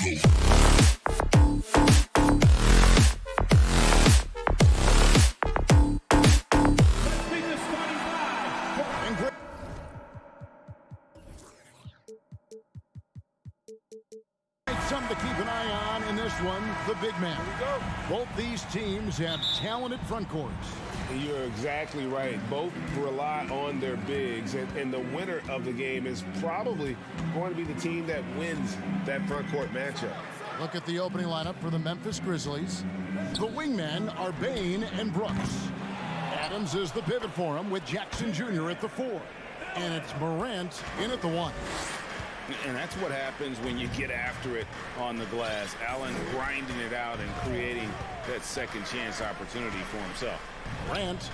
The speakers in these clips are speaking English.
Something to keep an eye on in this one, the big man. Both these teams have talented front courts. You're exactly right. Both rely on their bigs, and the winner of the game is probably going to be the team that wins that front court matchup. Look at the opening lineup for the Memphis Grizzlies. The wingmen are Bane and Brooks. Adams is the pivot for him with Jackson Jr. at the 4. And it's Morant in at the 1. And that's what happens when you get after it on the glass. Allen grinding it out and creating that second chance opportunity for himself. Morant,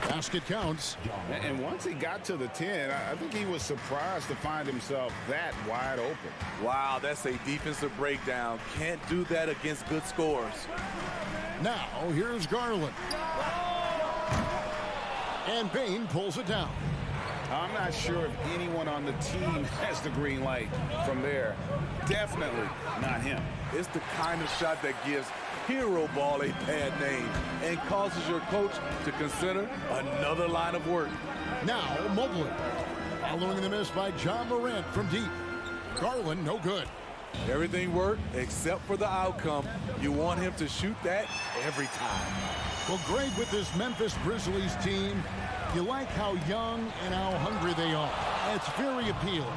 basket counts. And once he got to the 10, I think he was surprised to find himself that wide open. Wow, that's a defensive breakdown. Can't do that against good scores. Now, here's Garland. And Bane pulls it down. I'm not sure if anyone on the team has the green light from there. Definitely not him. It's the kind of shot that gives hero ball a bad name and causes your coach to consider another line of work. Now, Mobley. Following the miss by John Morant from deep. Garland, no good. Everything worked except for the outcome. You want him to shoot that every time. Well, Greg, with this Memphis Grizzlies team, you like how young and how hungry they are. It's very appealing.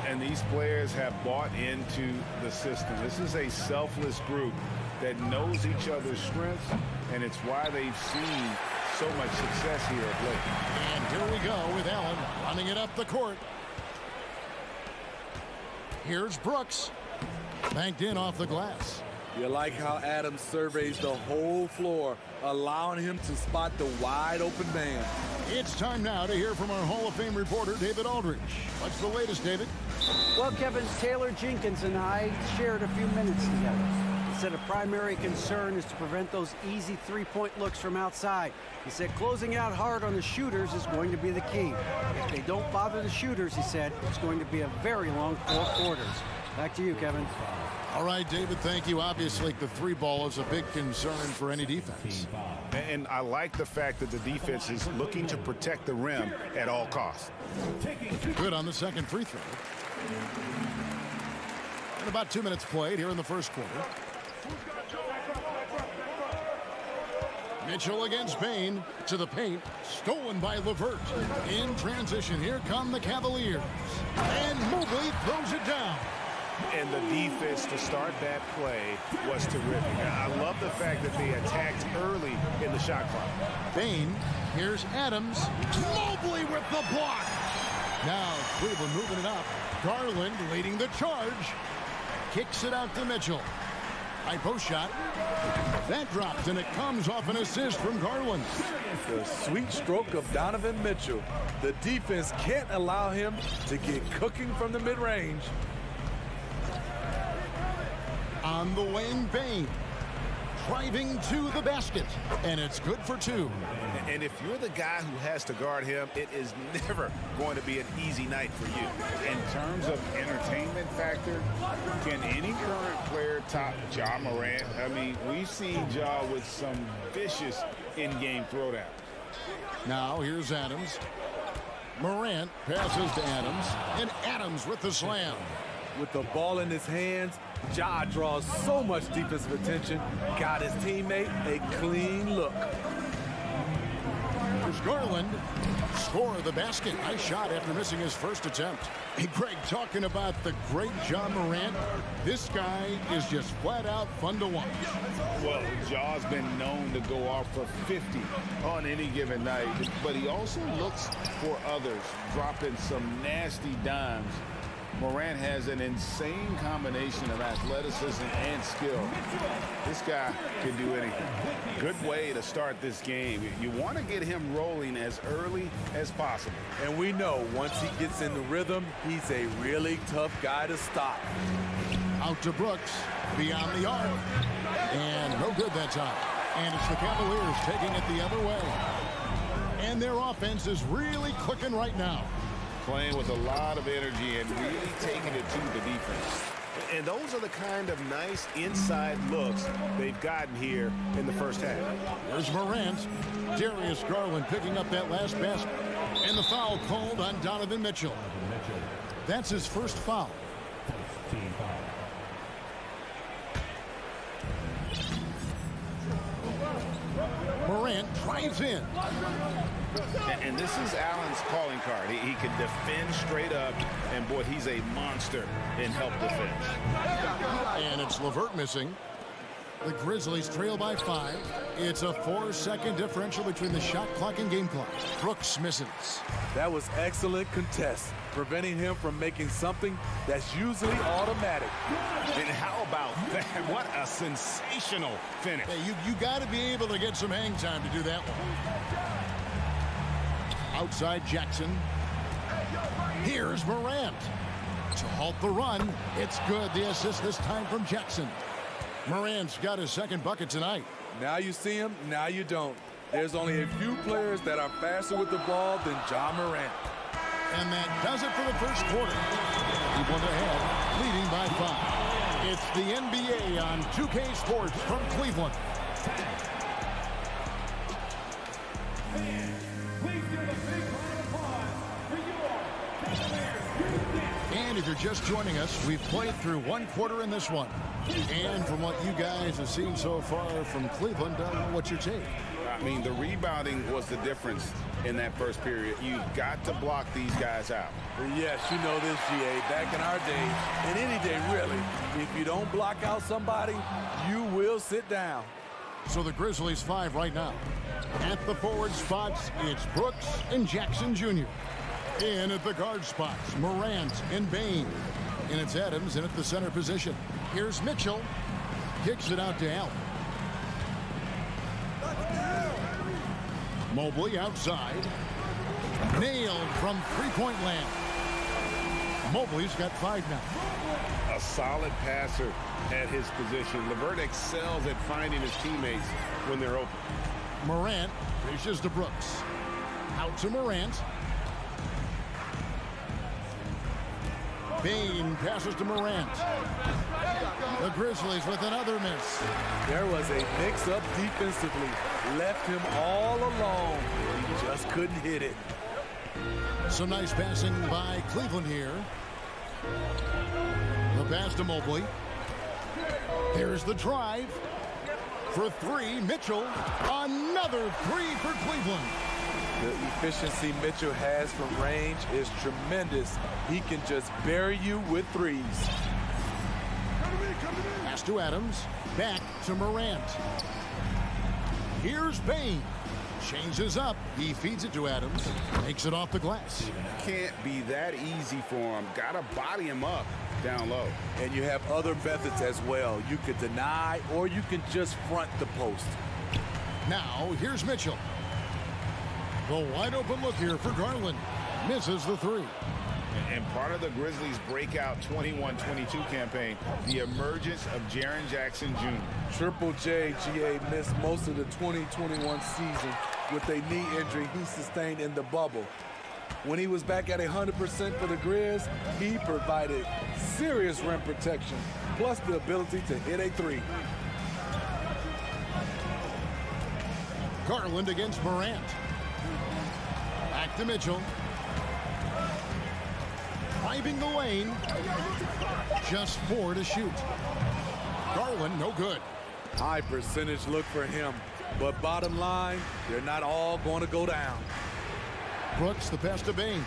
And these players have bought into the system. This is a selfless group that knows each other's strengths, and it's why they've seen so much success here of late. And here we go with Allen running it up the court. Here's Brooks. Banked in off the glass. You like how Adams surveys the whole floor, allowing him to spot the wide open man. It's time now to hear from our Hall of Fame reporter, David Aldridge. What's the latest, David? Well, Kevin, Taylor Jenkins and I shared a few minutes together. He said a primary concern is to prevent those easy three-point looks from outside. He said closing out hard on the shooters is going to be the key. If they don't bother the shooters, he said, it's going to be a very long 4 quarters. Back to you, Kevin. All right, David, thank you. Obviously, the three ball is a big concern for any defense. And I like the fact that the defense is looking to protect the rim at all costs. Good on the second free throw. And about 2 minutes played here in the first quarter. Mitchell against Bane to the paint. Stolen by LeVert. In transition, here come the Cavaliers. And Mobley throws it down. And the defense to start that play was terrific. I love the fact that they attacked early in the shot clock. Bane, here's Adams. Mobley with the block. Now Cleveland moving it up. Garland leading the charge. Kicks it out to Mitchell. High post shot. That drops, and it comes off an assist from Garland. The sweet stroke of Donovan Mitchell. The defense can't allow him to get cooking from the mid-range. On the wing, Bane. Driving to the basket. And it's good for 2. And if you're the guy who has to guard him, it is never going to be an easy night for you. In terms of entertainment factor, can any current player top Ja Morant? I mean, we've seen Ja with some vicious in-game throwdowns. Now here's Adams. Morant passes to Adams. And Adams with the slam. With the ball in his hands, Ja draws so much defensive attention, got his teammate a clean look. Here's Garland. Score the basket. Nice shot after missing his first attempt. Hey, Greg, talking about the great Ja Morant, this guy is just flat out fun to watch. Well, Ja's been known to go off for 50 on any given night, but he also looks for others, dropping some nasty dimes. Morant has an insane combination of athleticism and skill. This guy can do anything. Good way to start this game. You want to get him rolling as early as possible. And we know once he gets in the rhythm, he's a really tough guy to stop. Out to Brooks, beyond the arc. And no good that time. And it's the Cavaliers taking it the other way. And their offense is really clicking right now. Playing with a lot of energy and really taking it to the defense. And those are the kind of nice inside looks they've gotten here in the first half. There's Morant. Darius Garland picking up that last basket. And the foul called on Donovan Mitchell. That's his first foul. Morant drives in. And this is Allen's calling card. He can defend straight up, and boy, he's a monster in help defense. And it's LeVert missing. The Grizzlies trail by 5. It's a 4-second differential between the shot clock and game clock. Brooks misses. That was excellent contest, preventing him from making something that's usually automatic. And how about that? What a sensational finish. Hey, you got to be able to get some hang time to do that one. Outside Jackson. Here's Morant. To halt the run. It's good. The assist this time from Jackson. Morant's got his second bucket tonight. Now you see him, now you don't. There's only a few players that are faster with the ball than John Morant. And that does it for the first quarter. Cleveland ahead, leading by 5. It's the NBA on 2K Sports from Cleveland. And if you're just joining us, we've played through one quarter in this one. And from what you guys have seen so far from Cleveland, what's your take? I mean, the rebounding was the difference in that first period. You've got to block these guys out. Yes, you know this, GA. Back in our day, and any day really, if you don't block out somebody, you will sit down. So the Grizzlies 5 right now. At the forward spots, it's Brooks and Jackson Jr. In at the guard spots, Morant and Bain. And it's Adams in at the center position. Here's Mitchell. Kicks it out to Allen. Mobley outside. Nailed from three-point land. Mobley's got 5 now. A solid passer at his position. LeVert excels at finding his teammates when they're open. Morant dishes to Brooks. Out to Morant. Bain passes to Morant. The Grizzlies with another miss. There was a mix-up defensively. Left him all alone. He just couldn't hit it. Some nice passing by Cleveland here. The pass to Mobley. Here's the drive. For 3, Mitchell. Another 3 for Cleveland. The efficiency Mitchell has from range is tremendous. He can just bury you with threes. Pass to Adams. Back to Morant. Here's Bain. Changes up. He feeds it to Adams. Makes it off the glass. Can't be that easy for him. Got to body him up down low. And you have other methods as well. You could deny or you can just front the post. Now, here's Mitchell. The wide open look here for Garland. Misses the 3. And part of the Grizzlies' breakout 21-22 campaign, the emergence of Jaren Jackson Jr. Triple J, GA, missed most of the 2021 season with a knee injury he sustained in the bubble. When he was back at 100% for the Grizz, he provided serious rim protection, plus the ability to hit a 3. Garland against Morant. Back to Mitchell. Driving the lane. Just 4 to shoot. Garland, no good. High percentage look for him. But bottom line, they're not all going to go down. Brooks, the pass to Bain.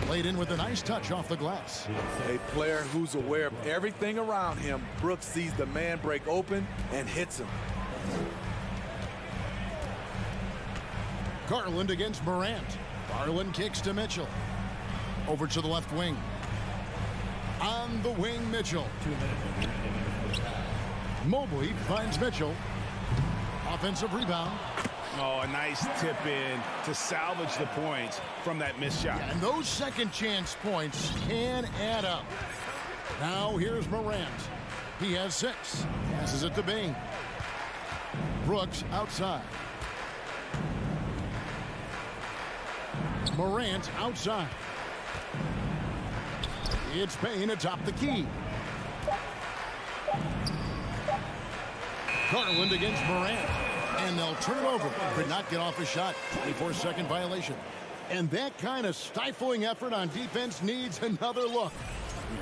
Laid in with a nice touch off the glass. A player who's aware of everything around him. Brooks sees the man break open and hits him. Garland against Morant. Garland kicks to Mitchell. Over to the left wing. On the wing, Mitchell. Mobley finds Mitchell. Offensive rebound. Oh, a nice tip in to salvage the points from that missed shot. And those second chance points can add up. Now here's Morant. He has 6. Passes it to Bain. Brooks outside. Morant outside. It's Bain atop the key. Garland against Morant. And they'll turn it over. Could not get off a shot. 24-second violation. And that kind of stifling effort on defense needs another look.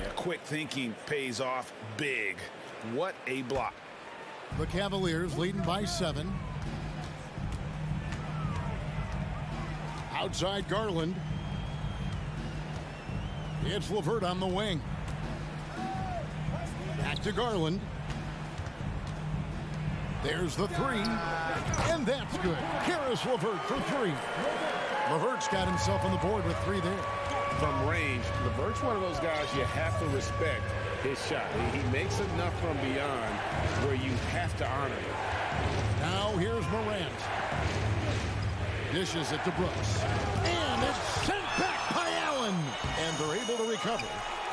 Yeah, quick thinking pays off big. What a block. The Cavaliers leading by 7. Outside Garland. It's LeVert on the wing. Back to Garland. There's the 3. And that's good. Karis LeVert for 3. LeVert's got himself on the board with 3 there. From range, LeVert's one of those guys you have to respect his shot. He makes enough from beyond where you have to honor it. Now here's Morant. Dishes it to Brooks. And it's sent back by Allen. And they're able to recover.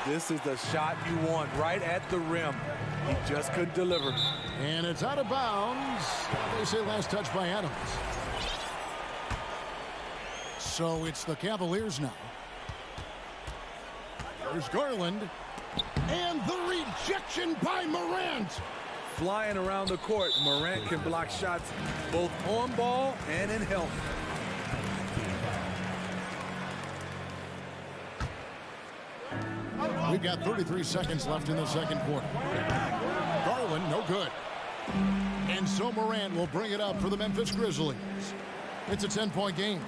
This is the shot you want right at the rim. He just couldn't deliver. And it's out of bounds. They say last touch by Adams. So it's the Cavaliers now. There's Garland. And the rejection by Morant. Flying around the court, Morant can block shots both on ball and in help. We've got 33 seconds left in the second quarter. Garland, no good. And so Morant will bring it up for the Memphis Grizzlies. It's a 10-point game.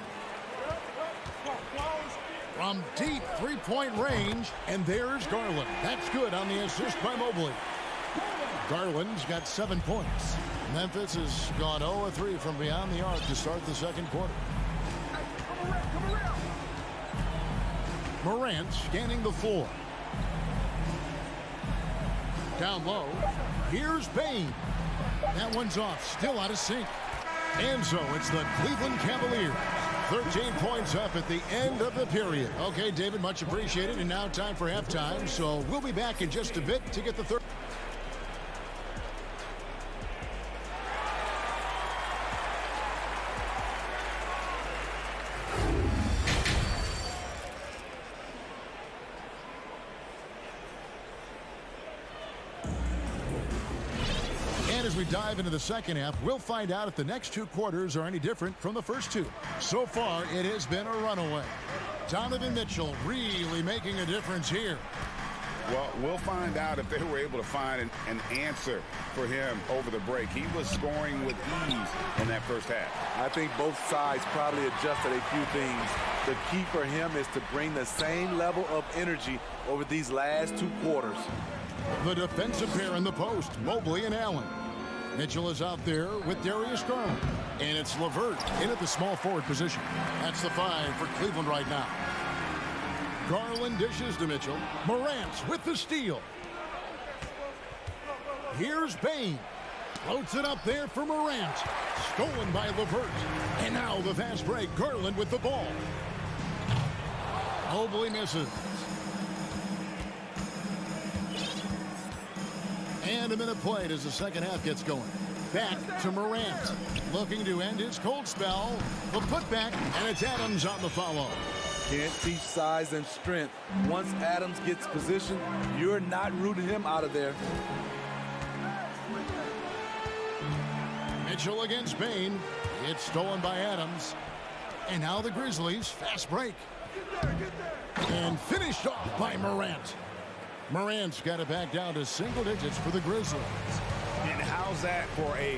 From deep three-point range, and there's Garland. That's good on the assist by Mobley. Garland's got 7 points. Memphis has gone 0-3 from beyond the arc to start the second quarter. Morant scanning the floor. Down low. Here's Bane. That one's off. Still out of sync. And so it's the Cleveland Cavaliers. 13 points up at the end of the period. Okay, David, much appreciated. And now time for halftime. So we'll be back in just a bit to get the third. As we dive into the second half, we'll find out if the next 2 quarters are any different from the first 2. So far, it has been a runaway. Donovan Mitchell really making a difference here. Well, we'll find out if they were able to find an answer for him over the break. He was scoring with ease in that first half. I think both sides probably adjusted a few things. The key for him is to bring the same level of energy over these last 2 quarters. The defensive pair in the post, Mobley and Allen. Mitchell is out there with Darius Garland. And it's LeVert in at the small forward position. That's the 5 for Cleveland right now. Garland dishes to Mitchell. Morant with the steal. Here's Bane. Floats it up there for Morant. Stolen by LeVert. And now the fast break. Garland with the ball. Mobley misses. And a minute played as the second half gets going. Back to Morant. Looking to end his cold spell. The putback, and it's Adams on the follow. Can't teach size and strength. Once Adams gets position, you're not rooting him out of there. Mitchell against Bane. It's stolen by Adams. And now the Grizzlies, fast break. And finished off by Morant. Morant's got it back down to single digits for the Grizzlies. And how's that for a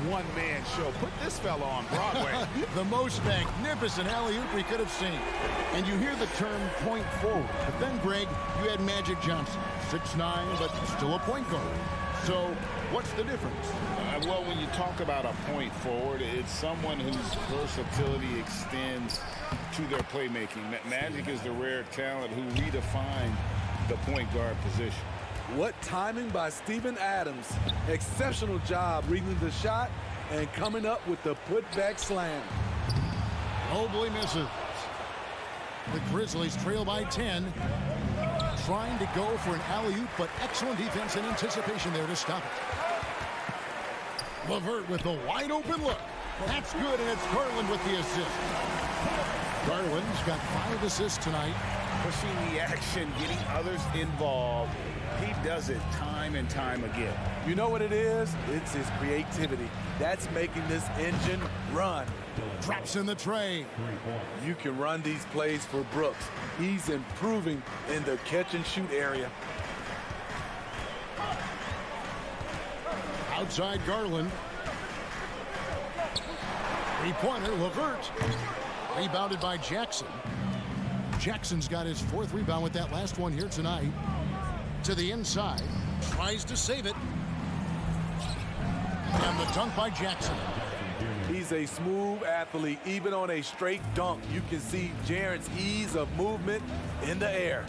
one-man show? Put this fella on Broadway. The most magnificent alley-oop we could have seen. And you hear the term point forward. But then, Greg, you had Magic Johnson. 6'9", but still a point guard. So what's the difference? Well, when you talk about a point forward, it's someone whose versatility extends to their playmaking. Magic is the rare talent who redefined the point guard position. What timing by Steven Adams. Exceptional job reading the shot and coming up with the putback slam. Mobley misses. The Grizzlies trail by 10. Trying to go for an alley-oop, but excellent defense and anticipation there to stop it. LeVert with the wide-open look. That's good, and it's Garland with the assist. Garland's got 5 assists tonight. pushing the action, getting others involved. He does it time and time again. You know what it is? It's his creativity. That's making this engine run. Drops in the tray. You can run these plays for Brooks. He's improving in the catch-and-shoot area. Outside Garland. Three-pointer, LeVert. Rebounded by Jackson. Jackson's got his 4th rebound with that last one here tonight. To the inside. Tries to save it. And the dunk by Jackson. He's a smooth athlete. Even on a straight dunk, you can see Jaren's ease of movement in the air.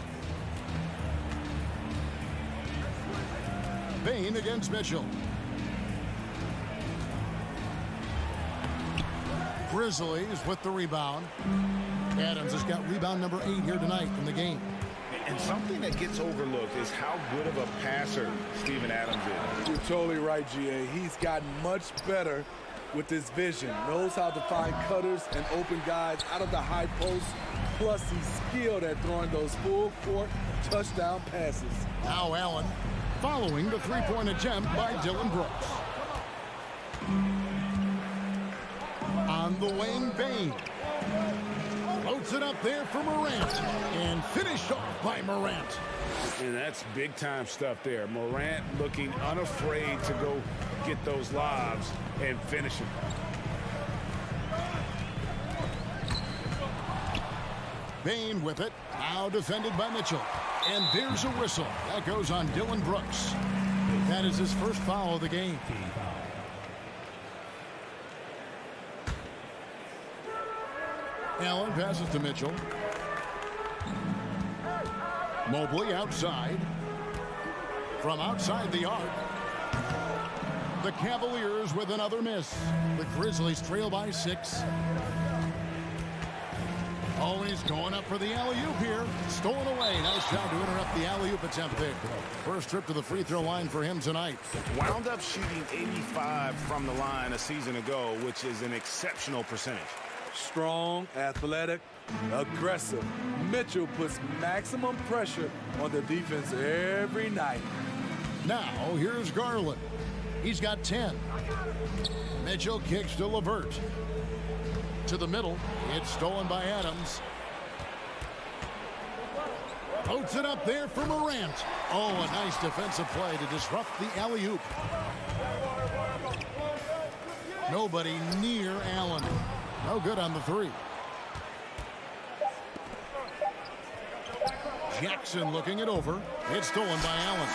Bain against Mitchell. Grizzlies with the rebound. Adams has got rebound number 8 here tonight in the game. And something that gets overlooked is how good of a passer Steven Adams is. You're totally right, GA. He's gotten much better with his vision. Knows how to find cutters and open guys out of the high post. Plus, he's skilled at throwing those full-court touchdown passes. Now Allen following the three-point attempt by Dylan Brooks. On the wing, Bain. Floats it up there for Morant. And finished off by Morant. And that's big-time stuff there. Morant looking unafraid to go get those lobs and finish them. Bain with it. Now defended by Mitchell. And there's a whistle. That goes on Dylan Brooks. That is his first foul of the game. Allen passes to Mitchell. Mobley outside. From outside the arc. The Cavaliers with another miss. The Grizzlies trail by 6. Oh, and he's going up for the alley-oop here. Stolen away. Nice job to interrupt the alley-oop attempt there. First trip to the free throw line for him tonight. Wound up shooting 85 from the line a season ago, which is an exceptional percentage. Strong, athletic, aggressive. Mitchell puts maximum pressure on the defense every night. Now, here's Garland. He's got 10. Mitchell kicks to LeVert. To the middle. It's stolen by Adams. Floats it up there for Morant. Oh, a nice defensive play to disrupt the alley-oop. Nobody near Allen. No good on the 3. Jackson looking it over. It's stolen by Allen.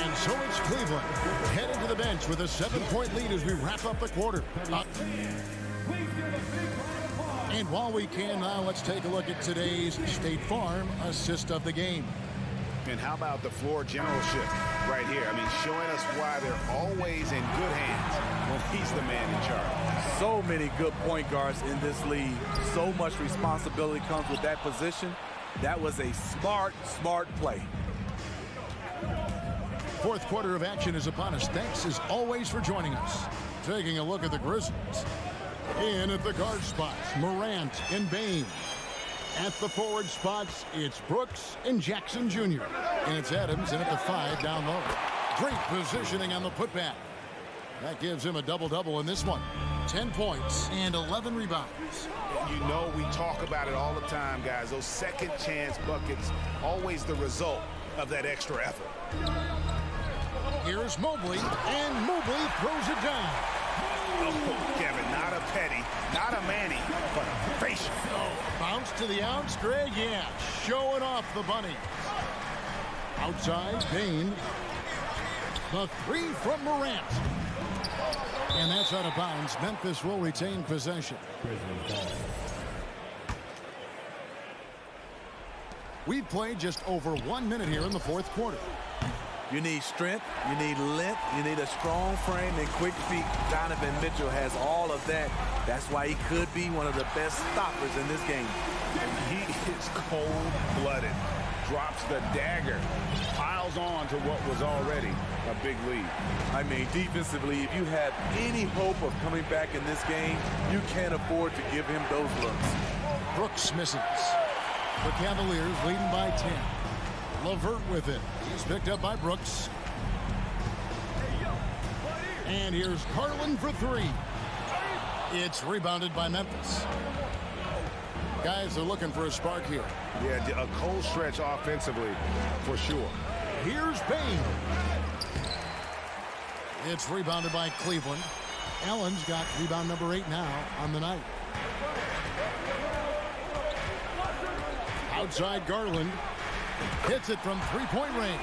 And so it's Cleveland headed to the bench with a 7-point lead as we wrap up the quarter. And while we can now, let's take a look at today's State Farm assist of the game. And how about the floor generalship right here? I mean, showing us why they're always in good hands when he's the man in charge. So many good point guards in this league. So much responsibility comes with that position. That was a smart play. Fourth quarter of action is upon us. Thanks as always for joining us. Taking a look at the Grizzlies. In at the guard spots, Morant and Bain. At the forward spots, it's Brooks and Jackson Jr. And it's Adams in at the 5 down low. Great positioning on the putback. That gives him a double-double in this one. 10 points and 11 rebounds. You know we talk about it all the time, guys. Those second chance buckets, always the result of that extra effort. Here's Mobley, and Mobley throws it down. Oh, Kevin, not a petty, not a Manny, but a facial. Oh, bounce to the outs, Greg, yeah. Showing off the bunny. Outside, Bain. The 3 from Morant. And that's out of bounds. Memphis will retain possession. We've played just over 1 minute here in the fourth quarter. You need strength, you need length, you need a strong frame and quick feet. Donovan Mitchell has all of that. That's why he could be one of the best stoppers in this game. He is cold-blooded, drops the dagger, piles on to what was already a big lead. I mean, defensively, if you have any hope of coming back in this game, you can't afford to give him those looks. Brooks misses. The Cavaliers leading by 10. LeVert with it. He's picked up by Brooks. And here's Garland for three. It's rebounded by Memphis. Guys are looking for a spark here. Yeah, a cold stretch offensively for sure. Here's Payne. It's rebounded by Cleveland. Allen's got rebound number 8 now on the night. Outside Garland. Hits it from three-point range.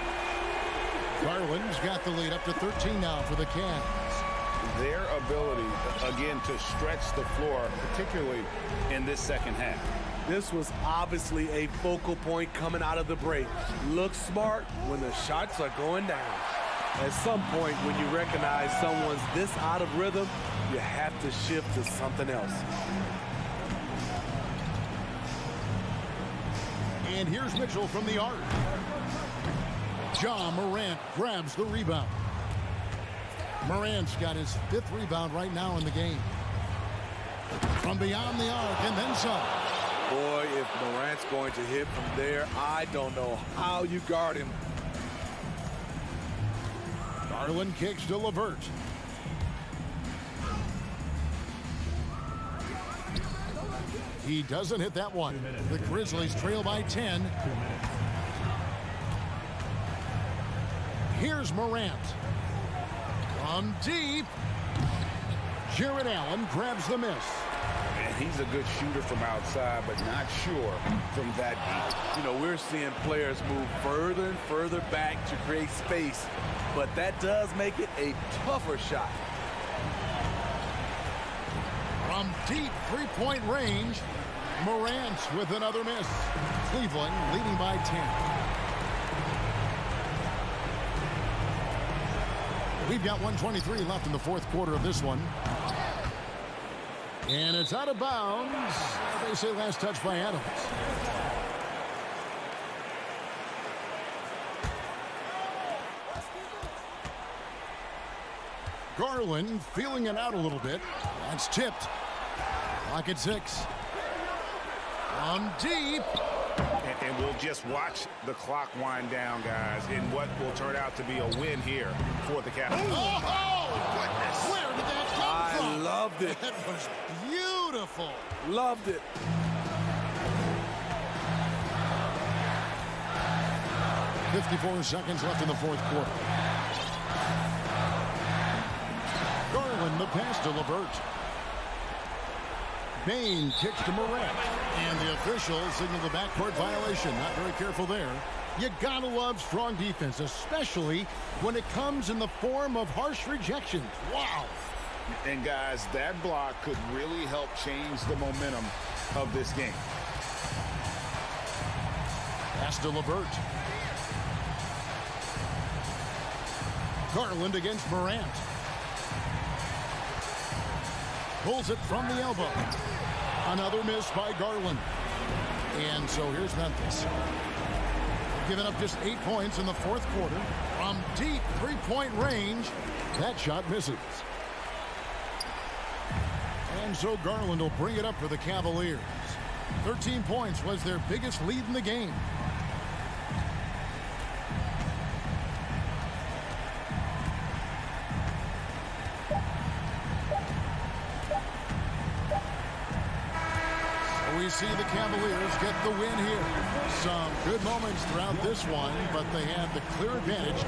Garland's got the lead up to 13 now for the Cavs. Their ability, again, to stretch the floor, particularly in this second half. This was obviously a focal point coming out of the break. Look smart when the shots are going down. At some point, when you recognize someone's this out of rhythm, you have to shift to something else. And here's Mitchell from the arc. Ja Morant grabs the rebound. Morant's got his 5th rebound right now in the game. From beyond the arc and then some. Boy, if Morant's going to hit from there, I don't know how you guard him. Garland kicks to LeVert. He doesn't hit that one. The Grizzlies trail by 10. Here's Morant. From deep. Jared Allen grabs the miss. And he's a good shooter from outside, but not sure from that deep. You know, we're seeing players move further and further back to create space, but that does make it a tougher shot. From deep three-point range, Morant with another miss. Cleveland leading by 10. We've got 1:23 left in the fourth quarter of this one. And it's out of bounds. They say last touch by Adams. Garland feeling it out a little bit. That's tipped. Clock at 6. From deep. And we'll just watch the clock wind down, guys, in what will turn out to be a win here for the Cavaliers. Oh, goodness. Where did that come from? I loved it. That was beautiful. Loved it. .54 seconds left in the fourth quarter. Garland the pass to LeVert. Bain kicks to Morant. And the officials signal the backcourt violation. Not very careful there. You gotta love strong defense, especially when it comes in the form of harsh rejections. Wow. And guys, that block could really help change the momentum of this game. Pass to LeVert. Garland against Morant. Pulls it from the elbow. Another miss by Garland. And so here's Memphis. Giving up just 8 points in the fourth quarter. From deep three-point range, that shot misses. And so Garland will bring it up for the Cavaliers. 13 points was their biggest lead in the game. We see the Cavaliers get the win here. Some good moments throughout this one, but they have the clear advantage.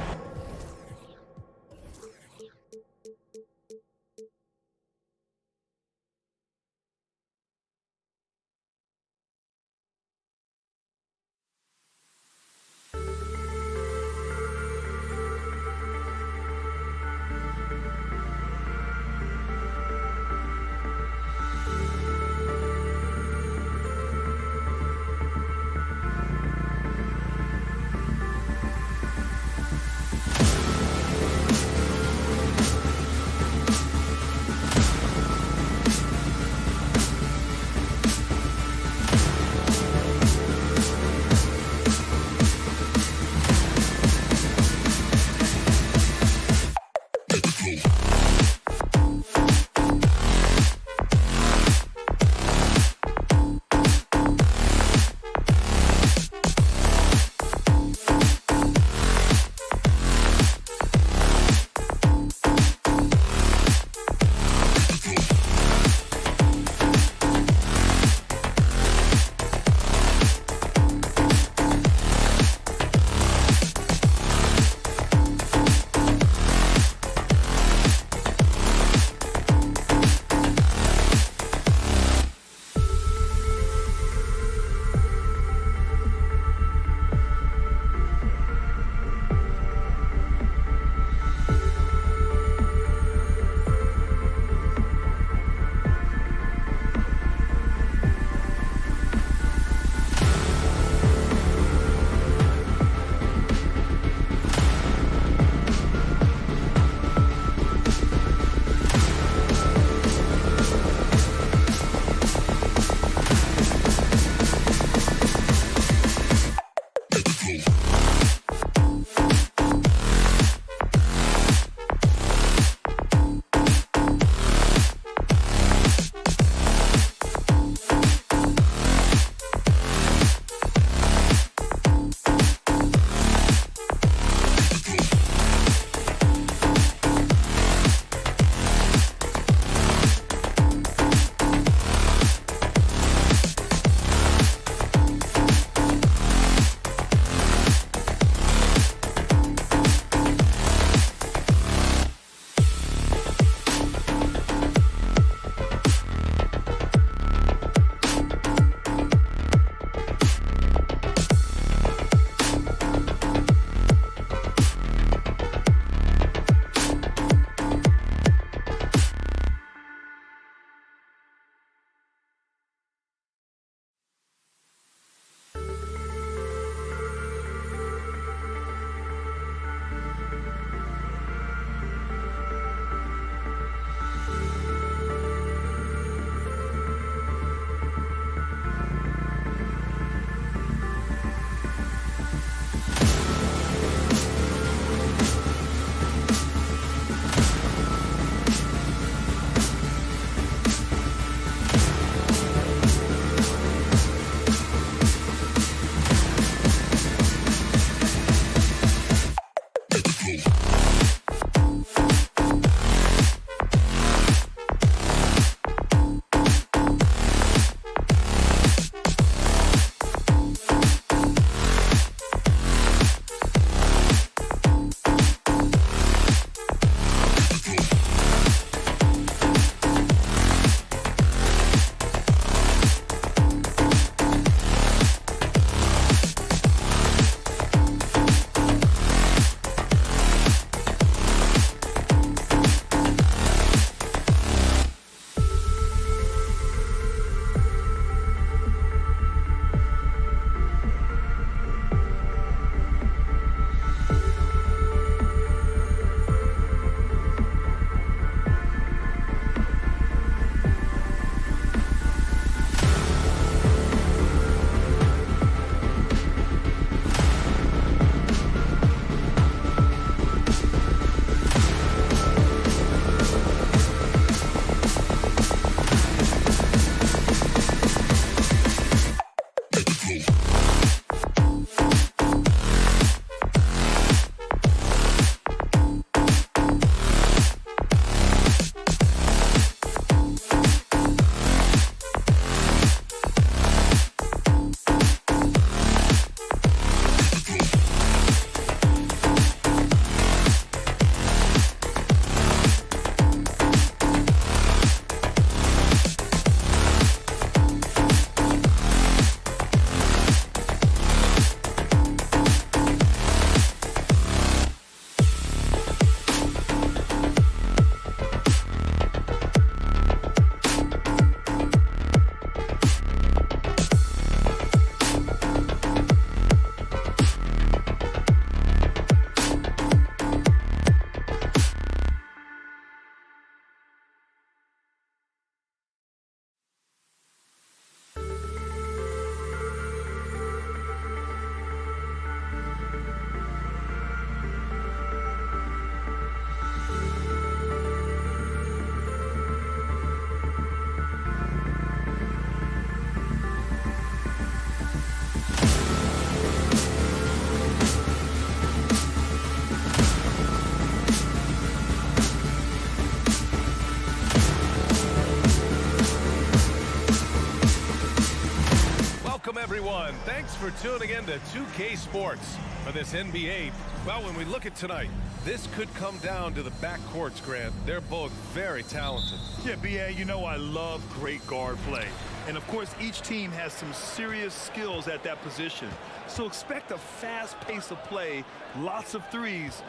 Thanks for tuning in to 2K Sports for this NBA. Well, when we look at tonight, this could come down to the backcourts, Grant. They're both very talented. Yeah, B.A., you know I love great guard play. And, of course, each team has some serious skills at that position. So expect a fast pace of play, lots of threes.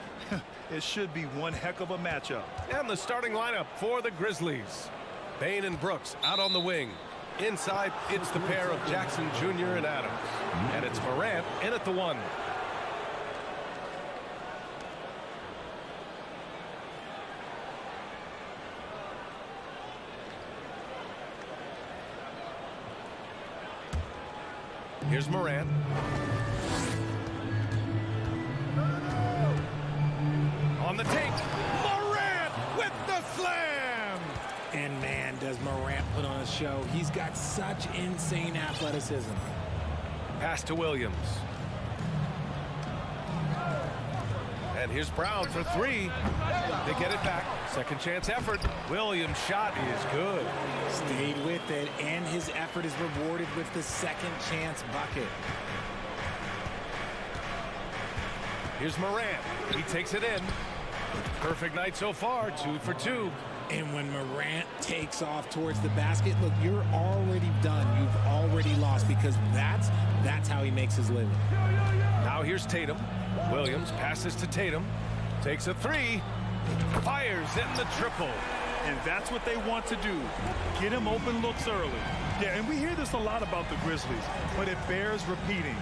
It should be one heck of a matchup. And the starting lineup for the Grizzlies. Bane and Brooks out on the wing. Inside, it's the pair of Jackson Jr. and Adams. And it's Morant in at the 1. Here's Morant. On the take. Morant with the slam! And man, does Morant put on a show. He's got such insane athleticism. Pass to Williams. And here's Brown for 3. They get it back. Second chance effort. Williams' shot is good. Stayed with it, and his effort is rewarded with the second chance bucket. Here's Morant. He takes it in. Perfect night so far, 2 for 2. And when Morant takes off towards the basket, look, you're already done. You've already lost because that's how he makes his living. Now here's Tatum. Williams passes to Tatum. Takes a 3. Fires in the triple. And that's what they want to do. Get him open looks early. Yeah, and we hear this a lot about the Grizzlies, but it bears repeating.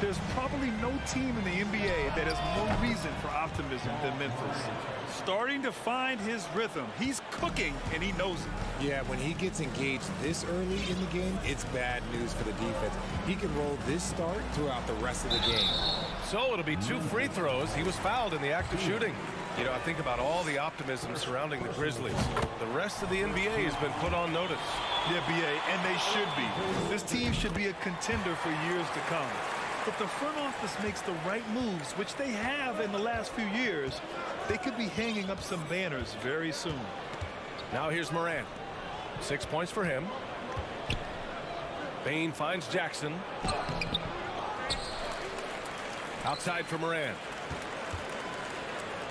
There's probably no team in the NBA that has more reason for optimism than Memphis. Starting to find his rhythm. He's cooking, and he knows it. Yeah, when he gets engaged this early in the game, it's bad news for the defense. He can roll this start throughout the rest of the game. So it'll be 2 free throws. He was fouled in the act of shooting. You know, I think about all the optimism surrounding the Grizzlies. The rest of the NBA has been put on notice. Yeah, B.A., and they should be. This team should be a contender for years to come. If the front office makes the right moves, which they have in the last few years, they could be hanging up some banners very soon. Now here's Morant. 6 points for him. Bane finds Jackson. Outside for Morant.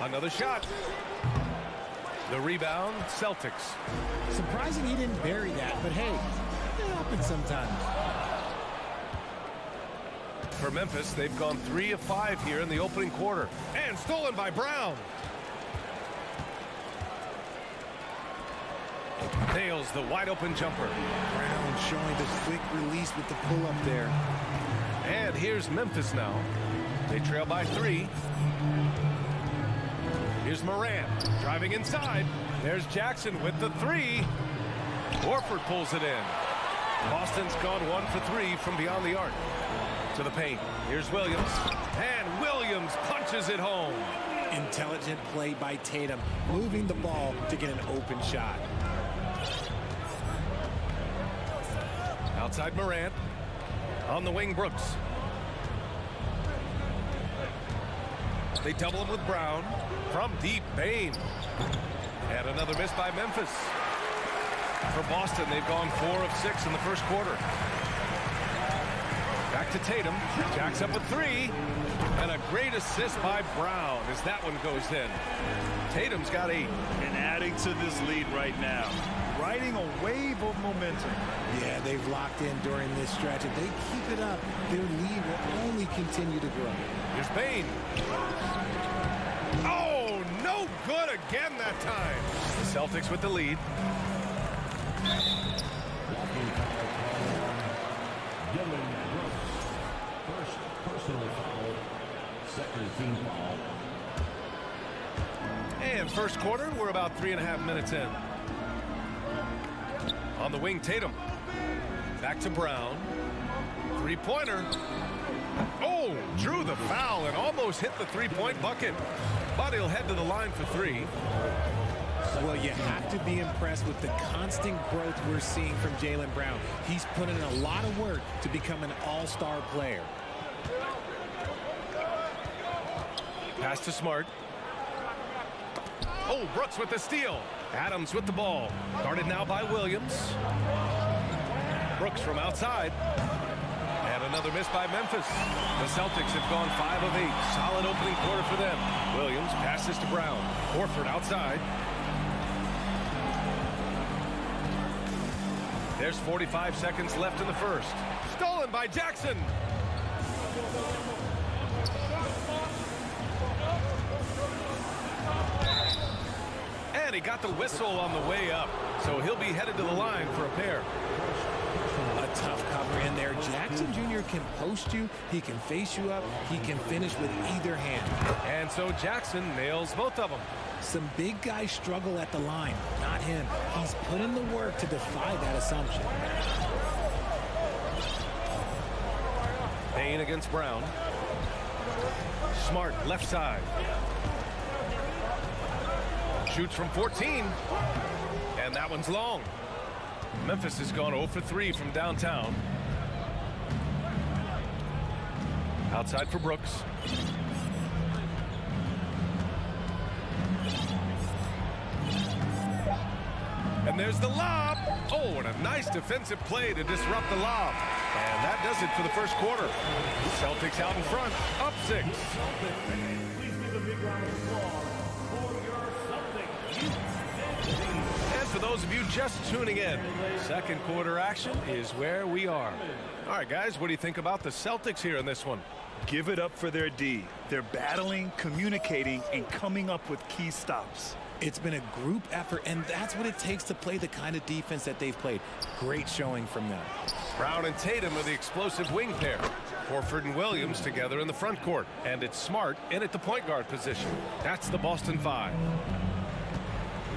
Another shot. The rebound, Celtics. Surprising he didn't bury that, but hey, it happens sometimes. For Memphis, they've gone 3 of 5 here in the opening quarter. And stolen by Brown. Nails the wide open jumper. Brown showing the quick release with the pull-up there. And here's Memphis now. They trail by 3. Here's Morant driving inside. There's Jackson with the 3. Horford pulls it in. Boston's gone 1 for 3 from beyond the arc. To the paint. Here's Williams. And Williams punches it home. Intelligent play by Tatum, moving the ball to get an open shot. Outside Morant. On the wing, Brooks. They double him with Brown. From deep, Bane. And another miss by Memphis. For Boston, they've gone 4 of 6 in the first quarter. Back to Tatum. Jacks up with 3. And a great assist by Brown as that one goes in. Tatum's got 8. And adding to this lead right now. Riding a wave of momentum. Yeah, they've locked in during this stretch. If they keep it up, their lead will only continue to grow. Here's Bane. Oh, no good again that time. The Celtics with the lead. First personal foul, second team foul. And first quarter, we're about 3.5 minutes in. On the wing, Tatum. Back to Brown. 3-pointer. Oh, drew the foul and almost hit the 3-point bucket. But he'll head to the line for 3. Well, you have to be impressed with the constant growth we're seeing from Jaylen Brown. He's put in a lot of work to become an all-star player. Pass to Smart. Oh, Brooks with the steal. Adams with the ball. Guarded now by Williams. Brooks from outside. And another miss by Memphis. The Celtics have gone 5 of 8. Solid opening quarter for them. Williams passes to Brown. Horford outside. There's 45 seconds left in the first. Stolen by Jackson. And he got the whistle on the way up. So he'll be headed to the line for a pair. A tough cover in there. Jackson Jr. can post you. He can face you up. He can finish with either hand. And so Jackson nails both of them. Some big guys struggle at the line. Not him. He's put in the work to defy that assumption. Payne against Brown. Smart left side. Shoots from 14. And that one's long. Memphis has gone 0 for 3 from downtown. Outside for Brooks. And there's the lob. Oh, and a nice defensive play to disrupt the lob. And that does it for the first quarter. Celtics out in front, up 6. And for those of you just tuning in, second quarter action is where we are. All right, guys, what do you think about the Celtics here in this one? Give it up for their D. They're battling, communicating, and coming up with key stops. It's been a group effort, and that's what it takes to play the kind of defense that they've played. Great showing from them. Brown and Tatum are the explosive wing pair. Horford and Williams together in the front court. And it's Smart in at the point guard position. That's the Boston 5.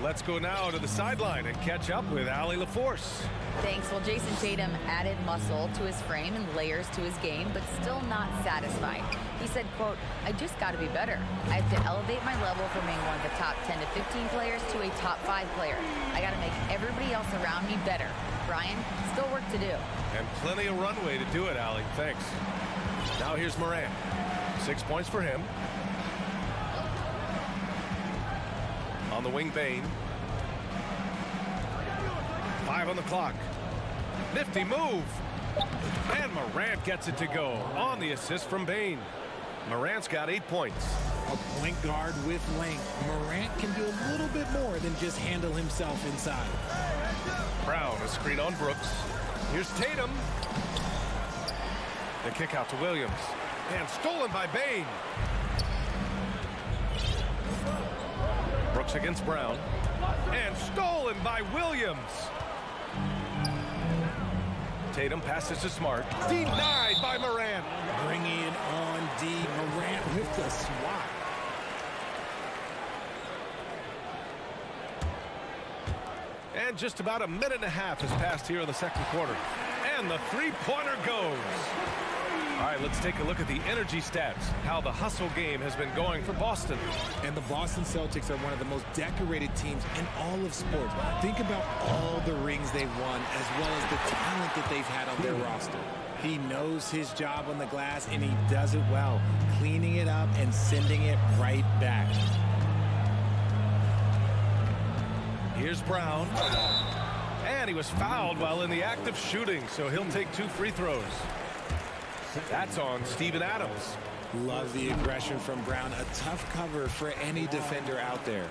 Let's go now to the sideline and catch up with Allie LaForce. Thanks. Well, Jason Tatum added muscle to his frame and layers to his game, but still not satisfied. He said, quote, "I just got to be better. I have to elevate my level from being one of the top 10 to 15 players to a top 5 player. I got to make everybody else around me better. Brian, still work to do." And plenty of runway to do it, Allie. Thanks. Now here's Morant. 6 points for him. On the wing, Bane. 5 on the clock. Nifty move. And Morant gets it to go on the assist from Bane. Morant's got 8 points. A point guard with length. Morant can do a little bit more than just handle himself inside. Brown, a screen on Brooks. Here's Tatum. The kick out to Williams. And stolen by Bane. Brooks against Brown. And stolen by Williams. Tatum passes to Smart. Denied by Morant. Bringing it on D. Morant with the swat. And just about a minute and a half has passed here in the second quarter. And the three-pointer goes. All right, let's take a look at the energy stats, how the hustle game has been going for Boston. And the Boston Celtics are one of the most decorated teams in all of sports. Think about all the rings they've won, as well as the talent that they've had on their roster. He knows his job on the glass, and he does it well, cleaning it up and sending it right back. Here's Brown. And he was fouled while in the act of shooting, so he'll take 2 free throws. That's on Steven Adams. Love the aggression from Brown. A tough cover for any defender out there.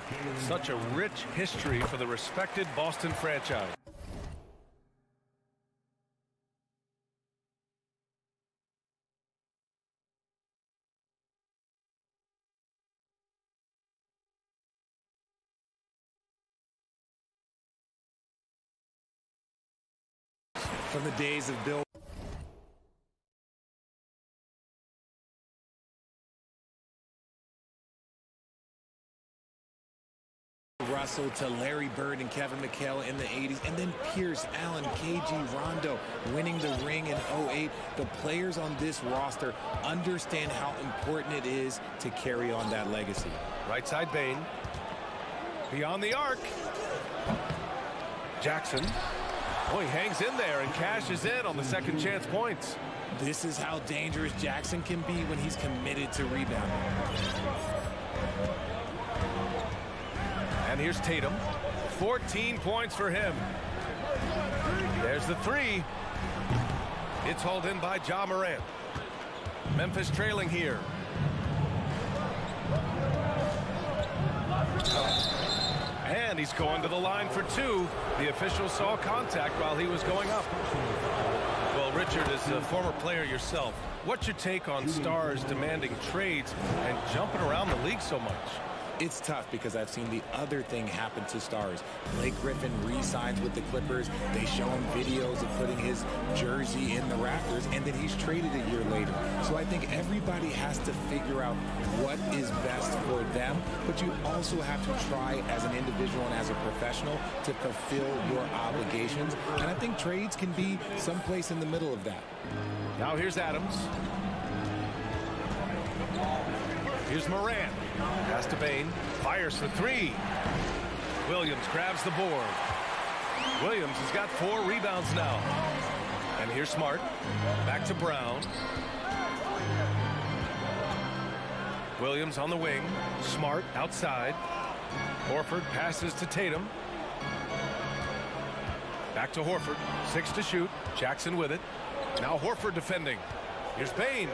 Such a rich history for the respected Boston franchise. From the days of Bill Russell to Larry Bird and Kevin McHale in the 80s, and then Pierce, Allen, KG, Rondo winning the ring in 08. The players on this roster understand how important it is to carry on that legacy. Right side Bane. Beyond the arc. Jackson. Oh, he hangs in there and cashes in on the second chance points. This is how dangerous Jackson can be when he's committed to rebounding. And here's Tatum. 14 points for him. There's the 3. It's hauled in by Ja Morant. Memphis trailing here. And he's going to the line for two. The official saw contact while he was going up. Well, Richard, as a former player yourself, what's your take on stars demanding trades and jumping around the league so much? It's tough because I've seen the other thing happen to stars. Blake Griffin re-signs with the Clippers. They show him videos of putting his jersey in the rafters, and then he's traded a year later. So I think everybody has to figure out what is best for them, but you also have to try as an individual and as a professional to fulfill your obligations. And I think trades can be someplace in the middle of that. Now here's Adams. Here's Morant. Pass to Bane. Fires for three. Williams grabs the board. Williams has got 4 rebounds now. And here's Smart. Back to Brown. Williams on the wing. Smart outside. Horford passes to Tatum. Back to Horford. 6 to shoot. Jackson with it. Now Horford defending. Here's Bane.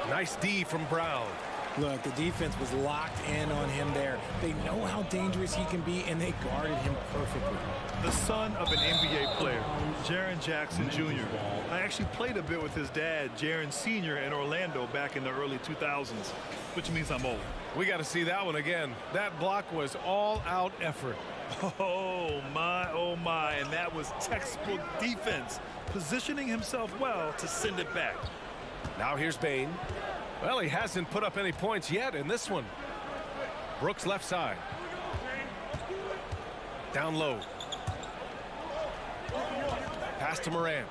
Nice D from Brown. Look, the defense was locked in on him there. They know how dangerous he can be, and they guarded him perfectly. The son of an NBA player, Jaren Jackson Jr. I actually played a bit with his dad, Jaren Sr. in Orlando back in the early 2000s, which means I'm old. We got to see that one again. That block was all-out effort. Oh, my, and that was textbook defense, positioning himself well to send it back. Now here's Bane. Well, he hasn't put up any points yet in this one. Brooks left side. Down low. Pass to Morant.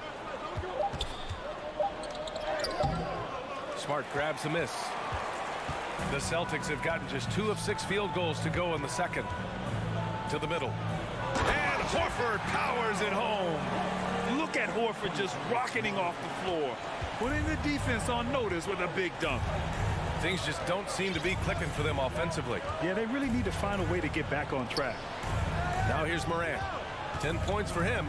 Smart grabs a miss. The Celtics have gotten just 2 of 6 field goals to go in the second. To the middle. And Horford powers it home. Look at Horford just rocketing off the floor, putting the defense on notice with a big dunk. Things just don't seem to be clicking for them offensively. Yeah, they really need to find a way to get back on track. Now here's Morant. 10 points for him.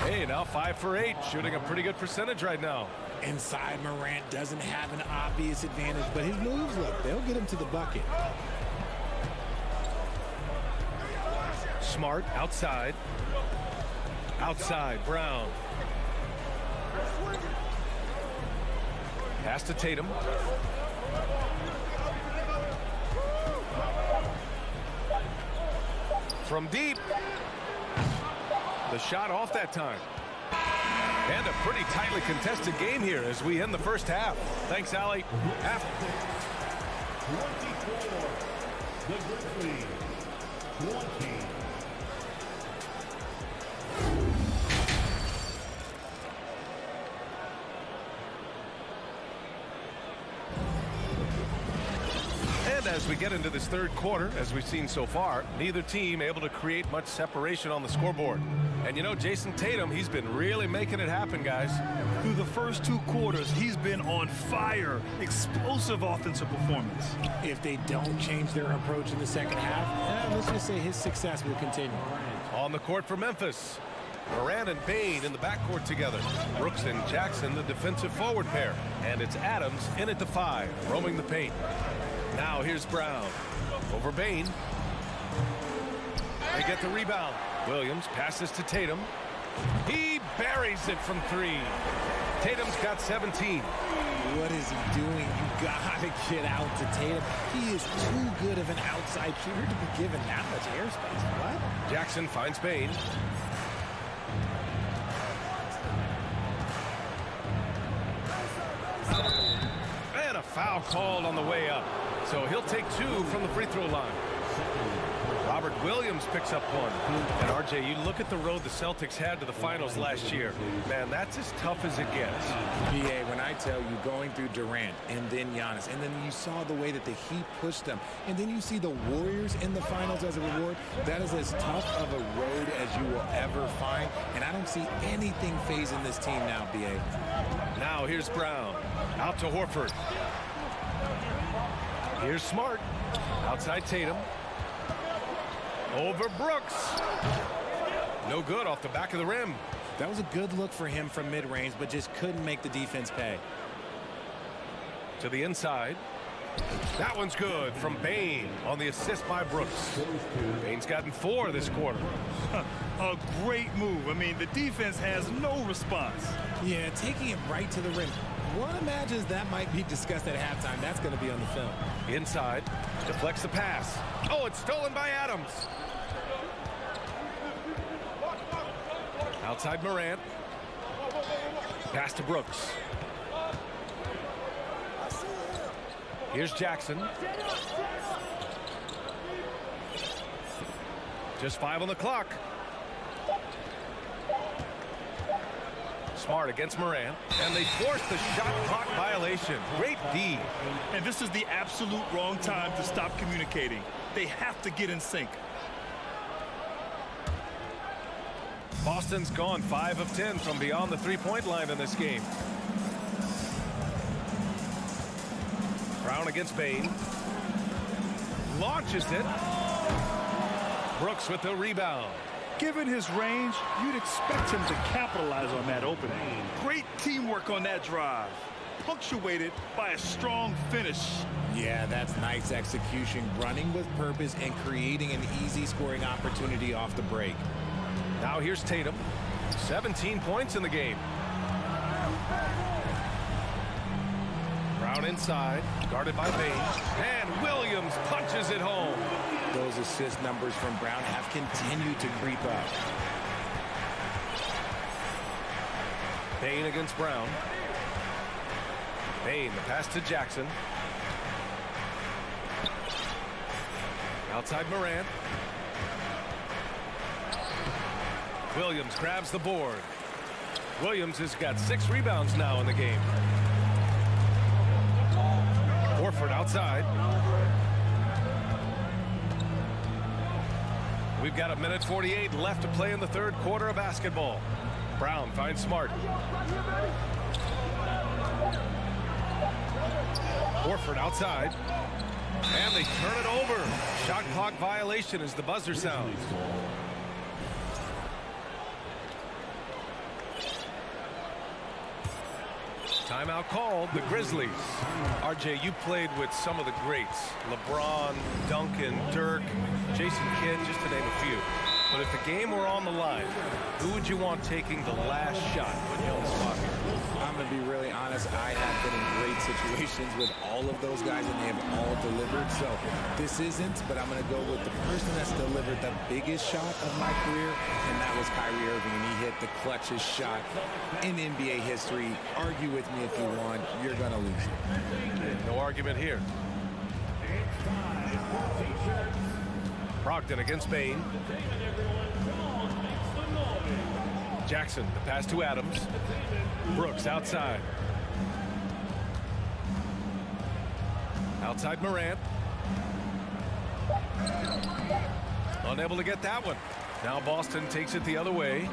Hey, now 5 for 8, shooting a pretty good percentage right now. Inside, Morant doesn't have an obvious advantage, but his moves, look, they'll get him to the bucket. Smart outside. Outside, Brown. Pass to Tatum. From deep. The shot off that time. And a pretty tightly contested game here as we end the first half. Thanks, Allie. Half. 24. The Grizzlies. 20. And as we get into this third quarter, as we've seen so far, neither team able to create much separation on the scoreboard. And you know, Jason Tatum, he's been really making it happen, guys. Through the first 2 quarters, he's been on fire. Explosive offensive performance. If they don't change their approach in the second half, let's just say his success will continue. On the court for Memphis. Morant and Bane in the backcourt together. Brooks and Jackson, the defensive forward pair. And it's Adams in at the 5, roaming the paint. Now here's Brown. Over Bane. They get the rebound. Williams passes to Tatum. He buries it from 3. Tatum's got 17. What is he doing? You gotta get out to Tatum. He is too good of an outside shooter to be given that much airspace. What? Jackson finds Bane. And a foul called on the way up. So he'll take 2 from the free throw line. Robert Williams picks up 1. And RJ, you look at the road the Celtics had to the finals last year. Man, that's as tough as it gets. BA, when I tell you going through Durant and then Giannis, and then you saw the way that the Heat pushed them, and then you see the Warriors in the finals as a reward, that is as tough of a road as you will ever find. And I don't see anything phasing this team now, BA. Now here's Brown. Out to Horford. Here's Smart. Outside Tatum. Over Brooks. No good off the back of the rim. That was a good look for him from mid-range, but just couldn't make the defense pay. To the inside. That one's good from Bane on the assist by Brooks. Bane's gotten 4 this quarter. A great move. I mean, the defense has no response. Yeah, taking it right to the rim. One imagines that might be discussed at halftime. That's going to be on the film. Inside, deflects the pass. Oh, it's stolen by Adams. Outside Morant. Pass to Brooks. Here's Jackson. Just 5 on the clock. Smart against Morant, and they force the shot clock violation. Great D. And this is the absolute wrong time to stop communicating. They have to get in sync. Boston's gone 5 of 10 from beyond the three-point line in this game. Brown against Bane. Launches it. Brooks with the rebound. Given his range, you'd expect him to capitalize on that opening. Great teamwork on that drive, punctuated by a strong finish. Yeah, that's nice execution, running with purpose and creating an easy scoring opportunity off the break. Now here's Tatum. 17 points in the game. Brown inside, guarded by Bane, and Williams punches it home. Those assist numbers from Brown have continued to creep up. Bane against Brown. Bane, the pass to Jackson. Outside Morant. Williams grabs the board. Williams has got 6 rebounds now in the game. Horford outside. We've got 1:48 left to play in the third quarter of basketball. Brown finds Smart. Horford outside. And they turn it over. Shot clock violation as the buzzer sounds. Timeout called, the Grizzlies. RJ, you played with some of the greats. LeBron, Duncan, Dirk, Jason Kidd, just to name a few. But if the game were on the line, who would you want taking the last shot? Put you on the spot here. I'm going to be really honest. I have been in great situations with all of those guys, and they have all delivered. So this isn't, but I'm going to go with the person that's delivered the biggest shot of my career, and that was Kyrie Irving, and he hit the clutchest shot in NBA history. Argue with me if you want. You're going to lose it. No argument here. Brogdon against Bane. Jackson, the pass to Adams. Brooks outside. Outside Morant. Unable to get that one. Now Boston takes it the other way.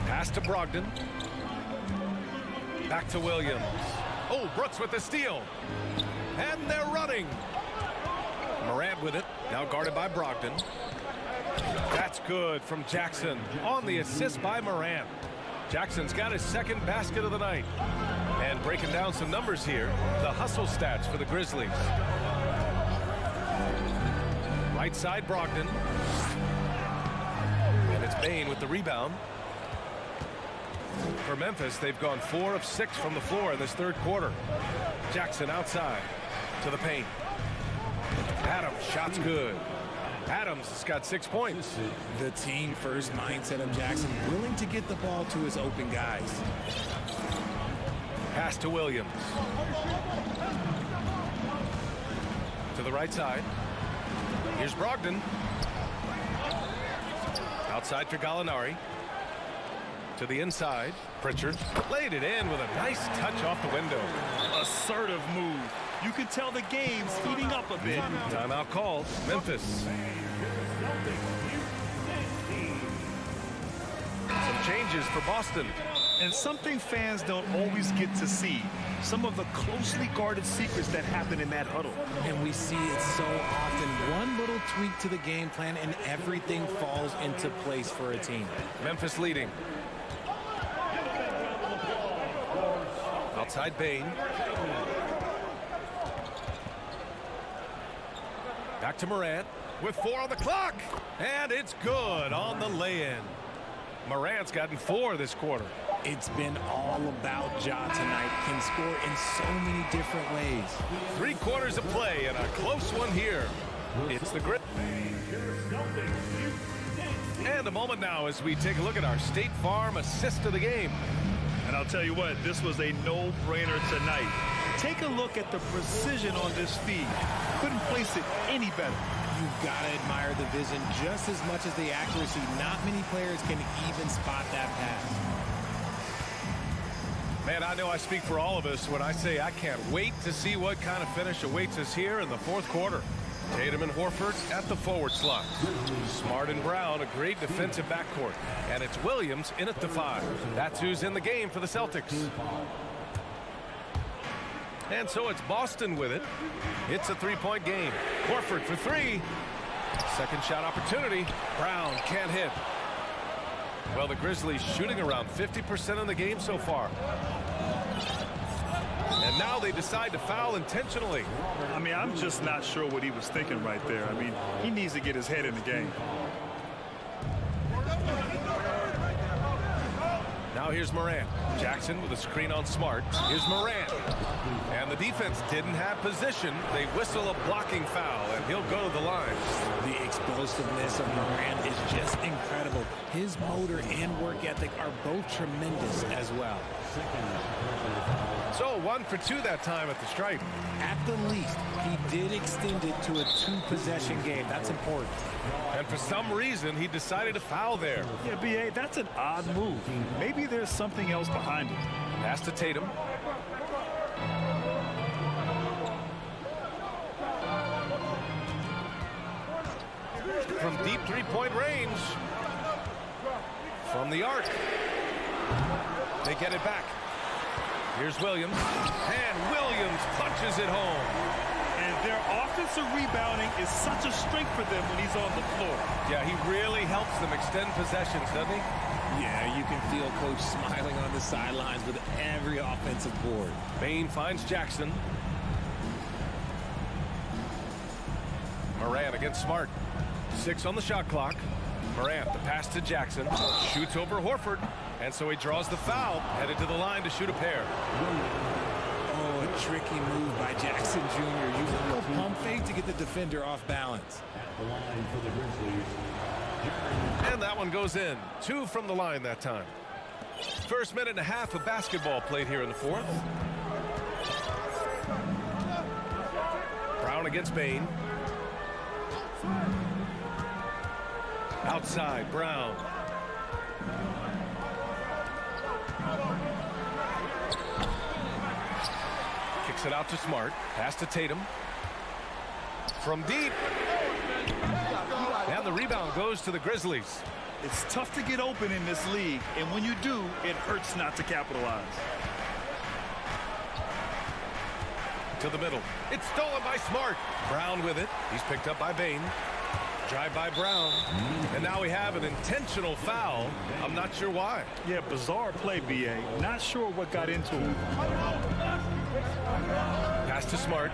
Pass to Brogdon. Back to Williams. Oh, Brooks with the steal. And they're running. Morant with it. Now guarded by Brogdon. That's good from Jackson on the assist by Morant. Jackson's got his second basket of the night. And breaking down some numbers here, the hustle stats for the Grizzlies. Right side Brogdon. And it's Bane with the rebound. For Memphis, they've gone 4 of 6 from the floor in this third quarter. Jackson outside to the paint. Adams, shot's good. Adams has got 6 points. The team first mindset of Jackson, willing to get the ball to his open guys. Pass to Williams. To the right side. Here's Brogdon. Outside for Gallinari. To the inside. Pritchard laid it in with a nice touch off the window. Assertive move. You can tell the game's heating up a bit. Timeout called. Memphis. Some changes for Boston. and something fans don't always get to see. Some of the closely guarded secrets that happen in that huddle. And we see it so often. One little tweak to the game plan and everything falls into place for a team. Memphis leading. Outside Bain. Back to Morant with 4 on the clock. And it's good on the lay-in. Morant's gotten 4 this quarter. It's been all about Ja tonight. Can score in so many different ways. 3 quarters of play and a close one here. It's the Grizzlies. And a moment now as we take a look at our State Farm assist of the game. And I'll tell you what, this was a no-brainer tonight. Take a look at the precision on this feed. Couldn't place it any better. You've got to admire the vision just as much as the accuracy. Not many players can even spot that pass. Man, I know I speak for all of us when I say I can't wait to see what kind of finish awaits us here in the 4th quarter. Tatum and Horford at the forward slot. Smart and Brown, a great defensive backcourt. And it's Williams in at the 5. That's who's in the game for the Celtics. And so it's Boston with it. It's a 3-point game. Horford for 3. Second shot opportunity. Brown can't hit. Well, the Grizzlies shooting around 50% in the game so far. And now they decide to foul intentionally. I mean, I'm just not sure what he was thinking right there. I mean, he needs to get his head in the game. Now here's Morant. Jackson with a screen on Smart. Here's Morant. And the defense didn't have position. They whistle a blocking foul, and he'll go to the line. The explosiveness of Morant is just incredible. His motor and work ethic are both tremendous as well. So 1 for 2 that time at the stripe. At the least, he did extend it to a 2-possession game. That's important. And for some reason, he decided to foul there. Yeah, B.A., that's an odd move. Maybe there's something else behind it. Pass to Tatum. From deep 3-point range. From the arc. They get it back. Here's Williams. And Williams punches it home. And their offensive rebounding is such a strength for them when he's on the floor. Yeah, he really helps them extend possessions, doesn't he? Yeah, you can feel Coach smiling on the sidelines with every offensive board. Bain finds Jackson. Morant against Smart. 6 on the shot clock. Morant, the pass to Jackson. Shoots over Horford. And so he draws the foul. Headed to the line to shoot a pair. Oh, a tricky move by Jackson Jr. Using a little pump fake to get the defender off balance. The line for the Grizzlies. And that one goes in. 2 from the line that time. First minute and a half of basketball played here in the 4th. Brown against Bain. Outside, Brown. Kicks it out to Smart. Pass to Tatum. From deep. And the rebound goes to the Grizzlies. It's tough to get open in this league, and when you do, it hurts not to capitalize. To the middle. It's stolen by Smart. Brown with it. He's picked up by Bain. Drive by Brown. And now we have an intentional foul. I'm not sure why. Yeah, bizarre play, B.A. Not sure what got into him. Pass to Smart.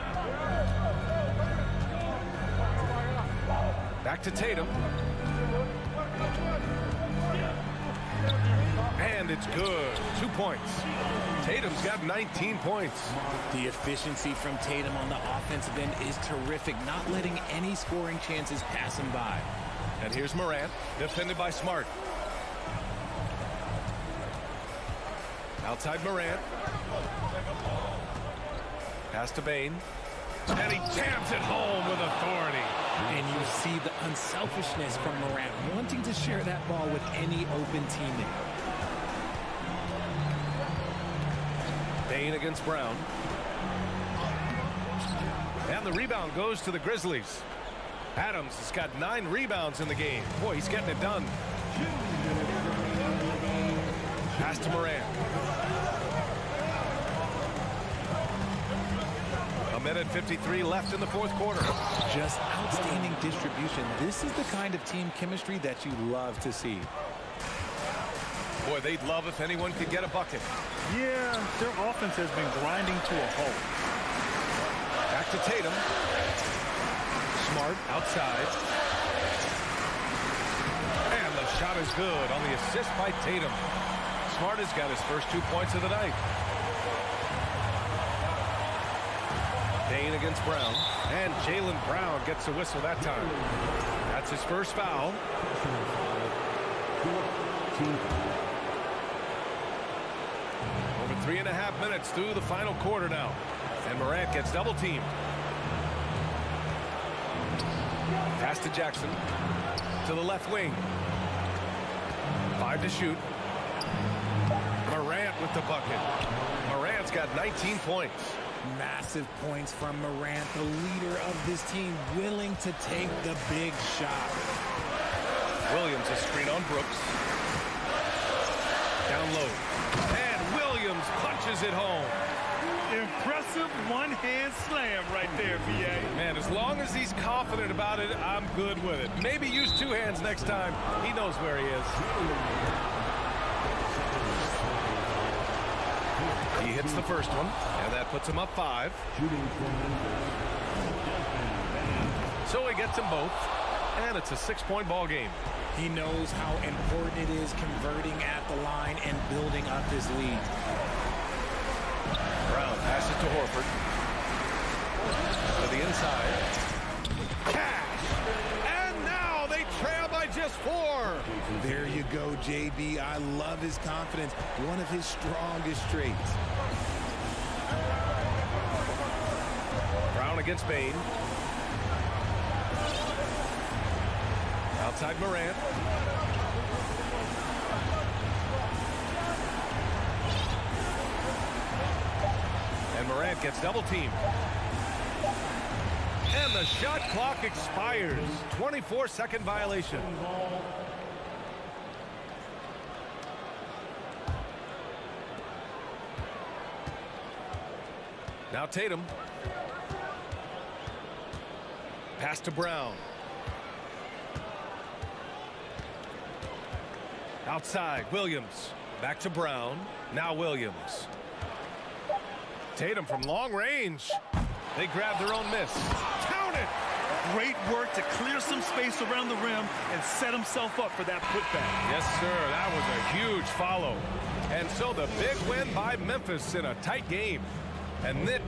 Back to Tatum. And it's good. 2 points. Tatum's got 19 points. The efficiency from Tatum on the offensive end is terrific, not letting any scoring chances pass him by. And here's Morant, defended by Smart. Outside Morant. Pass to Bain. And he jams it home with authority. And you see the unselfishness from Morant, wanting to share that ball with any open teammate. Bain against Brown. And the rebound goes to the Grizzlies. Adams has got 9 rebounds in the game. Boy, he's getting it done. Pass to Morant. A minute 53 left in the fourth quarter. Just outstanding distribution. This is the kind of team chemistry that you love to see. Boy, they'd love if anyone could get a bucket. Yeah, their offense has been grinding to a halt. Back to Tatum. Smart outside. And the shot is good on the assist by Tatum. Smart has got his first 2 points of the night. Dane against Brown. And Jaylen Brown gets a whistle that time. That's his first foul. Over 3.5 minutes through the final quarter now. And Morant gets double teamed. Pass to Jackson. To the left wing. 5 to shoot. Morant with the bucket. Morant's got 19 points. Massive points from Morant, the leader of this team, willing to take the big shot. Williams a screen on Brooks. Down low. And Williams punches it home. Impressive one-hand slam right there, B.A. Man, as long as he's confident about it, I'm good with it. Maybe use 2 hands next time. He knows where he is. He hits the first one, and that puts him up 5. So he gets them both, and it's a 6-point ball game. He knows how important it is converting at the line and building up his lead. Brown passes to Horford. To the inside. Cash! And now they trail by just 4. There you go, JB. I love his confidence. One of his strongest traits. Brown against Bane. Outside Morant. And Morant gets double teamed. And the shot clock expires. 24-second violation. Now Tatum. Pass to Brown. Outside, Williams. Back to Brown. Now Williams. Tatum from long range. They grab their own miss. Count it! Great work to clear some space around the rim and set himself up for that putback. Yes, sir. That was a huge follow. And so the big win by Memphis in a tight game. And then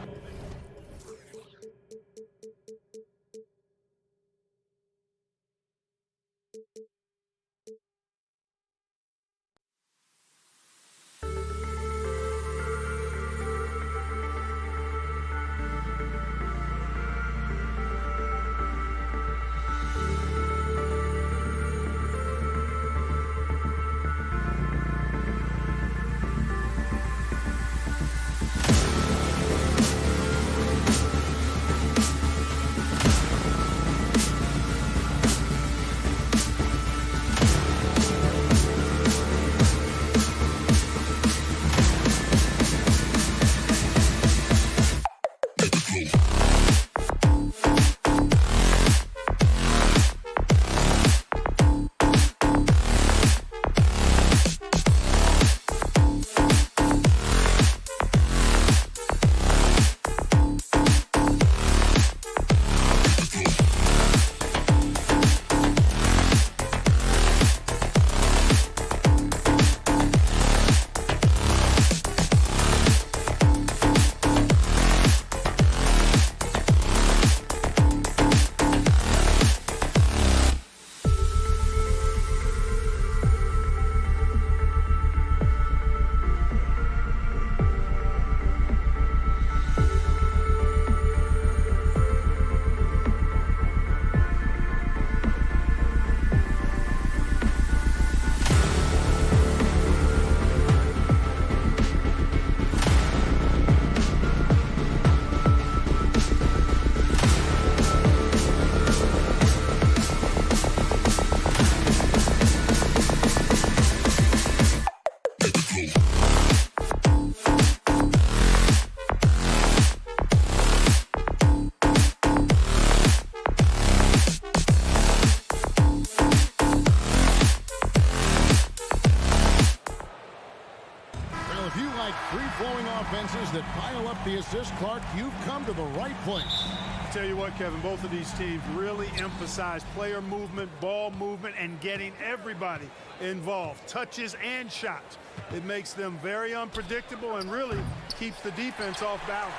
that pile up the assist, Clark, you've come to the right place. Tell you what, Kevin, both of these teams really emphasize player movement, ball movement, and getting everybody involved, touches and shots. It makes them very unpredictable and really keeps the defense off balance.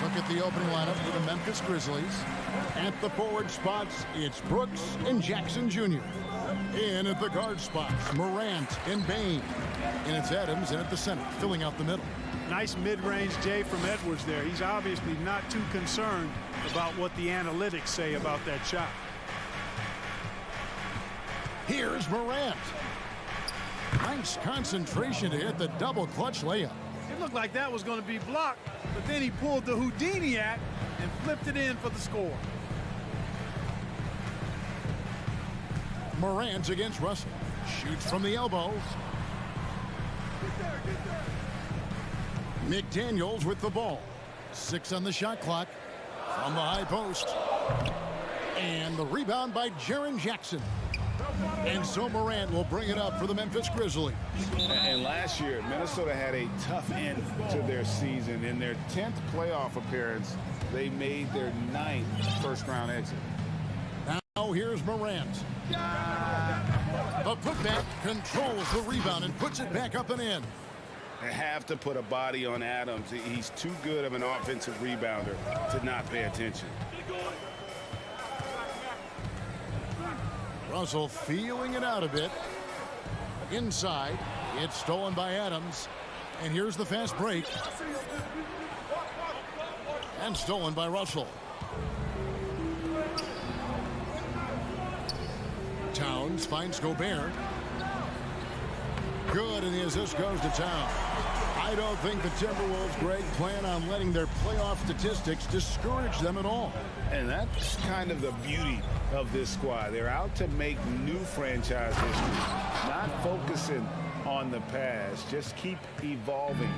Look at the opening lineup for the Memphis Grizzlies. At the forward spots, it's Brooks and Jackson Jr. In at the guard spots, Morant and Bain. And it's Adams in at the center, filling out the middle. Nice mid-range J from Edwards there. He's obviously not too concerned about what the analytics say about that shot. Here's Morant. Nice concentration to hit the double clutch layup. It looked like that was going to be blocked, but then he pulled the Houdini act and flipped it in for the score. Morant against Russell. Shoots from the elbow. McDaniels with the ball. 6 on the shot clock. From the high post. And the rebound by Jaren Jackson. And so Morant will bring it up for the Memphis Grizzlies. And last year, Minnesota had a tough end to their season. In their 10th playoff appearance, they made their 9th first-round exit. Now here's Morant. The putback controls the rebound and puts it back up and in. They have to put a body on Adams. He's too good of an offensive rebounder to not pay attention. Russell feeling it out a bit. Inside, it's stolen by Adams. And here's the fast break. And stolen by Russell. Towns finds Gobert. Good, and the assist goes to Towns. I don't think the Timberwolves, Greg, plan on letting their playoff statistics discourage them at all. And that's kind of the beauty of this squad. They're out to make new franchise history, not focusing on the past. Just keep evolving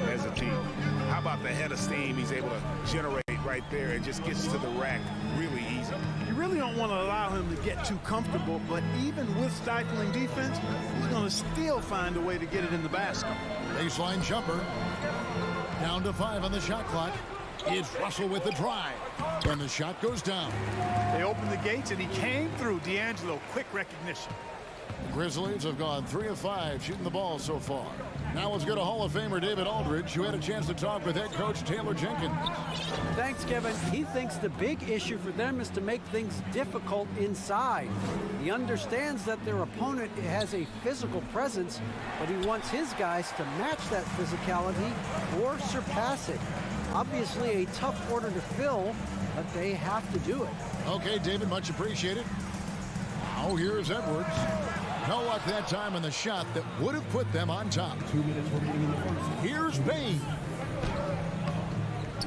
as a team. How about the head of steam he's able to generate right there and just gets to the rack really easy. You really don't want to allow him to get too comfortable, but even with stifling defense, he's going to still find a way to get it in the basket. Baseline jumper. Down to 5 on the shot clock. It's Russell with the drive. And the shot goes down. They opened the gates and he came through. D'Angelo, quick recognition. The Grizzlies have gone 3 of 5 shooting the ball so far. Now let's go to Hall of Famer David Aldridge, who had a chance to talk with head coach Taylor Jenkins. Thanks, Kevin. He thinks the big issue for them is to make things difficult inside. He understands that their opponent has a physical presence, but he wants his guys to match that physicality or surpass it. Obviously a tough order to fill, but they have to do it. Okay, David, much appreciated. Now here's Edwards. No luck that time on the shot that would have put them on top. 2 minutes remaining in the first. Here's Bain.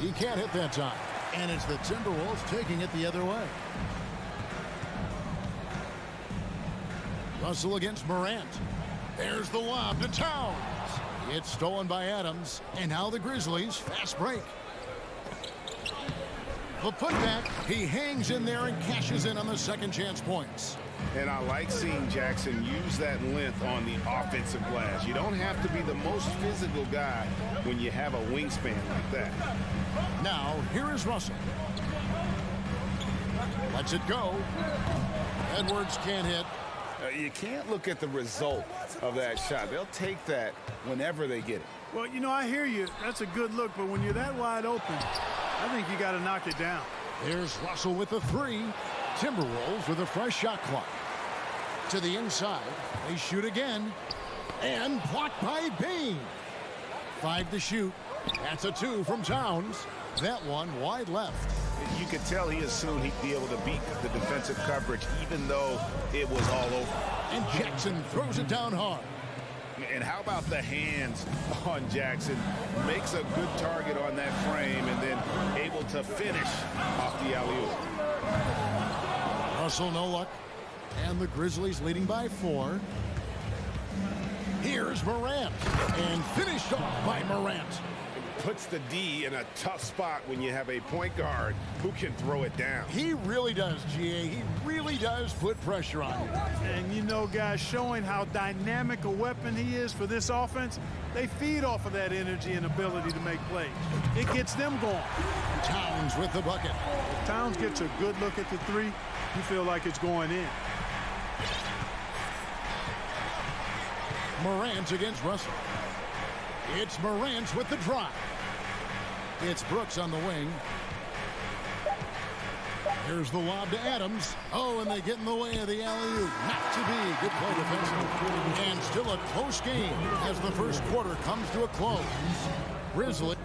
He can't hit that time. And it's the Timberwolves taking it the other way. Russell against Morant. There's the lob to Towns. It's stolen by Adams. And now the Grizzlies fast break. The putback, he hangs in there and cashes in on the second chance points. And I like seeing Jackson use that length on the offensive glass. You don't have to be the most physical guy when you have a wingspan like that. Now, here is Russell. Lets it go. Edwards can't hit. You can't look at the result of that shot. They'll take that whenever they get it. Well, you know, I hear you. That's a good look, but when you're that wide open, I think you got to knock it down. Here's Russell with the 3. Timberwolves with a fresh shot clock. To the inside. They shoot again. And blocked by Bain. 5 to shoot. That's a 2 from Towns. That one wide left. You could tell he assumed he'd be able to beat the defensive coverage even though it was all over. And Jackson throws it down hard. And how about the hands on Jackson? Makes a good target on that frame and then able to finish off the alley-oop. Russell no luck. And the Grizzlies leading by 4. Here's Morant. And finished off by Morant. puts the D in a tough spot when you have a point guard who can throw it down. He really does, GA. He really does put pressure on you. And you know, guys, showing how dynamic a weapon he is for this offense, they feed off of that energy and ability to make plays. It gets them going. Towns with the bucket. If Towns gets a good look at the three, you feel like it's going in. Morant against Russell. It's Morant with the drive. It's Brooks on the wing. Here's the lob to Adams. Oh, and they get in the way of the alley-oop. Not to be. Good play defensively. And still a close game as the first quarter comes to a close. Grizzlies.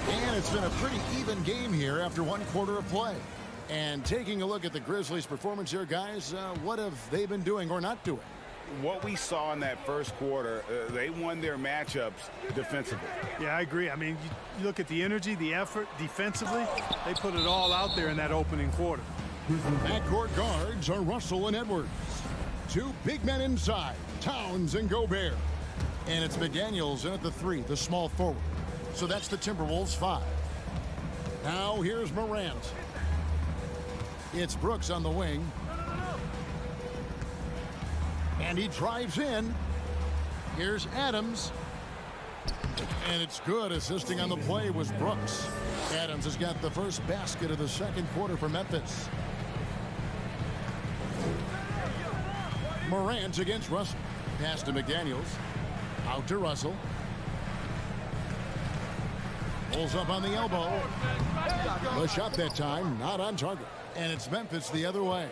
And it's been a pretty even game here after one quarter of play. And taking a look at the Grizzlies' performance here, guys, what have they been doing or not doing? What we saw in that first quarter, they won their matchups defensively. Yeah, I agree. I mean, you look at the energy, the effort defensively, they put it all out there in that opening quarter. Backcourt guards are Russell and Edwards. Two big men inside, Towns and Gobert. And it's McDaniels in at the three, the small forward. So that's the Timberwolves 5. Now here's Morant. It's Brooks on the wing. And he drives in. Here's Adams. And it's good. Assisting on the play was Brooks. Adams has got the first basket of the second quarter for Memphis. Morant against Russell. Pass to McDaniels. Out to Russell. Pulls up on the elbow. The shot that time, not on target. And it's Memphis the other way.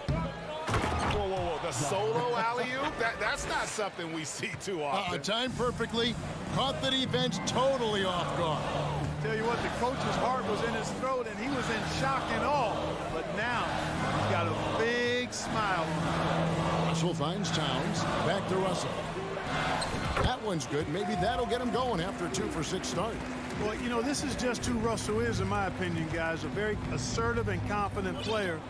Whoa, whoa, whoa. The solo alley-oop? That's not something we see too often. Timed perfectly. Caught the defense totally off guard. Tell you what, the coach's heart was in his throat, and he was in shock and awe. But now, he's got a big smile. Russell finds Towns. Back to Russell. That one's good. Maybe that'll get him going after a 2-for-6 start. Well, you know, this is just who Russell is, in my opinion, guys. A very assertive and confident player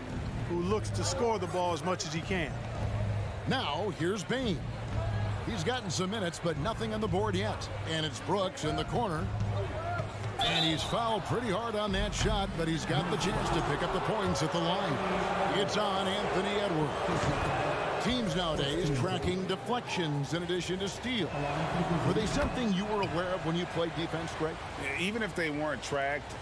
who looks to score the ball as much as he can. Now, here's Bain. He's gotten some minutes, but nothing on the board yet. And it's Brooks in the corner. And he's fouled pretty hard on that shot, but he's got the chance to pick up the points at the line. It's on Anthony Edwards. Teams nowadays tracking deflections in addition to steals. Were they something you were aware of when you played defense, Greg? Even if they weren't tracked,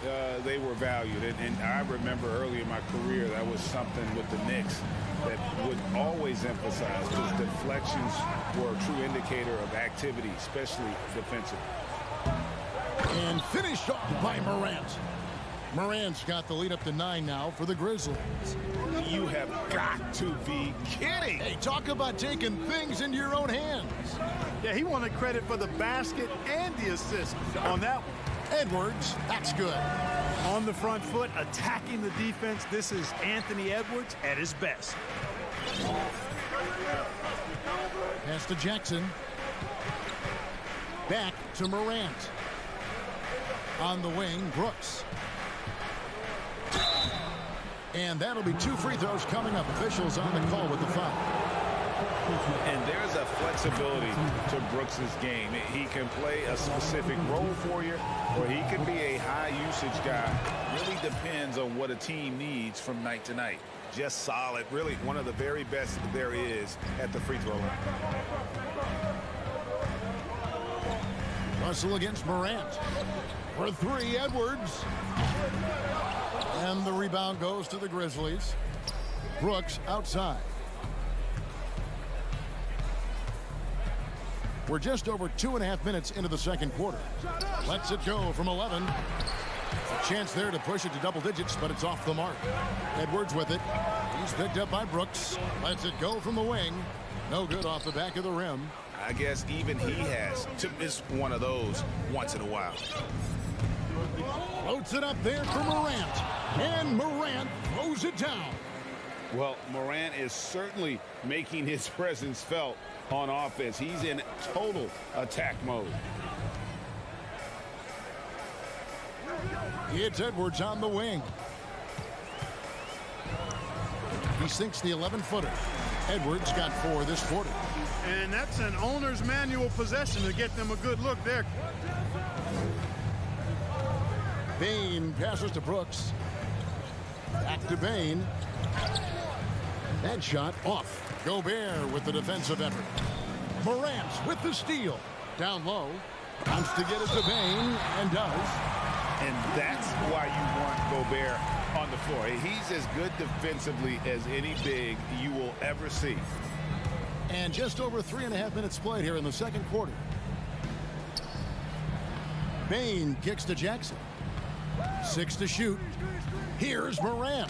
they were valued. And I remember early in my career, that was something with the Knicks that would always emphasize, because deflections were a true indicator of activity, especially defensively. And finished off by Morant. Morant's got the lead up to 9 now for the Grizzlies. You have got to be kidding. Hey, talk about taking things into your own hands. Yeah, he wanted credit for the basket and the assist on that one. Edwards, that's good. On the front foot, attacking the defense. This is Anthony Edwards at his best. Pass to Jackson. Back to Morant. On the wing, Brooks. And that'll be 2 free throws coming up. Officials on the call with the foul. And there's a flexibility to Brooks's game. He can play a specific role for you, or he can be a high-usage guy. Really depends on what a team needs from night to night. Just solid. Really one of the very best there is at the free throw line. Russell against Morant. For 3, Edwards. And the rebound goes to the Grizzlies. Brooks outside. We're just over 2.5 minutes into the second quarter. Lets it go from 11. A chance there to push it to double digits, but it's off the mark. Edwards with it. He's picked up by Brooks. Lets it go from the wing. No good off the back of the rim. I guess even he has to miss one of those once in a while. Floats it up there for Morant. And Morant throws it down. Well, Morant is certainly making his presence felt on offense. He's in total attack mode. It's Edwards on the wing. He sinks the 11-footer. Edwards got 4 this quarter. And that's an owner's manual possession to get them a good look there. Bane passes to Brooks. Back to Bane. That shot off. Gobert with the defensive effort. Morant with the steal. Down low. Wants to get it to Bane, and does. And that's why you want Gobert on the floor. He's as good defensively as any big you will ever see. And just over 3.5 minutes played here in the second quarter. Bane kicks to Jackson. 6 to shoot. Here's Morant.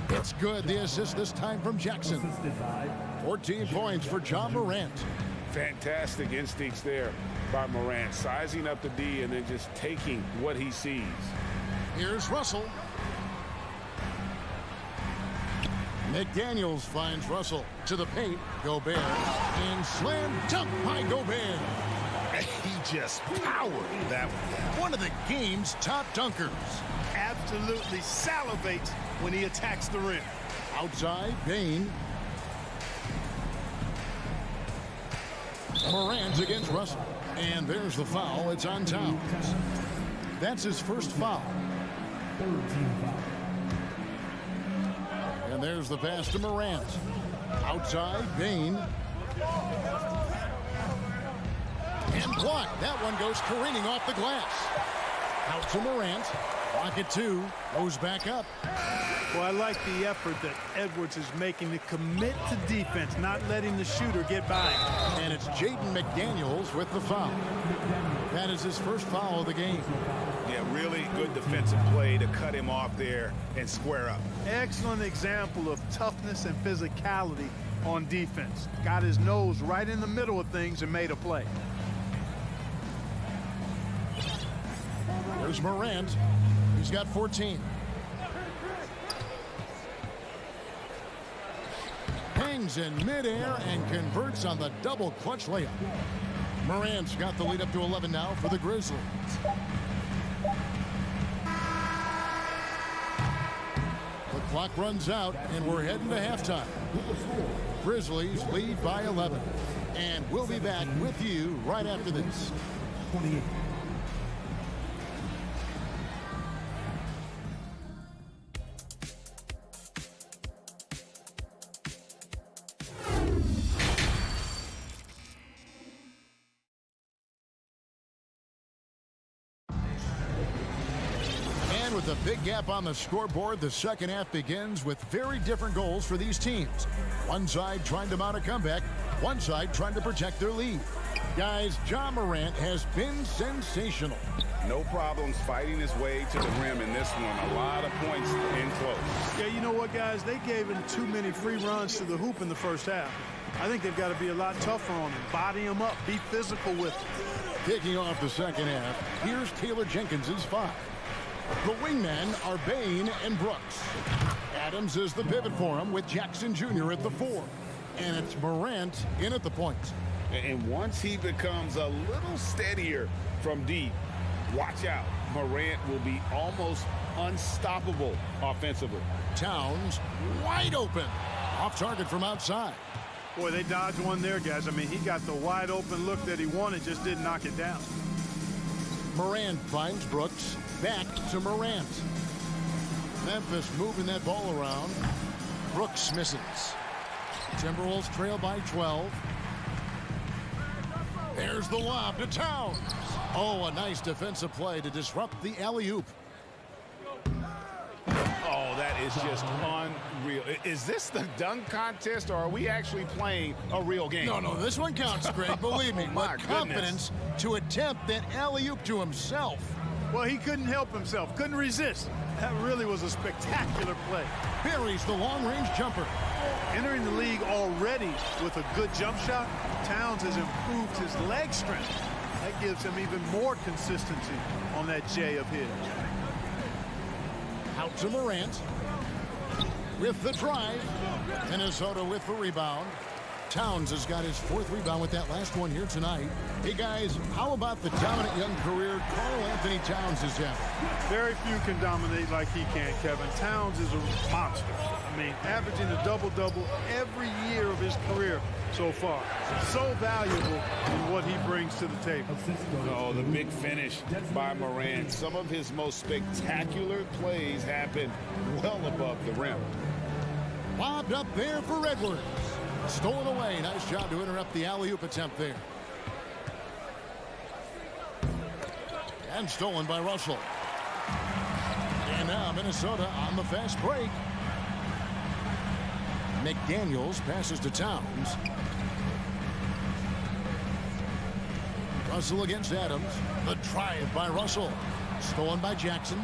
It's good. The assist this time from Jackson. 14 points for John Morant. Fantastic instincts there by Morant, sizing up the D and then just taking what he sees. Here's Russell. McDaniels finds Russell to the paint. Gobert and slam dunk by Gobert. He just powered that one. One of the game's top dunkers. Absolutely salivates when he attacks the rim. Outside, Bane. Morant against Russell. And there's the foul. It's on Towns. That's his first foul. And there's the pass to Morant. Outside, Bane. And blocked. That one goes careening off the glass. Out to Morant. Rocket 2 goes back up. Well, I like the effort that Edwards is making to commit to defense, not letting the shooter get by him. And it's Jaden McDaniels with the foul. That is his first foul of the game. Yeah, really good defensive play to cut him off there and square up. Excellent example of toughness and physicality on defense. Got his nose right in the middle of things and made a play. There's Morant. He's got 14. Hangs in midair and converts on the double clutch layup. Morant's got the lead up to 11 now for the Grizzlies. The clock runs out and we're heading to halftime. Grizzlies lead by 11. And we'll be back with you right after this. 28. With a big gap on the scoreboard, the second half begins with very different goals for these teams. One side trying to mount a comeback, one side trying to protect their lead. Guys, John Morant has been sensational. No problems fighting his way to the rim in this one. A lot of points in close. Yeah, you know what, guys? They gave him too many free runs to the hoop in the first half. I think they've got to be a lot tougher on him. Body him up. Be physical with him. Kicking off the second half, here's Taylor Jenkins's 5. The wingmen are Bane and Brooks. Adams is the pivot for him with Jackson Jr. at the 4. And it's Morant in at the point. And once he becomes a little steadier from deep, watch out. Morant will be almost unstoppable offensively. Towns wide open. Off target from outside. Boy, they dodged one there, guys. I mean, he got the wide open look that he wanted, just didn't knock it down. Morant finds Brooks. Back to Morant. Memphis moving that ball around. Brooks misses. Timberwolves trail by 12. There's the lob to Towns. Oh, a nice defensive play to disrupt the alley-oop. Oh, that is just unreal. Is this the dunk contest, or are we actually playing a real game? No, this one counts, Greg. Believe me. My But confidence to attempt that alley-oop to himself. Well, he couldn't help himself. Couldn't resist. That really was a spectacular play. Buries the long-range jumper. Entering the league already with a good jump shot, Towns has improved his leg strength. That gives him even more consistency on that J of his. Out to Morant. With the drive. Minnesota with the rebound. Towns has got his 4th rebound with that last one here tonight. Hey, guys, how about the dominant young career Karl Anthony Towns is having? Very few can dominate like he can, Kevin. Towns is a monster. I mean, averaging a double-double every year of his career so far. So valuable in what he brings to the table. Oh, the big finish by Morant. Some of his most spectacular plays happen well above the rim. Lobbed up there for Edwards. Stolen away. Nice job to interrupt the alley-oop attempt there. And stolen by Russell. And now Minnesota on the fast break. McDaniels passes to Towns. Russell against Adams. The drive by Russell. Stolen by Jackson.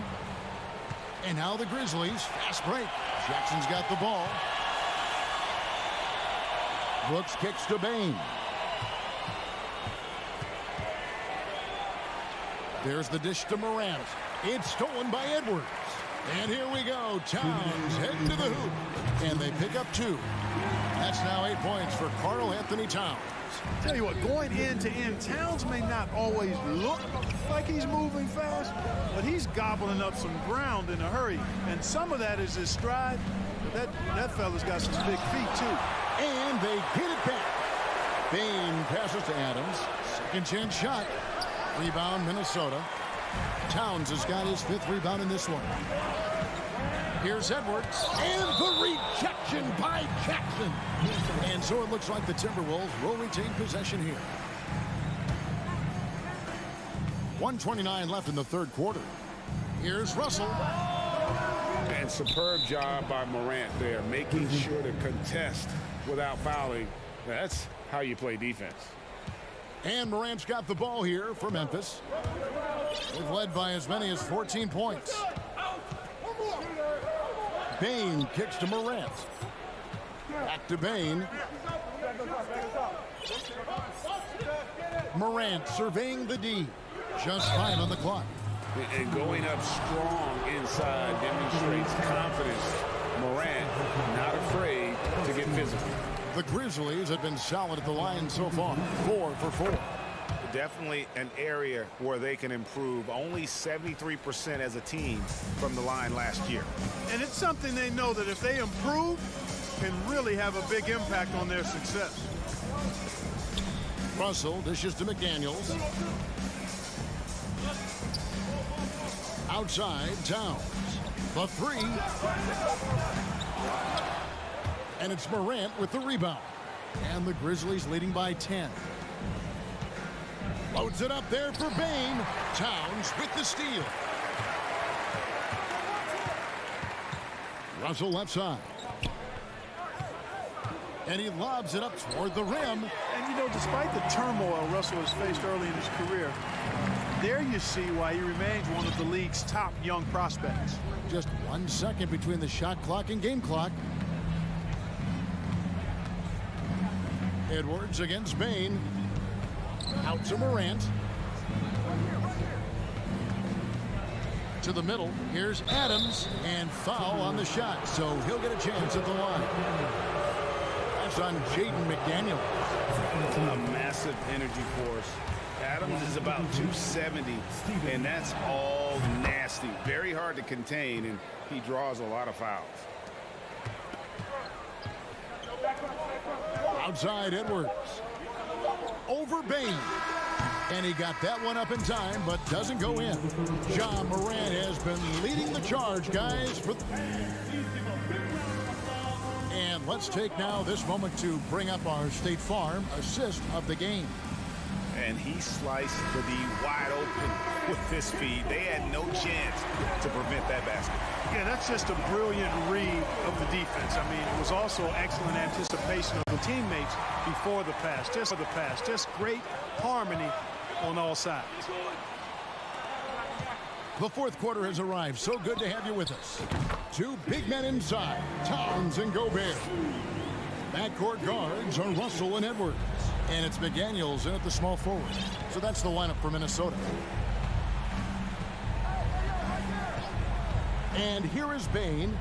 And now the Grizzlies. Fast break. Jackson's got the ball. Brooks kicks to Bain. There's the dish to Morant. It's stolen by Edwards. And here we go. Towns heading to the hoop. And they pick up 2. That's now 8 points for Karl Anthony Towns. Tell you what, going end to end, Towns may not always look like he's moving fast, but he's gobbling up some ground in a hurry. And some of that is his stride. But that fella's got some big feet, too. And they get it back. Bain passes to Adams. Second chance shot. Rebound Minnesota. Towns has got his 5th rebound in this one. Here's Edwards. And the rejection by Jackson. And so it looks like the Timberwolves will retain possession here. 1:29 left in the 3rd quarter. Here's Russell. And superb job by Morant there, making sure to contest without fouling. That's how you play defense. And Morant's got the ball here for Memphis. They've led by as many as 14 points. Bain kicks to Morant. Back to Bain. Morant surveying the D. Just 5 on the clock. And going up strong inside demonstrates confidence. Morant not afraid to get physical. The Grizzlies have been solid at the line so far. 4 for 4. Definitely an area where they can improve. Only 73% as a team from the line last year. And it's something they know that if they improve, can really have a big impact on their success. Russell dishes to McDaniels. Outside, Towns. The 3. And it's Morant with the rebound. And the Grizzlies leading by 10. Loads it up there for Bain. Towns with the steal. Russell left side. And he lobs it up toward the rim. And, you know, despite the turmoil Russell has faced early in his career, there you see why he remains one of the league's top young prospects. Just 1 second between the shot clock and game clock. Edwards against Bain. Out to Morant. To the middle. Here's Adams. And foul on the shot. So he'll get a chance at the line. That's on Jaden McDaniel. A massive energy force. Adams is about 270, and that's all nasty. Very hard to contain, and he draws a lot of fouls. Outside Edwards. Over Bain. And he got that one up in time, but doesn't go in. John Morant has been leading the charge, guys. And let's take now this moment to bring up our State Farm assist of the game. And he sliced the D wide open with this feed. They had no chance to prevent that basket. Yeah, that's just a brilliant read of the defense. I mean, it was also excellent anticipation of the teammates before the pass. Just great harmony on all sides. The 4th quarter has arrived. So good to have you with us. 2 big men inside, Towns and Gobert. Backcourt guards are Russell and Edwards. And it's McDaniels in at the small forward. So that's the lineup for Minnesota. And here is Bain.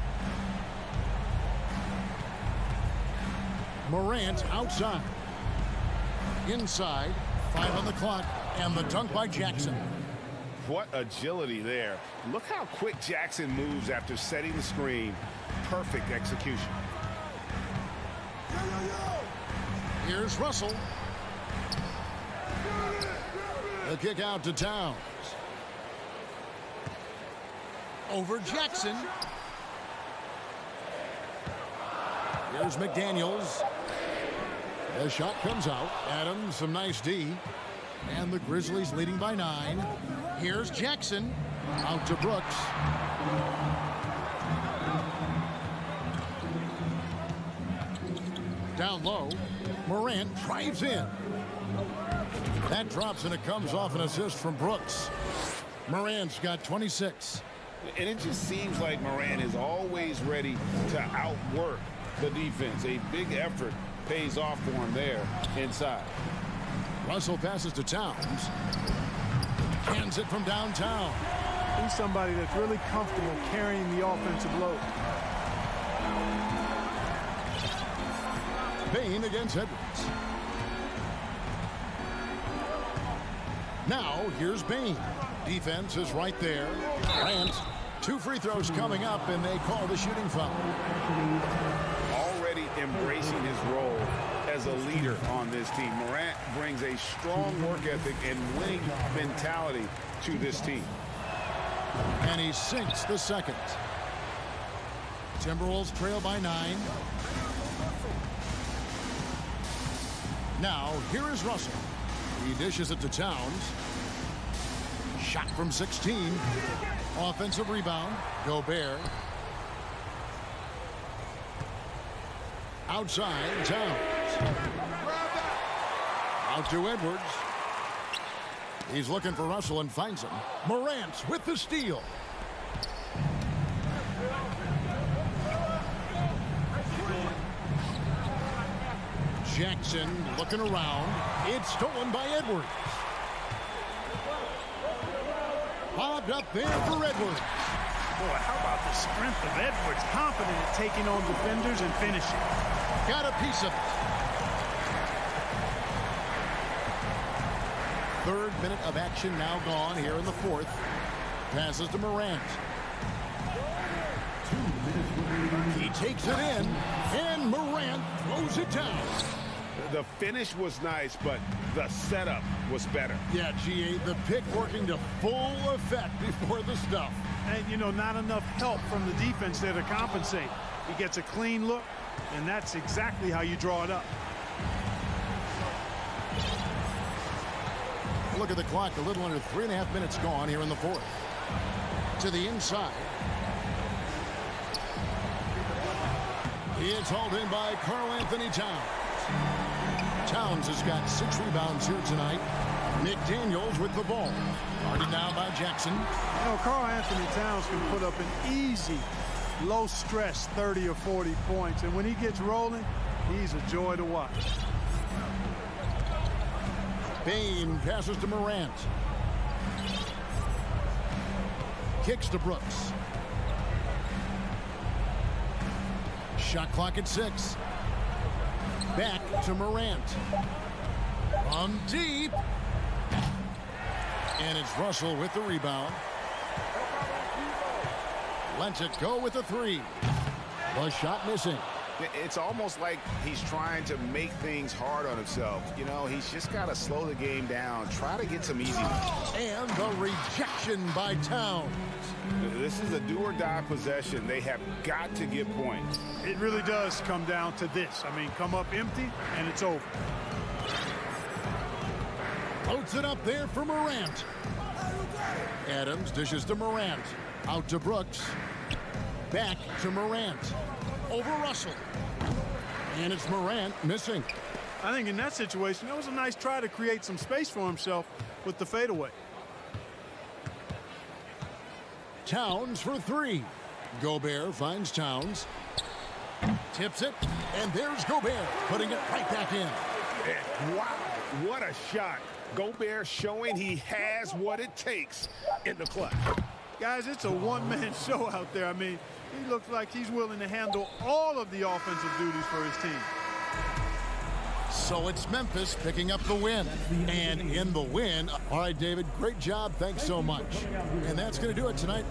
Morant outside. Inside, 5 on the clock, and the dunk by Jackson. What agility there. Look how quick Jackson moves after setting the screen. Perfect execution. Here's Russell. The kick out to Towns. Over Jackson. Here's McDaniels. The shot comes out. Adams, some nice D. And the Grizzlies leading by 9. Here's Jackson. Out to Brooks. Down low. Morant drives in. That drops and it comes off an assist from Brooks. Morant's got 26. And it just seems like Morant is always ready to outwork the defense. A big effort pays off for him there inside. Russell passes to Towns. Hands it from downtown. He's somebody that's really comfortable carrying the offensive load. Bain against Edwards. Now, here's Bain. Defense is right there. Grant, 2 free throws coming up, and they call the shooting foul. Already embracing his role as a leader on this team. Morant brings a strong work ethic and winning mentality to this team. And he sinks the second. Timberwolves trail by 9. Now, here is Russell. He dishes it to Towns. Shot from 16. Offensive rebound. Gobert. Outside, Towns. Out to Edwards. He's looking for Russell and finds him. Morant with the steal. Jackson looking around. It's stolen by Edwards. Bobbed up there for Edwards. Boy, how about the strength of Edwards? Confident at taking on defenders and finishing. Got a piece of it. 3rd minute of action now gone here in the 4th. Passes to Morant. He takes it in, and Morant throws it down. The finish was nice, but the setup was better. Yeah, GA, the pick working to full effect before the stuff. And, you know, not enough help from the defense there to compensate. He gets a clean look, and that's exactly how you draw it up. Look at the clock, a little under 3.5 minutes gone here in the 4th. To the inside. It's hauled in by Karl Anthony Towns. Towns has got 6 rebounds here tonight. McDaniels with the ball. Guarded now by Jackson. You know, Karl Anthony Towns can put up an easy, low-stress 30 or 40 points. And when he gets rolling, he's a joy to watch. Bain passes to Morant. Kicks to Brooks. Shot clock at 6. Back to Morant. From deep. And it's Russell with the rebound. Lets it go with a 3. The shot missing. It's almost like he's trying to make things hard on himself. You know, he's just got to slow the game down. Try to get some easy ones. And the rejection by Towns. This is a do-or-die possession. They have got to get points. It really does come down to this. I mean, come up empty, and it's over. Floats it up there for Morant. Adams dishes to Morant. Out to Brooks. Back to Morant. Over Russell. And it's Morant missing. I think in that situation, that was a nice try to create some space for himself with the fadeaway. Towns for 3. Gobert finds Towns. Tips it. And there's Gobert putting it right back in. Wow, what a shot. Gobert showing he has what it takes in the clutch. Guys, it's a one-man show out there. I mean, he looks like he's willing to handle all of the offensive duties for his team. So it's Memphis picking up the win. And in the win, all right, David, great job. Thanks so much. And that's going to do it tonight.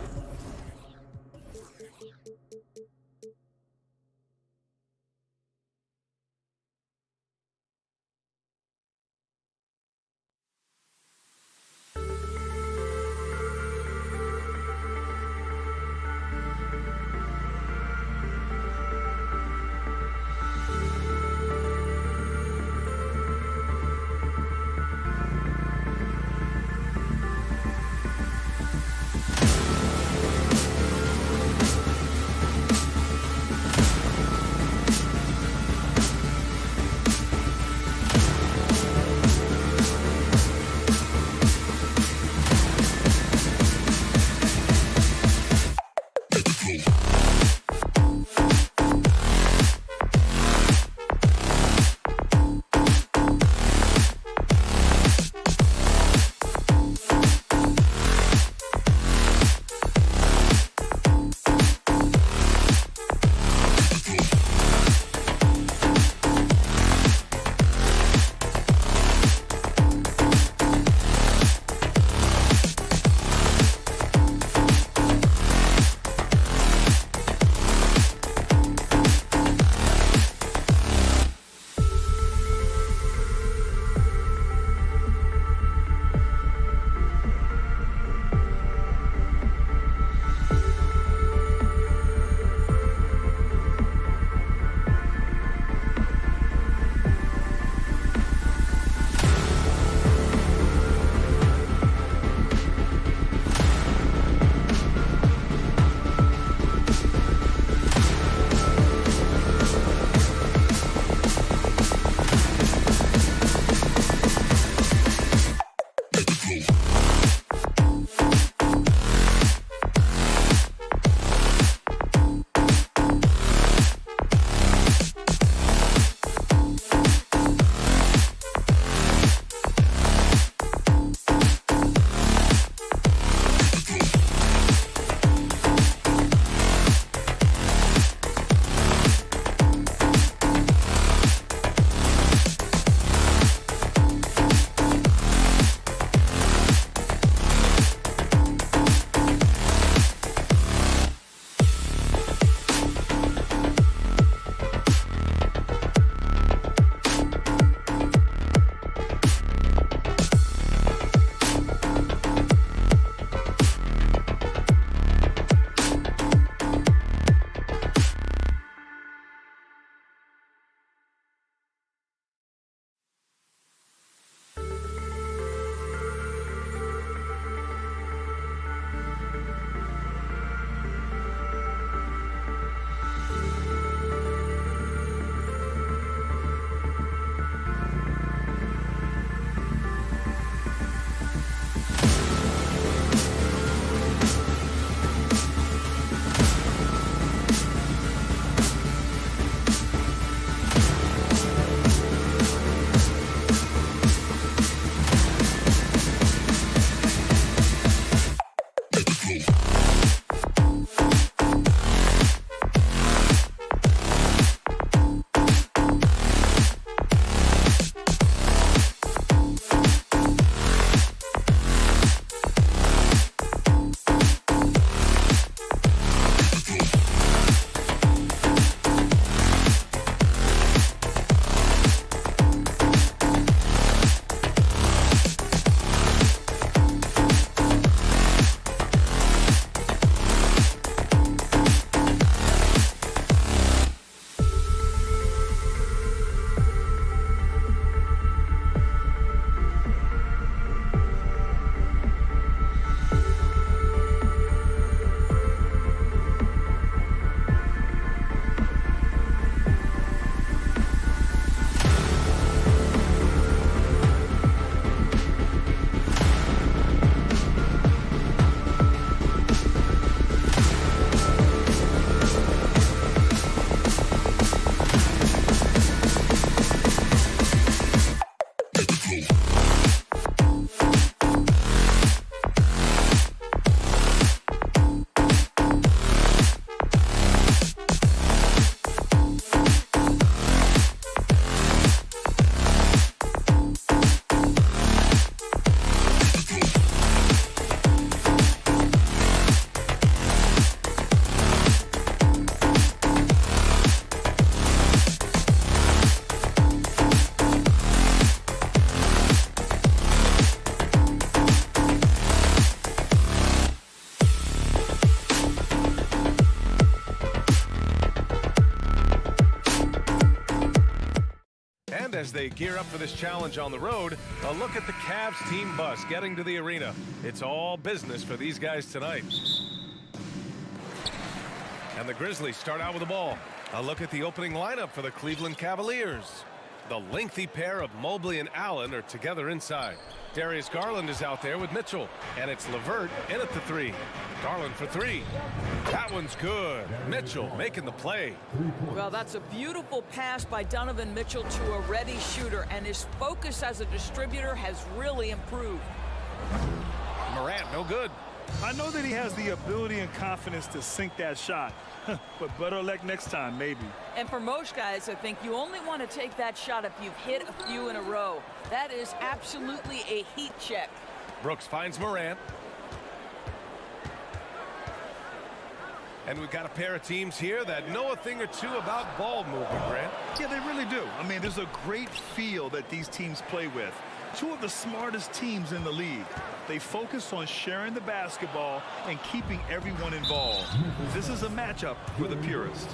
as they gear up for this challenge on the road. A look at the Cavs team bus getting to the arena. It's all business for these guys tonight. And the Grizzlies start out with the ball. A look at the opening lineup for the Cleveland Cavaliers. The lengthy pair of Mobley and Allen are together inside. Darius Garland is out there with Mitchell. And it's LeVert in at the 3. Garland for 3. That one's good. Mitchell making the play. Well, that's a beautiful pass by Donovan Mitchell to a ready shooter, and his focus as a distributor has really improved. Morant, no good. I know that he has the ability and confidence to sink that shot, but better luck next time, maybe. And for most guys, I think you only want to take that shot if you've hit a few in a row. That is absolutely a heat check. Brooks finds Morant. And we've got a pair of teams here that know a thing or two about ball movement, Grant. Yeah, they really do. I mean, there's a great feel that these teams play with. Two of the smartest teams in the league. They focus on sharing the basketball and keeping everyone involved. This is a matchup for the purist.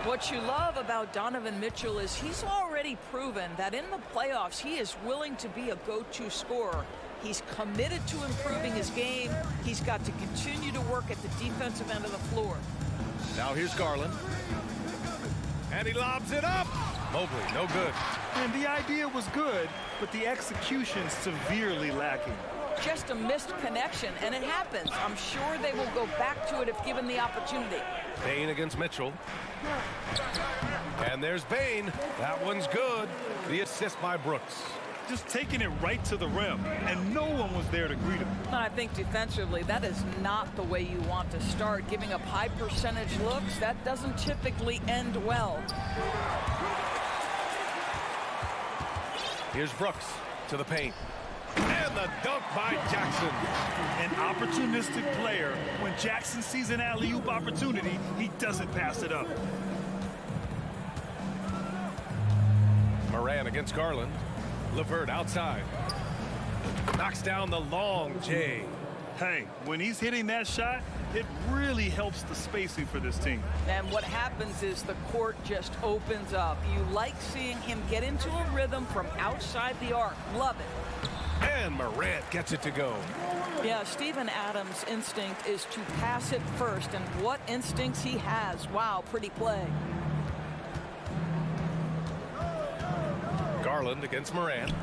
What you love about Donovan Mitchell is he's already proven that in the playoffs he is willing to be a go-to scorer. He's committed to improving his game. He's got to continue to work at the defensive end of the floor. Now here's Garland. And he lobs it up. Mobley, no good. And the idea was good, but the execution severely lacking. Just a missed connection, and it happens. I'm sure they will go back to it if given the opportunity. Bane against Mitchell. And there's Bane. That one's good. The assist by Brooks. Just taking it right to the rim, and no one was there to greet him. I think defensively, that is not the way you want to start. Giving up high percentage looks, that doesn't typically end well. Here's Brooks to the paint. And the dunk by Jackson. An opportunistic player. When Jackson sees an alley-oop opportunity, he doesn't pass it up. Moran against Garland. LeVert outside. Knocks down the long J. Hey, when he's hitting that shot, it really helps the spacing for this team. And what happens is the court just opens up. You like seeing him get into a rhythm from outside the arc. Love it. And Morant gets it to go. Yeah, Steven Adams' instinct is to pass it first, and what instincts he has. Wow, pretty play. Garland against Morant.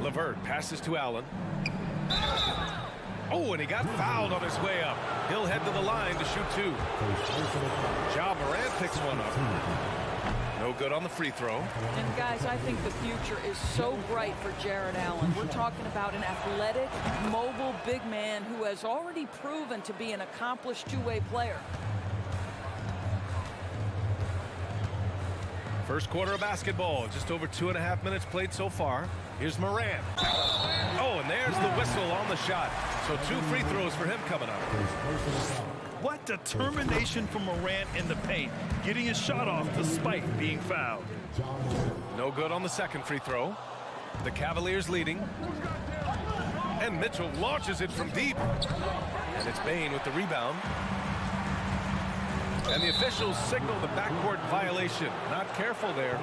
LeVert passes to Allen. Oh, and he got fouled on his way up. He'll head to the line to shoot 2. Ja Morant picks one up. No good on the free throw. And guys, I think the future is so bright for Jared Allen. We're talking about an athletic, mobile big man who has already proven to be an accomplished two-way player. First quarter of basketball, just over 2.5 minutes played so far. Here's Morant. Oh, and there's the whistle on the shot. So 2 free throws for him coming up. What determination from Morant in the paint, getting his shot off despite being fouled. No good on the second free throw. The Cavaliers leading. And Mitchell launches it from deep. And it's Bane with the rebound. And the officials signal the backcourt violation. Not careful there.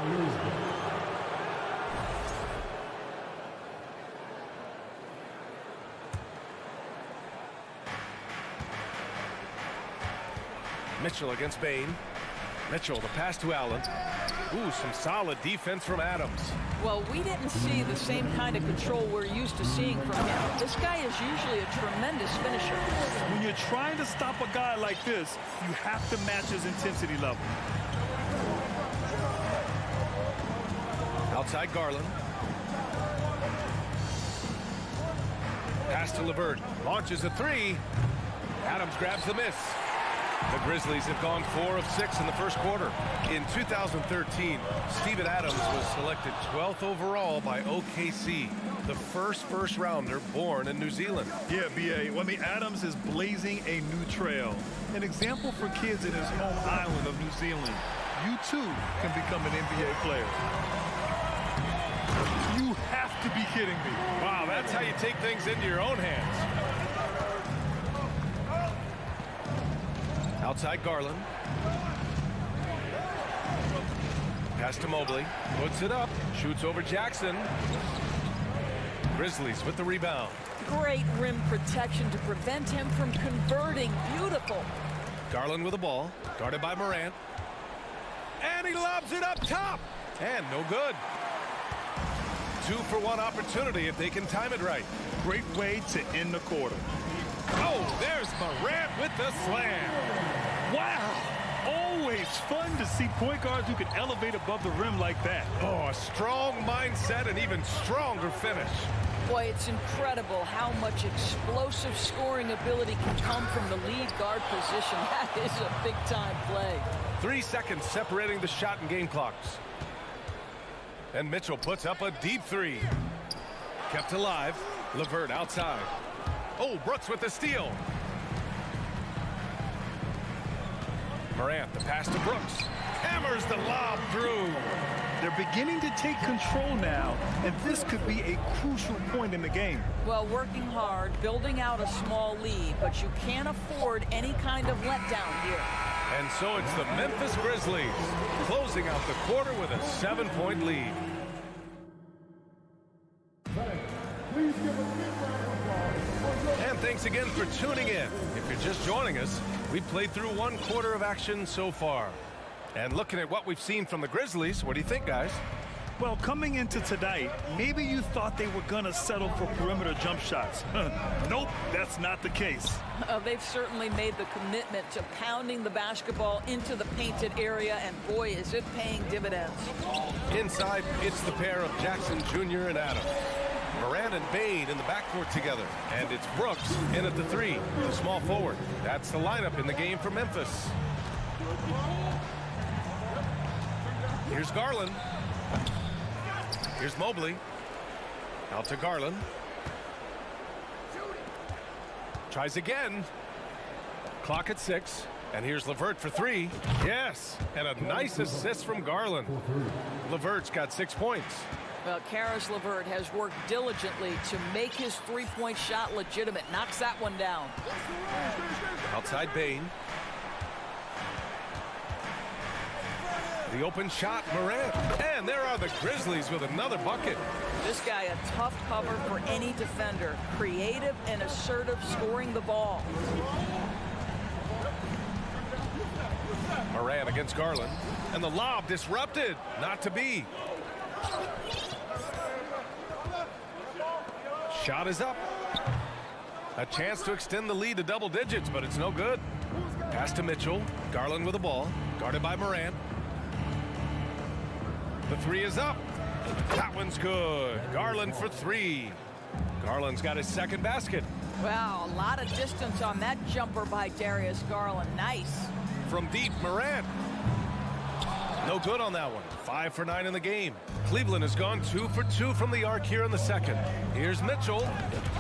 Mitchell against Bane. Mitchell, the pass to Allen. Ooh, some solid defense from Adams. Well, we didn't see the same kind of control we're used to seeing from him. This guy is usually a tremendous finisher. When you're trying to stop a guy like this, you have to match his intensity level. Outside Garland. Pass to LeVert. Launches a 3. Adams grabs the miss. The Grizzlies have gone 4 of 6 in the first quarter. In 2013, Steven Adams was selected 12th overall by OKC, the first rounder born in New Zealand. Yeah, B.A. Well, I mean, Adams is blazing a new trail. An example for kids in his home island of New Zealand. You, too, can become an NBA player. You have to be kidding me. Wow, that's how you take things into your own hands. Outside Garland. Pass to Mobley. Puts it up. Shoots over Jackson. Grizzlies with the rebound. Great rim protection to prevent him from converting. Beautiful. Garland with the ball. Guarded by Morant. And he lobs it up top. And no good. 2-for-1 opportunity if they can time it right. Great way to end the quarter. Oh, there's Morant with the slam. Wow. Always fun to see point guards who can elevate above the rim like that. Oh, a strong mindset and even stronger finish. Boy, it's incredible how much explosive scoring ability can come from the lead guard position. That is a big-time play. 3 seconds separating the shot and game clocks. And Mitchell puts up a deep three. Kept alive. LeVert outside. Oh, Brooks with the steal. Morant, the pass to Brooks. Hammers the lob through. They're beginning to take control now, and this could be a crucial point in the game. Well, working hard, building out a small lead, but you can't afford any kind of letdown here. And so it's the Memphis Grizzlies closing out the quarter with a 7-point lead. And thanks again for tuning in. If you're just joining us, we played through 1 quarter of action so far. And looking at what we've seen from the Grizzlies, what do you think, guys? Well, coming into tonight, maybe you thought they were going to settle for perimeter jump shots. Nope, that's not the case. They've certainly made the commitment to pounding the basketball into the painted area, and boy, is it paying dividends. Inside, it's the pair of Jackson Jr. and Adams. Morant and Bade in the backcourt together. And it's Brooks in at the 3, the small forward. That's the lineup in the game for Memphis. Here's Garland. Here's Mobley. Out to Garland. Tries again. Clock at 6. And here's LeVert for 3. Yes. And a nice assist from Garland. LeVert's got 6 points. Well, Karis LeVert has worked diligently to make his three-point shot legitimate. Knocks that one down. Outside Bane. The open shot, Morant. And there are the Grizzlies with another bucket. This guy a tough cover for any defender. Creative and assertive scoring the ball. Morant against Garland. And the lob disrupted. Not to be. Shot is up. A chance to extend the lead to double digits, but it's no good. Pass to Mitchell. Garland with the ball. Guarded by Morant. The 3 is up. That one's good. Garland for 3. Garland's got his 2nd basket. Wow, a lot of distance on that jumper by Darius Garland. Nice. From deep, Morant. No good on that one. 5 for 9 in the game. Cleveland has gone 2 for 2 from the arc here in the 2nd. Here's Mitchell.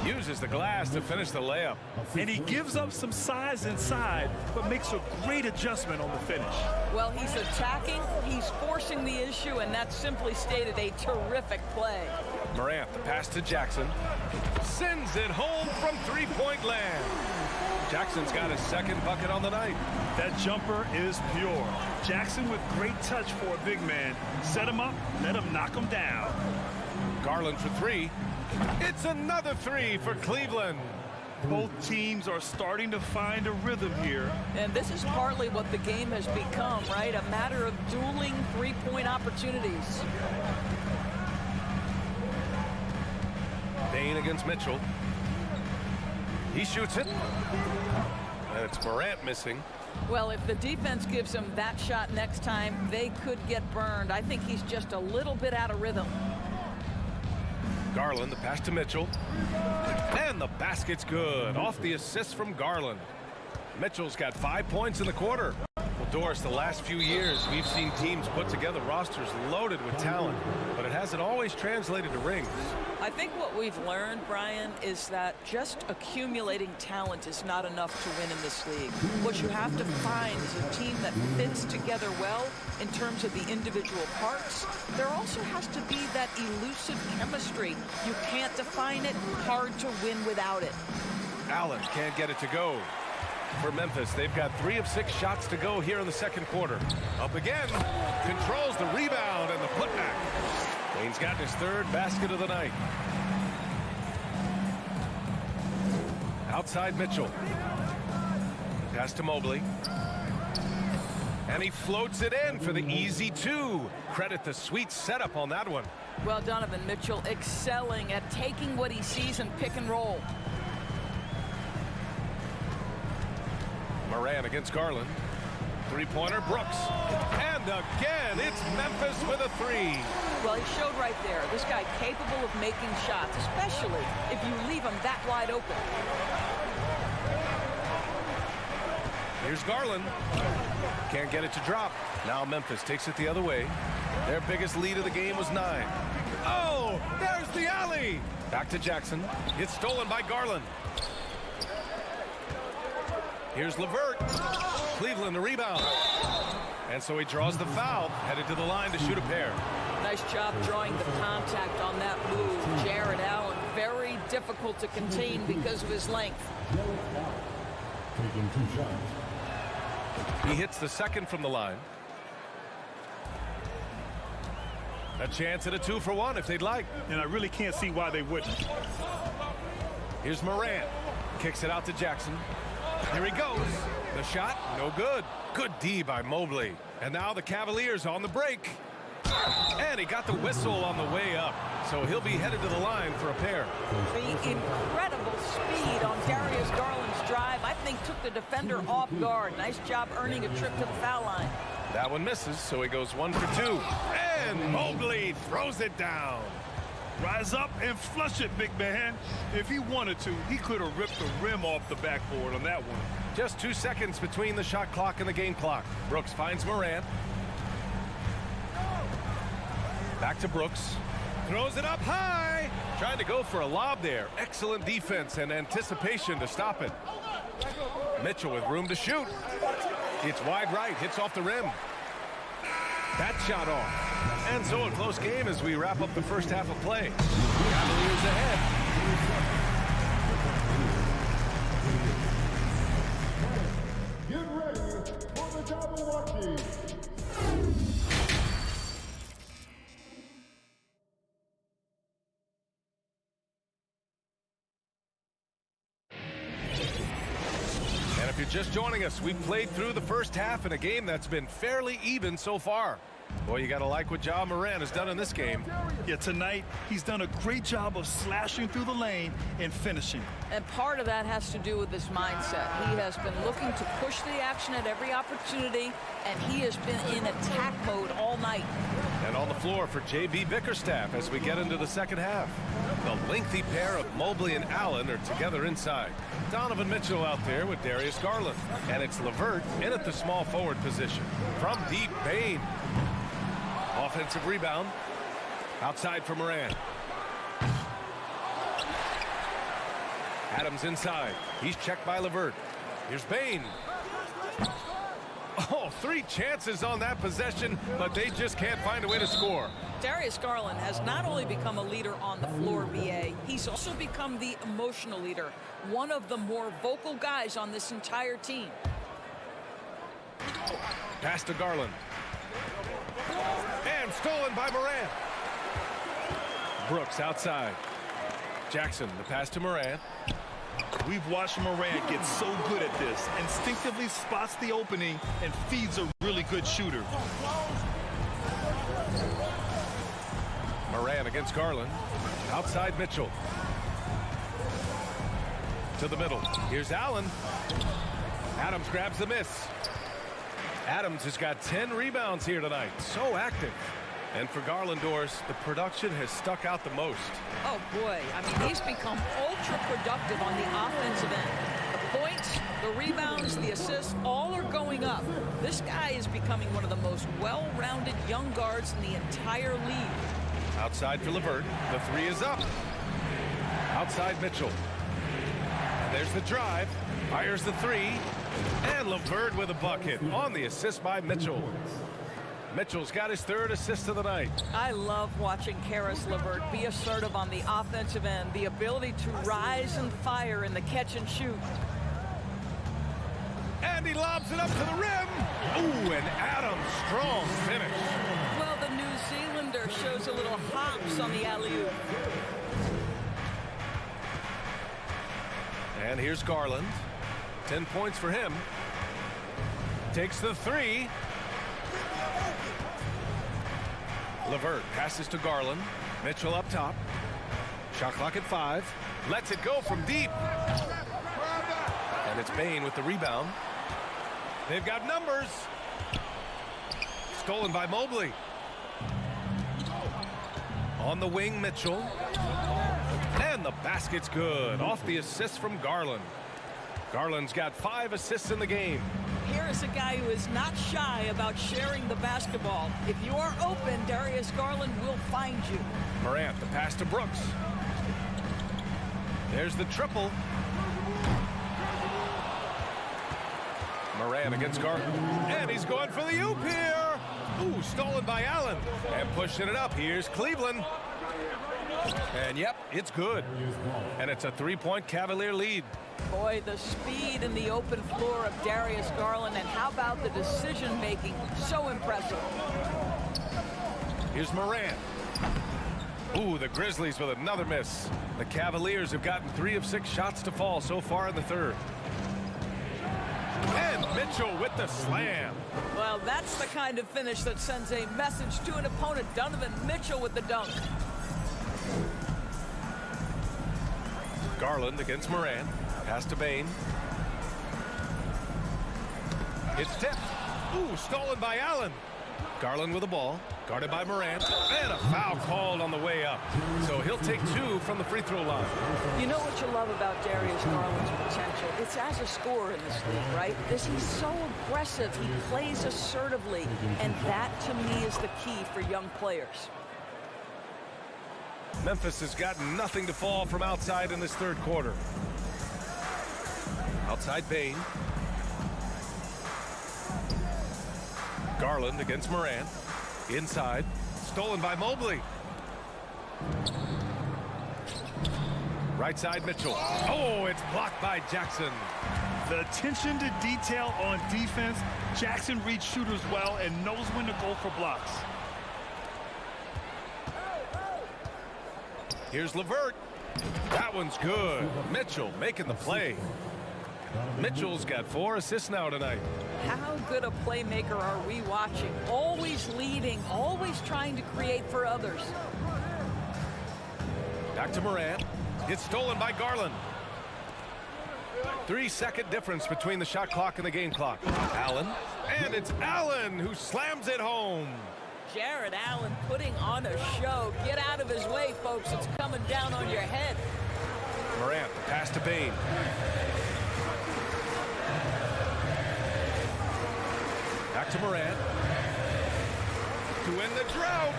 Uses the glass to finish the layup. And he gives up some size inside, but makes a great adjustment on the finish. Well, he's attacking, he's forcing the issue, and that's simply stated a terrific play. Morant, the pass to Jackson. Sends it home from 3-point land. Jackson's got his 2nd bucket on the night. That jumper is pure. Jackson with great touch for a big man. Set him up, let him knock him down. Garland for 3. It's another 3 for Cleveland. Both teams are starting to find a rhythm here. And this is partly what the game has become, right? A matter of dueling three-point opportunities. Bane against Mitchell. He shoots it. And it's Morant missing. Well, if the defense gives him that shot next time, they could get burned. I think he's just a little bit out of rhythm. Garland, the pass to Mitchell. And the basket's good. Off the assist from Garland. Mitchell's got 5 points in the quarter. Well, Doris, the last few years, we've seen teams put together rosters loaded with talent, but it hasn't always translated to rings. I think what we've learned, Brian, is that just accumulating talent is not enough to win in this league. What you have to find is a team that fits together well in terms of the individual parts. There also has to be that elusive chemistry. You can't define it, hard to win without it. Allen can't get it to go. for Memphis. They've got 3 of 6 shots to go here in the second quarter. Up again, controls the rebound and the putback. Bain's got his 3rd basket of the night. Outside Mitchell. Pass to Mobley. And he floats it in for the easy 2. Credit the sweet setup on that one. Well, Donovan Mitchell excelling at taking what he sees in pick and roll. Moran against Garland. 3-pointer, Brooks. And again, it's Memphis with a 3. Well, he showed right there. This guy capable of making shots, especially if you leave him that wide open. Here's Garland. Can't get it to drop. Now Memphis takes it the other way. Their biggest lead of the game was 9. Oh, there's the alley. Back to Jackson. It's stolen by Garland. Here's LeVert. Cleveland the rebound. And so he draws the foul, headed to the line to shoot a pair. Nice job drawing the contact on that move. Jared Allen, very difficult to contain because of his length. Taking 2 shots. He hits the second from the line. A chance at a 2-for-1 if they'd like. And I really can't see why they wouldn't. Here's Moran. Kicks it out to Jackson. Here he goes. The shot, no good. Good D by Mobley. And now the Cavaliers on the break. And he got the whistle on the way up. So he'll be headed to the line for a pair. The incredible speed on Darius Garland's drive, I think, took the defender off guard. Nice job earning a trip to the foul line. That one misses, so he goes 1 for 2. And Mobley throws it down. Rise up and flush it, big man. If he wanted to, he could have ripped the rim off the backboard on that one. Just 2 seconds between the shot clock and the game clock. Brooks finds Moran. Back to Brooks. Throws it up high. Trying to go for a lob there. Excellent defense and anticipation to stop it. Mitchell with room to shoot. It's wide right. Hits off the rim. That shot off. And so a close game as we wrap up the first half of play. Cavaliers ahead. Get ready for the Jabberwocky. And if you're just joining us, we've played through the first half in a game that's been fairly even so far. Boy, you got to like what Ja Morant has done in this game. Yeah, tonight, he's done a great job of slashing through the lane and finishing. And part of that has to do with his mindset. He has been looking to push the action at every opportunity, and he has been in attack mode all night. And on the floor for J.B. Bickerstaff as we get into the second half. The lengthy pair of Mobley and Allen are together inside. Donovan Mitchell out there with Darius Garland. And it's LeVert in at the small forward position. From deep, Bain. Offensive rebound. Outside for Moran. Adams inside. He's checked by LeVert. Here's Bain. Oh, 3 chances on that possession, but they just can't find a way to score. Darius Garland has not only become a leader on the floor, BA, he's also become the emotional leader, one of the more vocal guys on this entire team. Pass to Garland. And stolen by Moran. Brooks outside. Jackson, the pass to Moran. We've watched Morant get so good at this. Instinctively spots the opening and feeds a really good shooter. Moran against Garland. Outside Mitchell. To the middle. Here's Allen. Adams grabs the miss. Adams has got 10 rebounds here tonight. So active. And for Garlandors, the production has stuck out the most. Oh, boy. I mean, he's become ultra-productive on the offensive end. The points, the rebounds, the assists, all are going up. This guy is becoming one of the most well-rounded young guards in the entire league. Outside for LeVert. The 3 is up. Outside Mitchell. And there's the drive. Fires the 3. And LeVert with a bucket on the assist by Mitchell. Mitchell's got his 3rd assist of the night. I love watching Karis LeVert be assertive on the offensive end, the ability to rise and fire in the catch and shoot. And he lobs it up to the rim. Ooh, and Adams, strong finish. Well, the New Zealander shows a little hops on the alley-oop. And here's Garland. 10 points for him. Takes the three. LeVert passes to Garland. Mitchell up top. Shot clock at 5. Lets it go from deep. And it's Bane with the rebound. They've got numbers. Stolen by Mobley. On the wing, Mitchell. And the basket's good. Off the assist from Garland. Garland's got 5 assists in the game. Here is a guy who is not shy about sharing the basketball. If you are open, Darius Garland will find you. Morant, the pass to Brooks. There's the triple. Morant against Garland. And he's going for the oop here. Ooh, stolen by Allen. And pushing it up. Here's Cleveland. And yep, it's good. And it's a 3-point Cavalier lead. Boy, the speed and the open floor of Darius Garland, and how about the decision-making? So impressive. Here's Morant. Ooh, the Grizzlies with another miss. The Cavaliers have gotten 3 of 6 shots to fall so far in the third. And Mitchell with the slam. Well, that's the kind of finish that sends a message to an opponent. Donovan Mitchell with the dunk. Garland against Morant. Pass to Bane. It's tipped. Ooh, stolen by Allen. Garland with the ball. Guarded by Morant. And a foul called on the way up. So he'll take 2 from the free throw line. You know what you love about Darius Garland's potential? It's as a scorer in this league, right? He's so aggressive. He plays assertively. And that, to me, is the key for young players. Memphis has gotten nothing to fall from outside in this third quarter. Outside Bane. Garland against Morant. Inside. Stolen by Mobley. Right side Mitchell. Oh, it's blocked by Jackson. The attention to detail on defense. Jackson reads shooters well and knows when to go for blocks. Here's LeVert. That one's good. Mitchell making the play. Mitchell's got 4 assists now tonight. How good a playmaker are we watching? Always leading, always trying to create for others. Back to Morant. It's stolen by Garland. 3-second difference between the shot clock and the game clock. Allen. And it's Allen who slams it home. Jared Allen putting on a show. Get out of his way, folks. It's coming down on your head. Morant, the pass to Bane. Back to Morant. To end the drought.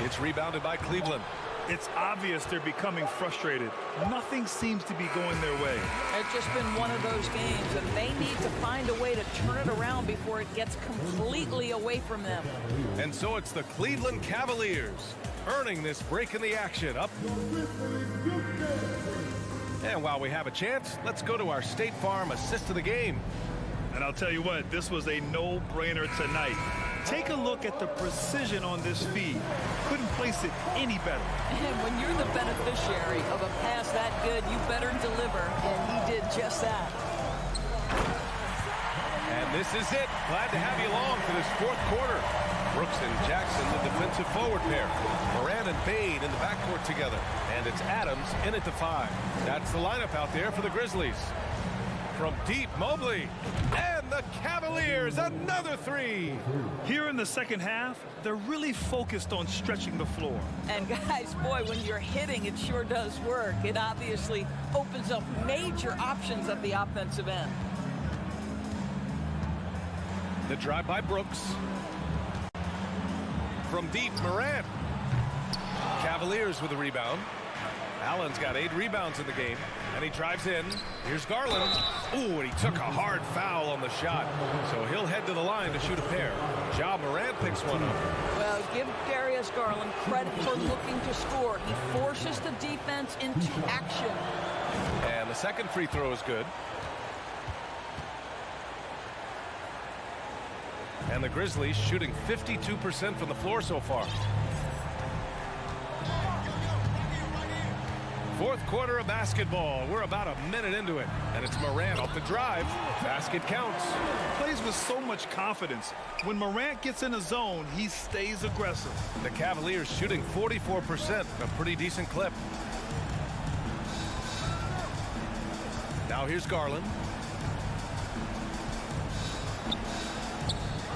It's rebounded by Cleveland. It's obvious they're becoming frustrated. Nothing seems to be going their way. It's just been one of those games, and they need to find a way to turn it around before it gets completely away from them. And so it's the Cleveland Cavaliers earning this break in the action. Up. And while we have a chance, let's go to our State Farm assist of the game. And I'll tell you what, this was a no-brainer tonight. Take a look at the precision on this feed. Couldn't place it any better. And when you're the beneficiary of a pass that good, you better deliver, and he did just that. And this is it. Glad to have you along for this fourth quarter. Brooks and Jackson, the defensive forward pair. Morant and Bane in the backcourt together. And it's Adams in at the 5. That's the lineup out there for the Grizzlies. From deep, Mobley. And the Cavaliers, another 3. Here in the second half, they're really focused on stretching the floor. And guys, boy, when you're hitting, it sure does work. It obviously opens up major options at the offensive end. The drive by Brooks. From deep, Morant. Cavaliers with a rebound. Allen's got 8 rebounds in the game, and he drives in. Here's Garland. Ooh, and he took a hard foul on the shot, so he'll head to the line to shoot a pair. Ja Morant picks one up. Well, give Darius Garland credit for looking to score. He forces the defense into action. And the second free throw is good. And the Grizzlies shooting 52% from the floor so far. Fourth quarter of basketball. We're about a minute into it. And it's Morant off the drive. Basket counts. Plays with so much confidence. When Morant gets in a zone, he stays aggressive. The Cavaliers shooting 44%, a pretty decent clip. Now here's Garland.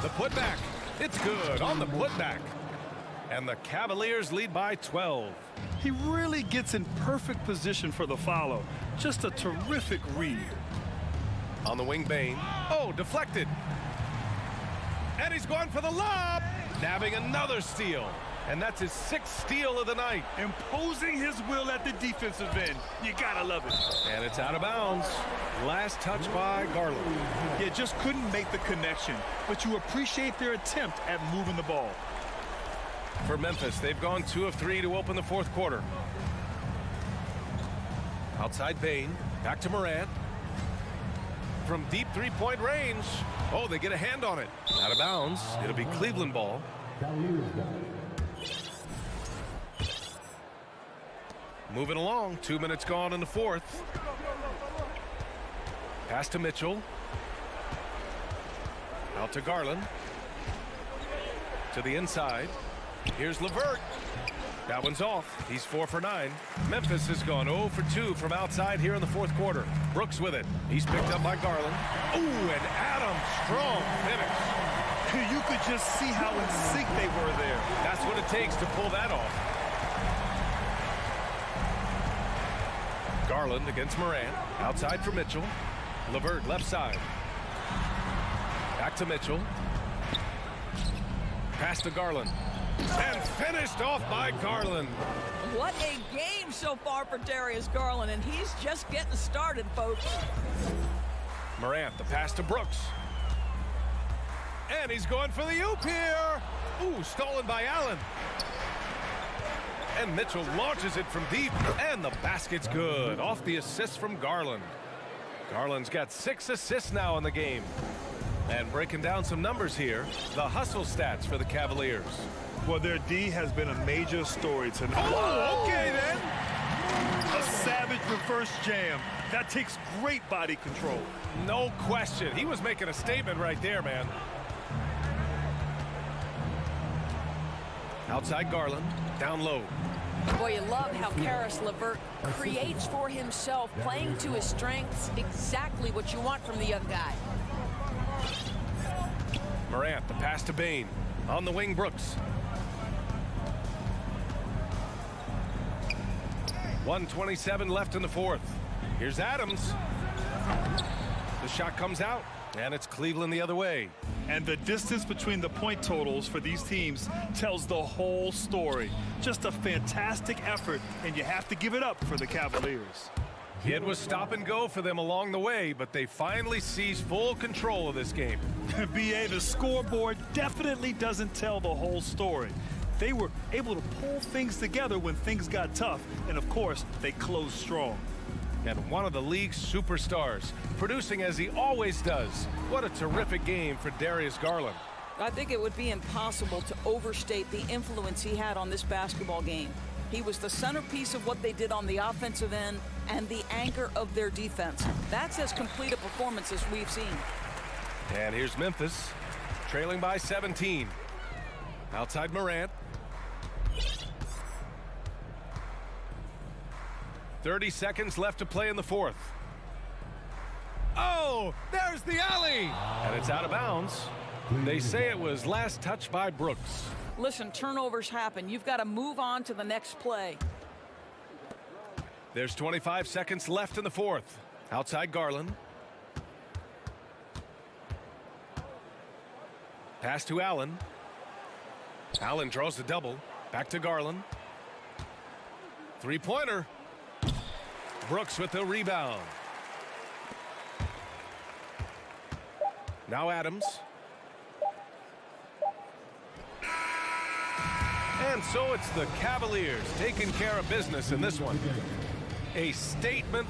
The putback. It's good on the putback. And the Cavaliers lead by 12. He really gets in perfect position for the follow. Just a terrific read. On the wing, Bane. Oh, deflected. And he's going for the lob. Nabbing another steal. And that's his 6th steal of the night. Imposing his will at the defensive end. You gotta love it. And it's out of bounds. Last touch by Garland. Yeah, just couldn't make the connection. But you appreciate their attempt at moving the ball. For Memphis, they've gone 2 of 3 to open the fourth quarter. Outside Bane. Back to Morant. From deep three-point range. Oh, they get a hand on it. Out of bounds. It'll be Cleveland ball. Moving along. 2 minutes gone in the fourth. Pass to Mitchell. Out to Garland. To the inside. Here's LeVert. That one's off. He's 4 for 9. Memphis has gone 0 for 2 from outside here in the fourth quarter. Brooks with it. He's picked up by Garland. Ooh, and Adams, strong finish. You could just see how in sync they were there. That's what it takes to pull that off. Garland against Morant. Outside for Mitchell. LeVert left side. Back to Mitchell. Pass to Garland. And finished off by Garland. What a game so far for Darius Garland, and he's just getting started, folks. Morant, the pass to Brooks. And he's going for the oop here. Ooh, stolen by Allen. And Mitchell launches it from deep, and the basket's good. Off the assist from Garland. Garland's got 6 assists now in the game. And breaking down some numbers here, the hustle stats for the Cavaliers. Well, their D has been a major story tonight. Oh, okay then. A savage reverse jam. That takes great body control. No question. He was making a statement right there, man. Outside Garland, down low. Boy, you love how Karis LeVert creates for himself, playing to his strengths, exactly what you want from the young guy. Morant, the pass to Bane. On the wing, Brooks. 1:27 left in the fourth. Here's Adams. The shot comes out, and it's Cleveland the other way. And the distance between the point totals for these teams tells the whole story. Just a fantastic effort, and you have to give it up for the Cavaliers. It was stop and go for them along the way, but they finally seized full control of this game. BA, the scoreboard definitely doesn't tell the whole story. They were able to pull things together when things got tough, and of course, they closed strong. And one of the league's superstars, producing as he always does. What a terrific game for Darius Garland. I think it would be impossible to overstate the influence he had on this basketball game. He was the centerpiece of what they did on the offensive end and the anchor of their defense. That's as complete a performance as we've seen. And here's Memphis, trailing by 17. Outside Morant. 30 seconds left to play in the fourth. Oh, there's the alley! And it's out of bounds. They say it was last touched by Brooks. Listen, turnovers happen. You've got to move on to the next play. There's 25 seconds left in the fourth. Outside Garland. Pass to Allen. Allen draws the double. Back to Garland. Three-pointer. Brooks with the rebound. Now Adams. And so it's the Cavaliers taking care of business in this one. A statement.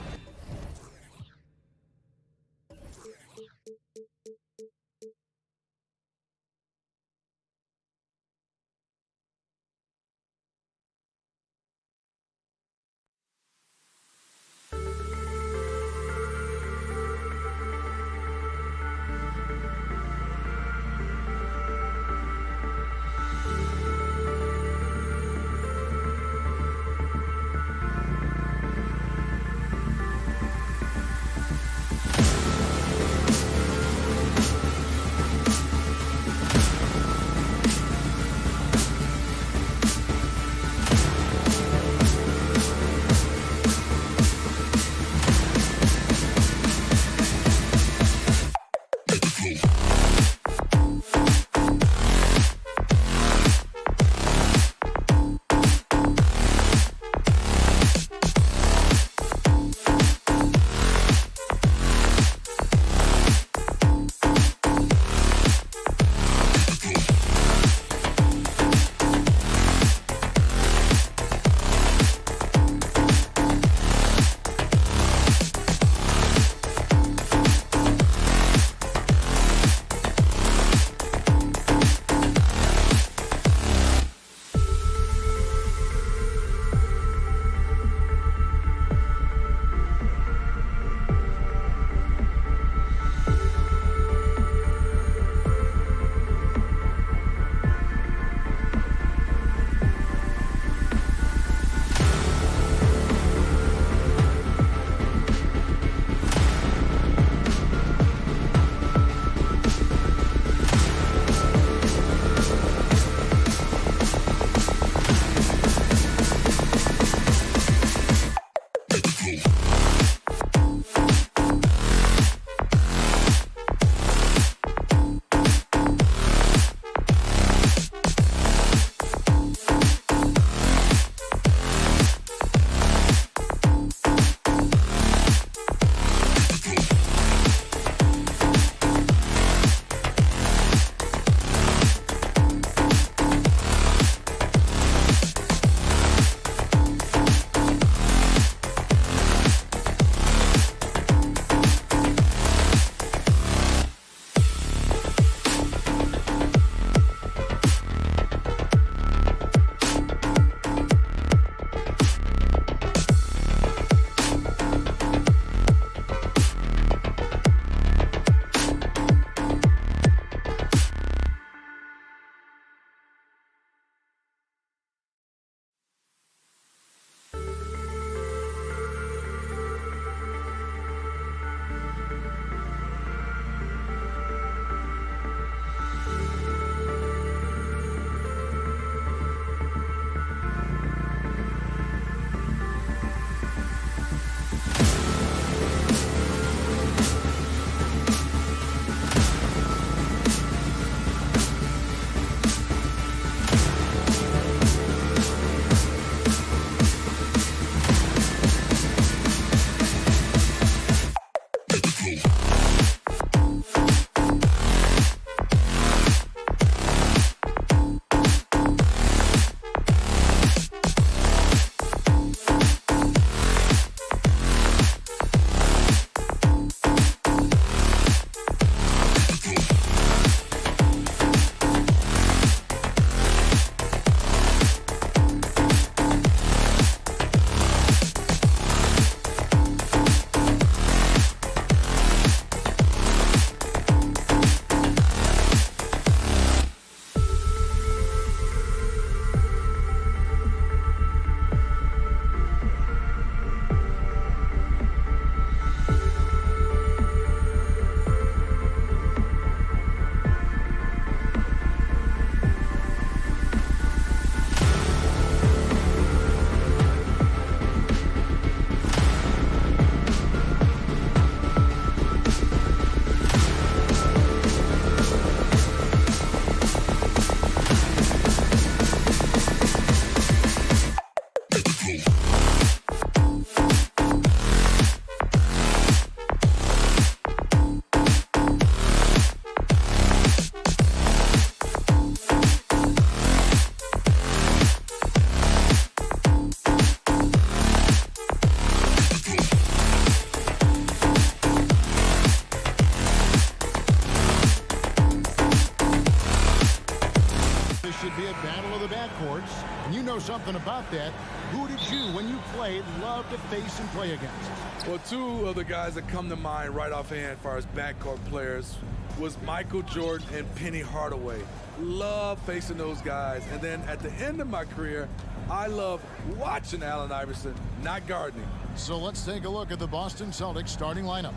something about that. Who did you, when you played, love to face and play against? Well, two of the guys that come to mind right offhand as far as backcourt players was Michael Jordan and Penny Hardaway. Love facing those guys. And then at the end of my career, I love watching Allen Iverson, not guarding him. So let's take a look at the Boston Celtics starting lineup.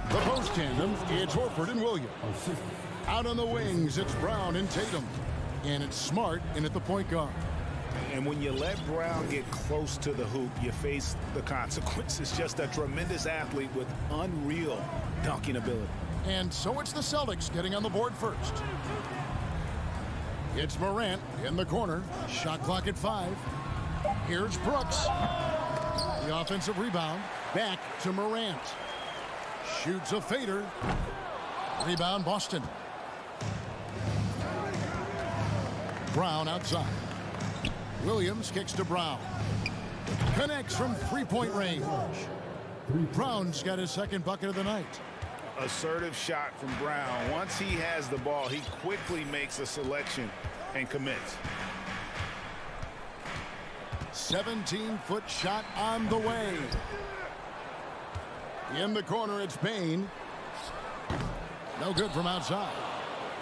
The post tandem, it's Horford and Williams. Out on the wings, it's Brown and Tatum. And it's Smart in at the point guard. And when you let Brown get close to the hoop, you face the consequences. Just a tremendous athlete with unreal dunking ability. And so it's the Celtics getting on the board first. It's Morant in the corner. Shot clock at 5. Here's Brooks. The offensive rebound. Back to Morant. Shoots a fader. Rebound Boston. Brown outside. Williams kicks to Brown. Connects from three-point range. Brown's got his second bucket of the night. Assertive shot from Brown. Once he has the ball, he quickly makes a selection and commits. 17-foot shot on the way. In the corner, it's Bain. No good from outside.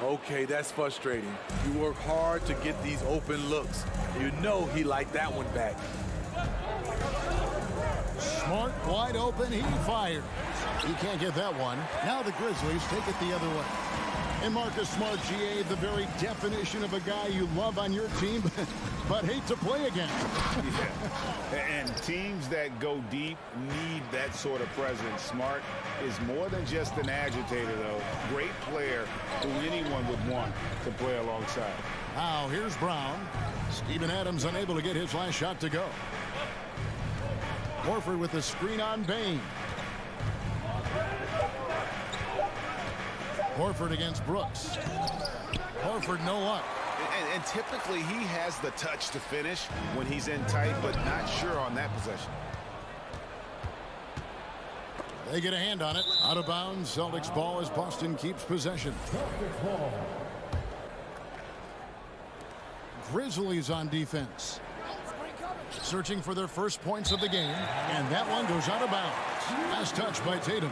Okay, that's frustrating. You work hard to get these open looks. You know he liked that one back. Smart, wide open, he fires. He can't get that one. Now the Grizzlies take it the other way. And Marcus Smart, GA, the very definition of a guy you love on your team, but hate to play against. Yeah. And teams that go deep need that sort of presence. Smart is more than just an agitator, though. Great player who anyone would want to play alongside. Now, here's Brown. Steven Adams unable to get his last shot to go. Horford with the screen on Bain. Horford against Brooks. Horford, no luck. And typically he has the touch to finish when he's in tight, but not sure on that possession. They get a hand on it. Out of bounds. Celtics ball as Boston keeps possession. Grizzlies on defense. Searching for their first points of the game. And that one goes out of bounds. Last touch by Tatum.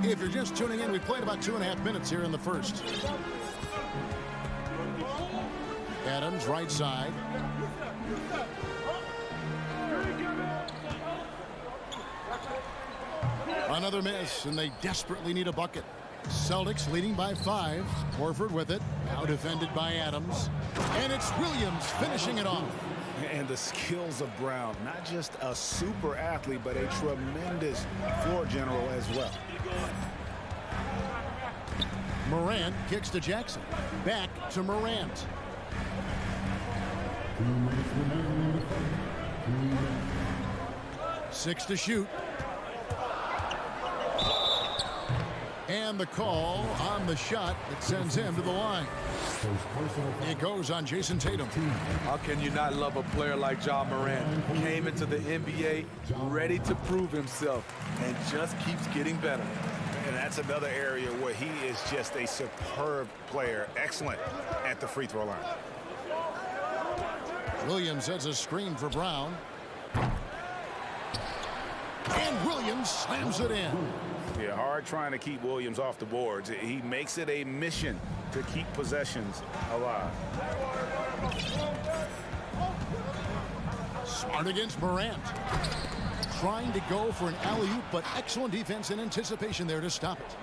If you're just tuning in, we played about 2.5 minutes here in the first. Adams, right side. Another miss, and they desperately need a bucket. Celtics leading by 5. Horford with it. Now defended by Adams. And it's Williams finishing it off. And the skills of Brown, not just a super athlete, but a tremendous floor general as well. Morant kicks to Jackson. Back to Morant. Six to shoot. And the call on the shot that sends him to the line. It goes on Jason Tatum. How can you not love a player like Ja Morant? Came into the NBA ready to prove himself and just keeps getting better. And that's another area where he is just a superb player. Excellent at the free throw line. Williams sets a screen for Brown. And Williams slams it in. Yeah, hard trying to keep Williams off the boards. He makes it a mission to keep possessions alive. Smart against Morant. Trying to go for an alley-oop, but excellent defense and anticipation there to stop it.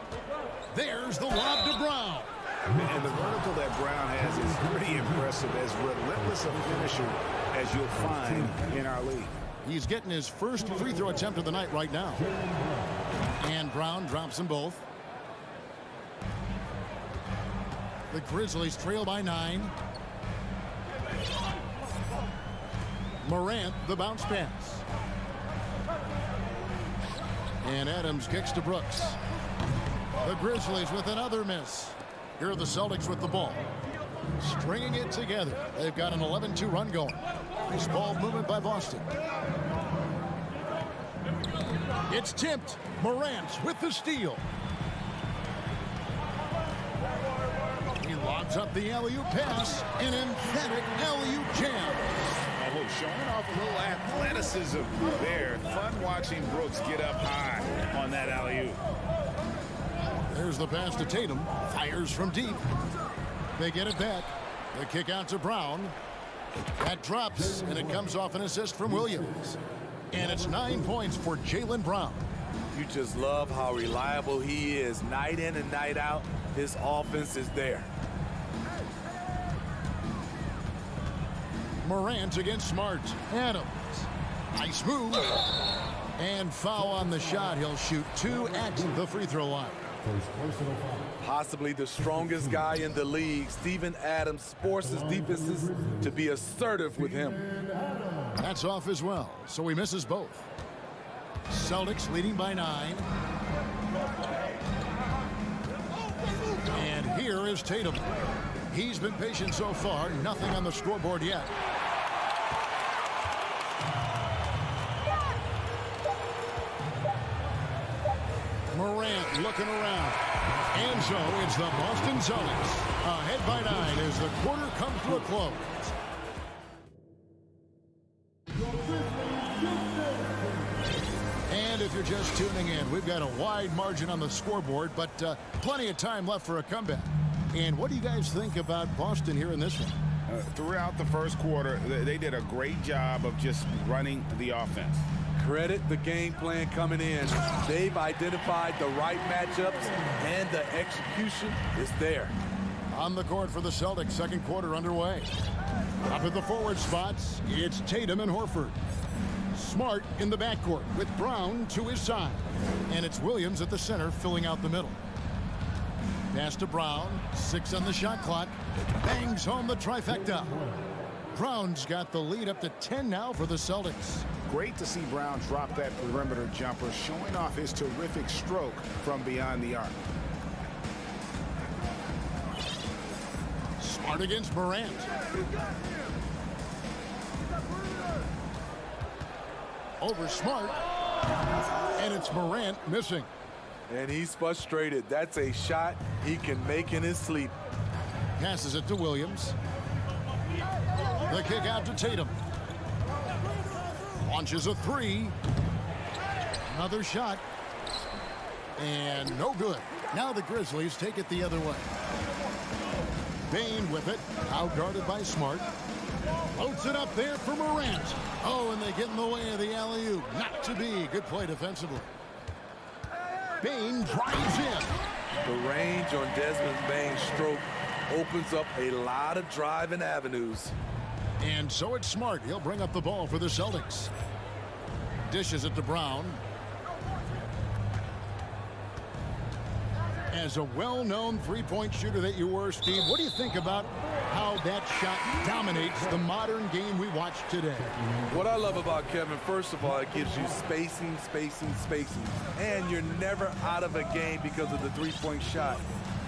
There's the lob to Brown. And the vertical that Brown has is pretty impressive, as relentless a finisher as you'll find in our league. He's getting his first free throw attempt of the night right now. And Brown drops them both. The Grizzlies trail by 9. Morant, the bounce pass. And Adams kicks to Brooks. The Grizzlies with another miss. Here are the Celtics with the ball. Stringing it together. They've got an 11-2 run going. Nice ball movement by Boston. It's tipped. Morant with the steal. Loads up the alley-oop pass. An emphatic alley-oop jam. Oh, showing off a little athleticism there. Fun watching Brooks get up high on that alley-oop. There's the pass to Tatum. Fires from deep. They get it back. The kick out to Brown. That drops, and it comes off an assist from Williams. And it's 9 points for Jaylen Brown. You just love how reliable he is. Night in and night out, his offense is there. Morant against Smart. Adams. Nice move. And foul on the shot. He'll shoot 2 at the free throw line. Possibly the strongest guy in the league, Steven Adams forces defenses to be assertive with him. That's off as well, so he misses both. Celtics leading by 9. And here is Tatum. He's been patient so far, nothing on the scoreboard yet. Morant looking around. And so it's the Boston Celtics ahead by 9 as the quarter comes to a close. And if you're just tuning in, we've got a wide margin on the scoreboard, but plenty of time left for a comeback. And what do you guys think about Boston here in this one? Throughout the first quarter, they did a great job of just running the offense. Credit the game plan coming in. They've identified the right matchups, and the execution is there. On the court for the Celtics, second quarter underway. Up at the forward spots, it's Tatum and Horford. Smart in the backcourt with Brown to his side. And it's Williams at the center filling out the middle. Pass to Brown, 6 on the shot clock. Bangs home the trifecta. Brown's got the lead up to 10 now for the Celtics. Great to see Brown drop that perimeter jumper, showing off his terrific stroke from beyond the arc. Smart against Morant. Over Smart. And it's Morant missing. And he's frustrated. That's a shot he can make in his sleep. Passes it to Williams. The kick out to Tatum. Launches a 3. Another shot. And no good. Now the Grizzlies take it the other way. Bain with it. Out guarded by Smart. Floats it up there for Morant. Oh, and they get in the way of the alley-oop. Not to be. Good play defensively. Bain drives in. The range on Desmond Bain's stroke opens up a lot of driving avenues. And so it's Smart. He'll bring up the ball for the Celtics. Dishes it to Brown. As a well-known three-point shooter that you were, Steve, what do you think about how that shot dominates the modern game we watch today? What I love about Kevin, first of all, it gives you spacing. And you're never out of a game because of the three-point shot.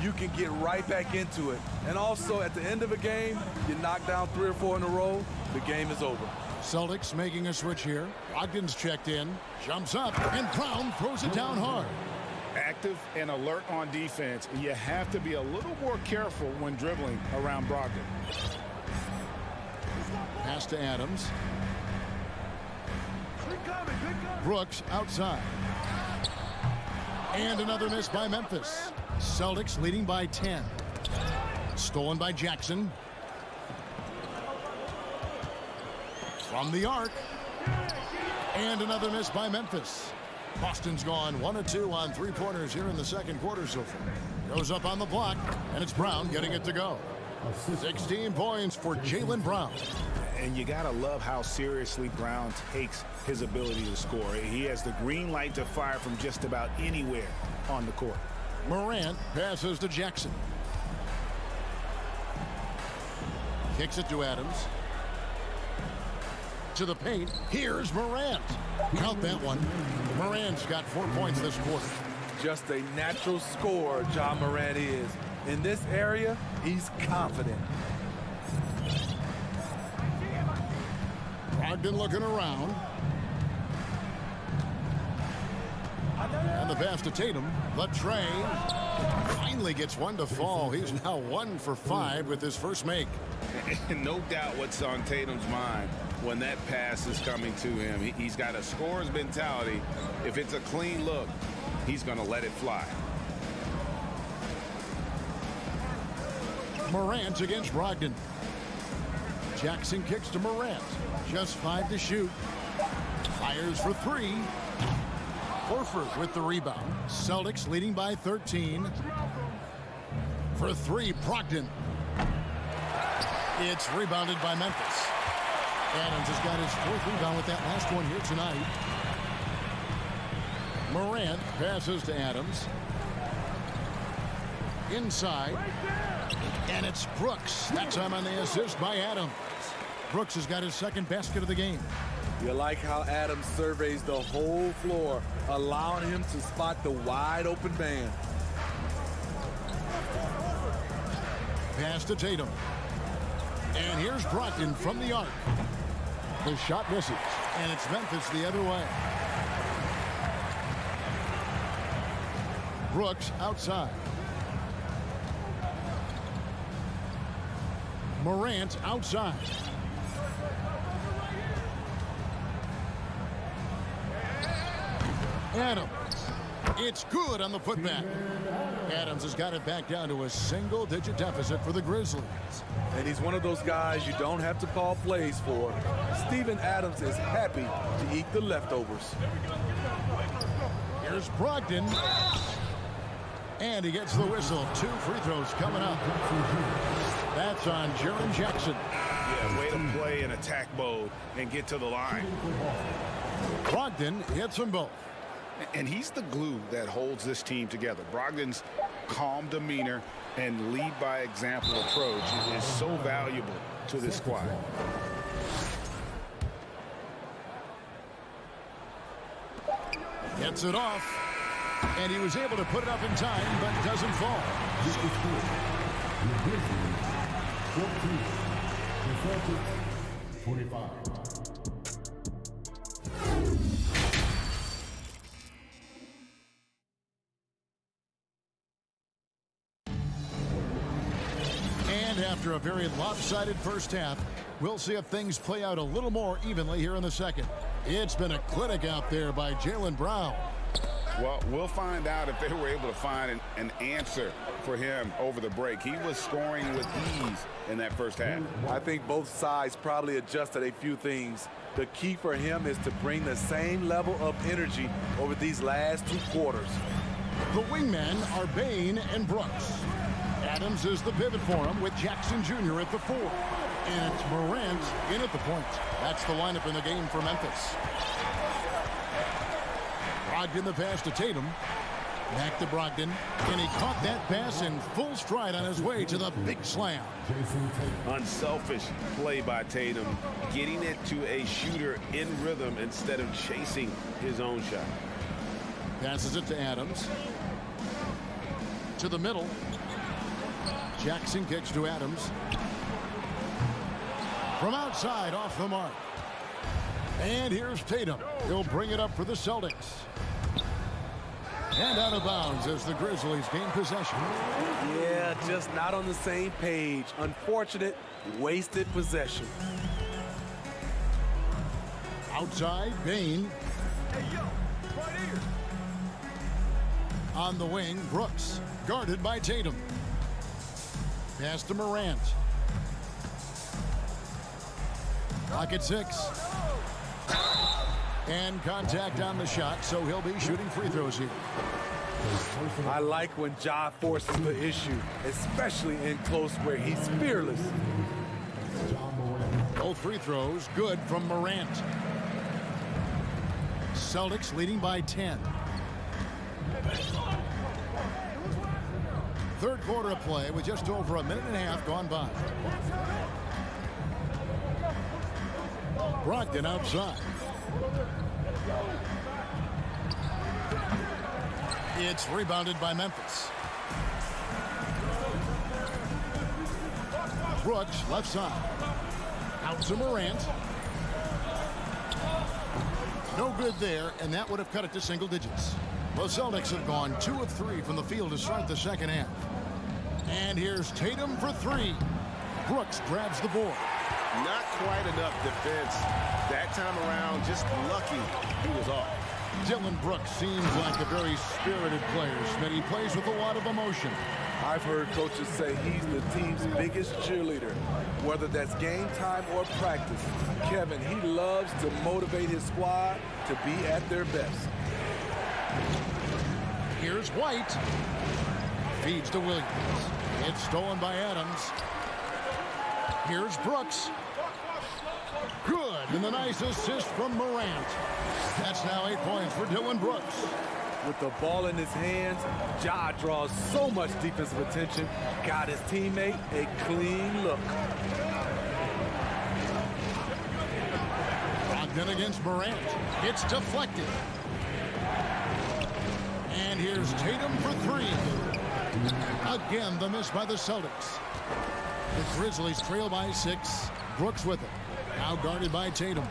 You can get right back into it. And also, at the end of a game, you knock down 3 or 4 in a row, the game is over. Celtics making a switch here. Brogdon's checked in, jumps up, and Brown throws it down hard. Active and alert on defense. You have to be a little more careful when dribbling around Brogdon. Pass to Adams. Brooks outside. And another miss by Memphis. Celtics leading by 10. Stolen by Jackson. From the arc. And another miss by Memphis. Boston's gone 1 of 2 on three-pointers here in the second quarter so far. Goes up on the block, and it's Brown getting it to go. 16 points for Jaylen Brown. And you got to love how seriously Brown takes his ability to score. He has the green light to fire from just about anywhere on the court. Morant passes to Jackson. Kicks it to Adams. To the paint. Here's Morant. Count that one. Morant's got 4 points this quarter. Just a natural scorer, Ja Morant is. In this area, he's confident. Brogdon looking around. And the pass to Tatum. The tray. Finally gets one to fall. He's now 1 for 5 with his first make. And no doubt what's on Tatum's mind when that pass is coming to him. He's got a scorer's mentality. If it's a clean look, he's going to let it fly. Morant against Brogdon. Jackson kicks to Morant. Just 5 to shoot. Fires for 3. Horford with the rebound. Celtics leading by 13. For 3, Brogdon. It's rebounded by Memphis. Adams has got his 4th rebound with that last one here tonight. Morant passes to Adams. Inside. And it's Brooks. That time on the assist by Adams. Brooks has got his 2nd basket of the game. You like how Adams surveys the whole floor, allowing him to spot the wide open man. Pass to Tatum. And here's Brogdon from the arc. The shot misses. And it's Memphis the other way. Brooks outside. Morant outside. Adams. It's good on the putback. Adams has got it back down to a single-digit deficit for the Grizzlies. And he's one of those guys you don't have to call plays for. Steven Adams is happy to eat the leftovers. Here's Brogdon. And he gets the whistle. 2 free throws coming up. That's on Jaren Jackson. Yeah, way to play in attack mode and get to the line. Brogdon hits them both. And he's the glue that holds this team together. Brogdon's calm demeanor and lead by example approach is so valuable to this squad. Gets it off. And he was able to put it up in time, but doesn't fall. This is good. The Grizzlies, 14. The Celtics, 25. And after a very lopsided first half, we'll see if things play out a little more evenly here in the second. It's been a clinic out there by Jaylen Brown. Well, we'll find out if they were able to find an answer for him over the break. He was scoring with ease in that first half. I think both sides probably adjusted a few things. The key for him is to bring the same level of energy over these last 2 quarters. The wingmen are Bane and Brooks. Adams is the pivot for him with Jackson Jr. at the 4. And it's Morant in at the point. That's the lineup in the game for Memphis. Brogdon the pass to Tatum. Back to Brogdon. And he caught that pass in full stride on his way to the big slam. Unselfish play by Tatum, getting it to a shooter in rhythm instead of chasing his own shot. Passes it to Adams. To the middle. Jackson kicks to Adams. From outside, off the mark. And here's Tatum. He'll bring it up for the Celtics. And out of bounds as the Grizzlies gain possession. Yeah, just not on the same page. Unfortunate, wasted possession. Outside, Bane. On the wing, Brooks. Guarded by Tatum. Pass to Morant. Clock at 6. And contact on the shot, so he'll be shooting free throws here. I like when Ja forces the issue, especially in close where he's fearless. Both free throws good from Morant. Celtics leading by 10. Third quarter of play with just over a minute and a half gone by. Brogdon outside. It's rebounded by Memphis. Brooks left side. Out to Morant. No good there, and that would have cut it to single digits. The Celtics have gone 2 of 3 from the field to start the second half. And here's Tatum for 3. Brooks grabs the board. Not quite enough defense that time around. Just lucky he was off. Dylan Brooks seems like a very spirited player, Smitty. He plays with a lot of emotion. I've heard coaches say he's the team's biggest cheerleader, whether that's game time or practice. Kevin, he loves to motivate his squad to be at their best. Here's White. Feeds to Williams. It's stolen by Adams. Here's Brooks. Good, and the nice assist from Morant. That's now 8 points for Dylan Brooks. With the ball in his hands, Ja draws so much defensive attention, got his teammate a clean look. Brogdon against Morant. It's deflected. And here's Tatum for 3. Again, the miss by the Celtics. The Grizzlies trail by 6. Brooks with it. Now guarded by Tatum.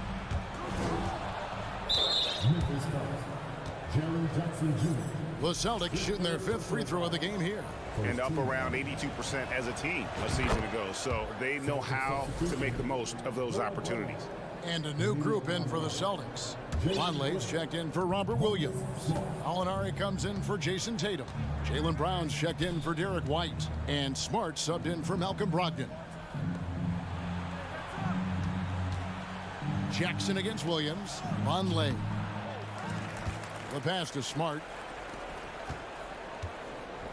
Memphis Jalen Jackson Jr. The Celtics shooting their 5th free throw of the game here. And up around 82% as a team a season ago. So they know how to make the most of those opportunities. And a new group in for the Celtics. Vonleh's checked in for Robert Williams. Alinari comes in for Jason Tatum. Jaylen Brown's checked in for Derek White. And Smart subbed in for Malcolm Brogdon. Jackson against Williams. Vonleh. The pass to Smart.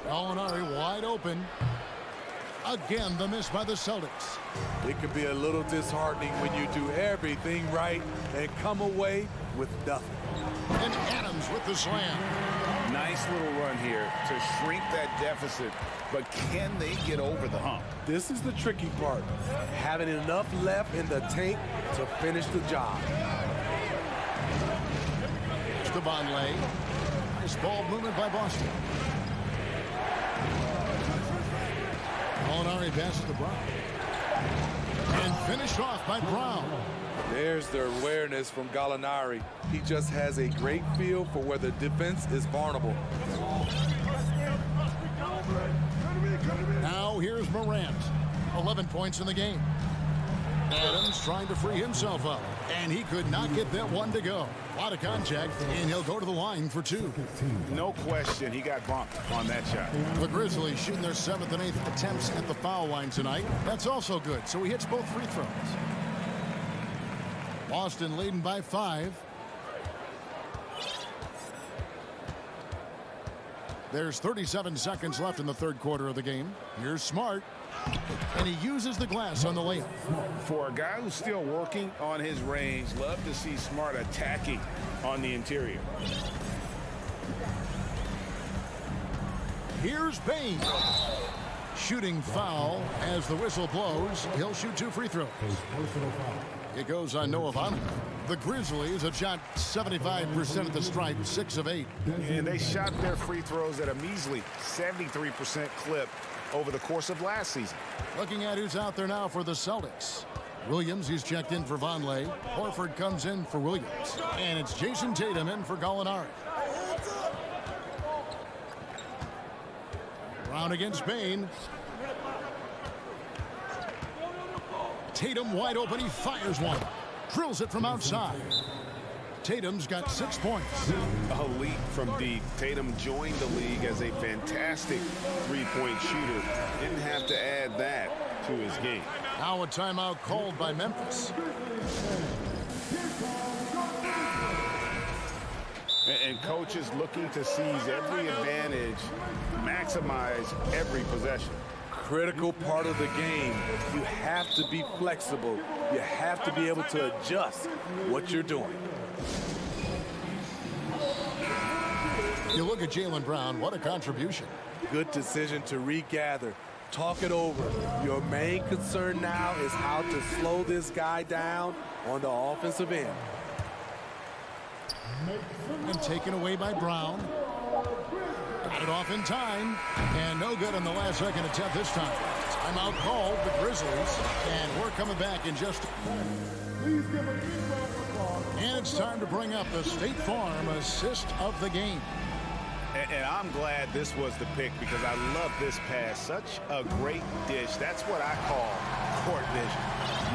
Alinari wide open. Again, the miss by the Celtics. It can be a little disheartening when you do everything right and come away with nothing. And Adams with the slam. Nice little run here to shrink that deficit, but can they get over the hump? This is the tricky part, having enough left in the tank to finish the job. It's to Vonleh. Nice ball movement by Boston. Alinari passes to Brown. And finished off by Brown. There's the awareness from Gallinari. He just has a great feel for where the defense is vulnerable. Now here's Morant. 11 points in the game. Adams trying to free himself up. And he could not get that one to go. A lot of contact, and he'll go to the line for 2. No question, he got bumped on that shot. The Grizzlies shooting their 7th and 8th attempts at the foul line tonight. That's also good, so he hits both free throws. Boston leading by 5. There's 37 seconds left in the 3rd quarter of the game. Here's Smart. And he uses the glass on the layup. For a guy who's still working on his range, love to see Smart attacking on the interior. Here's Bain. Shooting foul as the whistle blows. He'll shoot 2 free throws. It goes on Noah Vonleh. The Grizzlies have shot 75% at the stripe, 6 of 8. And they shot their free throws at a measly 73% clip over the course of last season. Looking at who's out there now for the Celtics. Williams, he's checked in for Vonleh. Horford comes in for Williams. And it's Jason Tatum in for Gallinari. Brown against Bain. Tatum wide open, he fires one. Drills it from outside. Tatum's got 6 points. A leap from deep. Tatum joined the league as a fantastic three-point shooter. Didn't have to add that to his game. Now a timeout called by Memphis. And coaches looking to seize every advantage, maximize every possession. Critical part of the game. You have to be flexible. You have to be able to adjust what you're doing. You look at Jaylen Brown, what a contribution. Good decision to regather. Talk it over. Your main concern now is how to slow this guy down on the offensive end. And taken away by Brown. Got it off in time. And no good on the last second attempt this time. Timeout called, the Grizzlies. And we're coming back in just... And it's time to bring up the State Farm assist of the game. And I'm glad this was the pick because I love this pass. Such a great dish. That's what I call court vision.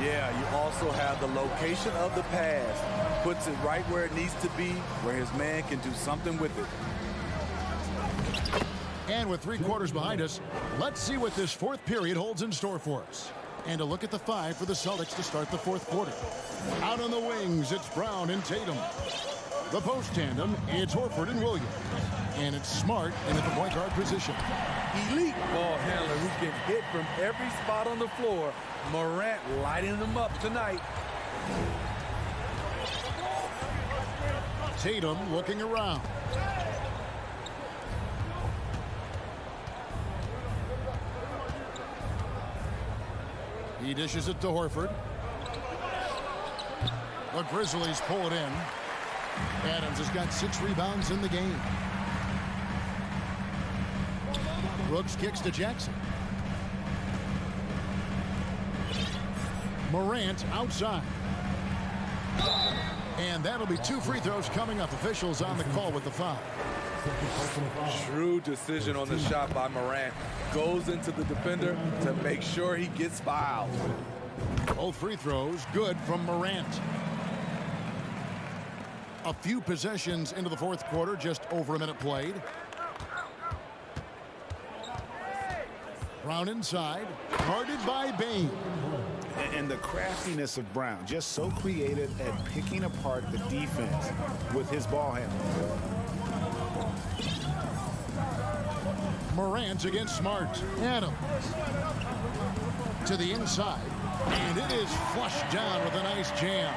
Yeah, you also have the location of the pass. Puts it right where it needs to be, where his man can do something with it. And with 3 quarters behind us, let's see what this fourth period holds in store for us. And a look at the 5 for the Celtics to start the fourth quarter. Out on the wings, it's Brown and Tatum. The post tandem, it's Horford and Williams. And it's Smart in at the point guard position. Elite ball handler who can hit from every spot on the floor. Morant lighting them up tonight. Tatum looking around. He dishes it to Horford. The Grizzlies pull it in. Adams has got 6 rebounds in the game. Brooks kicks to Jackson. Morant outside. And that'll be 2 free throws coming up. Officials on the call with the foul. Shrewd decision on the shot by Morant. Goes into the defender to make sure he gets fouled. Both free throws good from Morant. A few possessions into the fourth quarter, just over a minute played. Brown inside, guarded by Bane. And the craftiness of Brown, just so creative at picking apart the defense with his ball handling. Morant against Smart. Adams to the inside, and it is flushed down with a nice jam.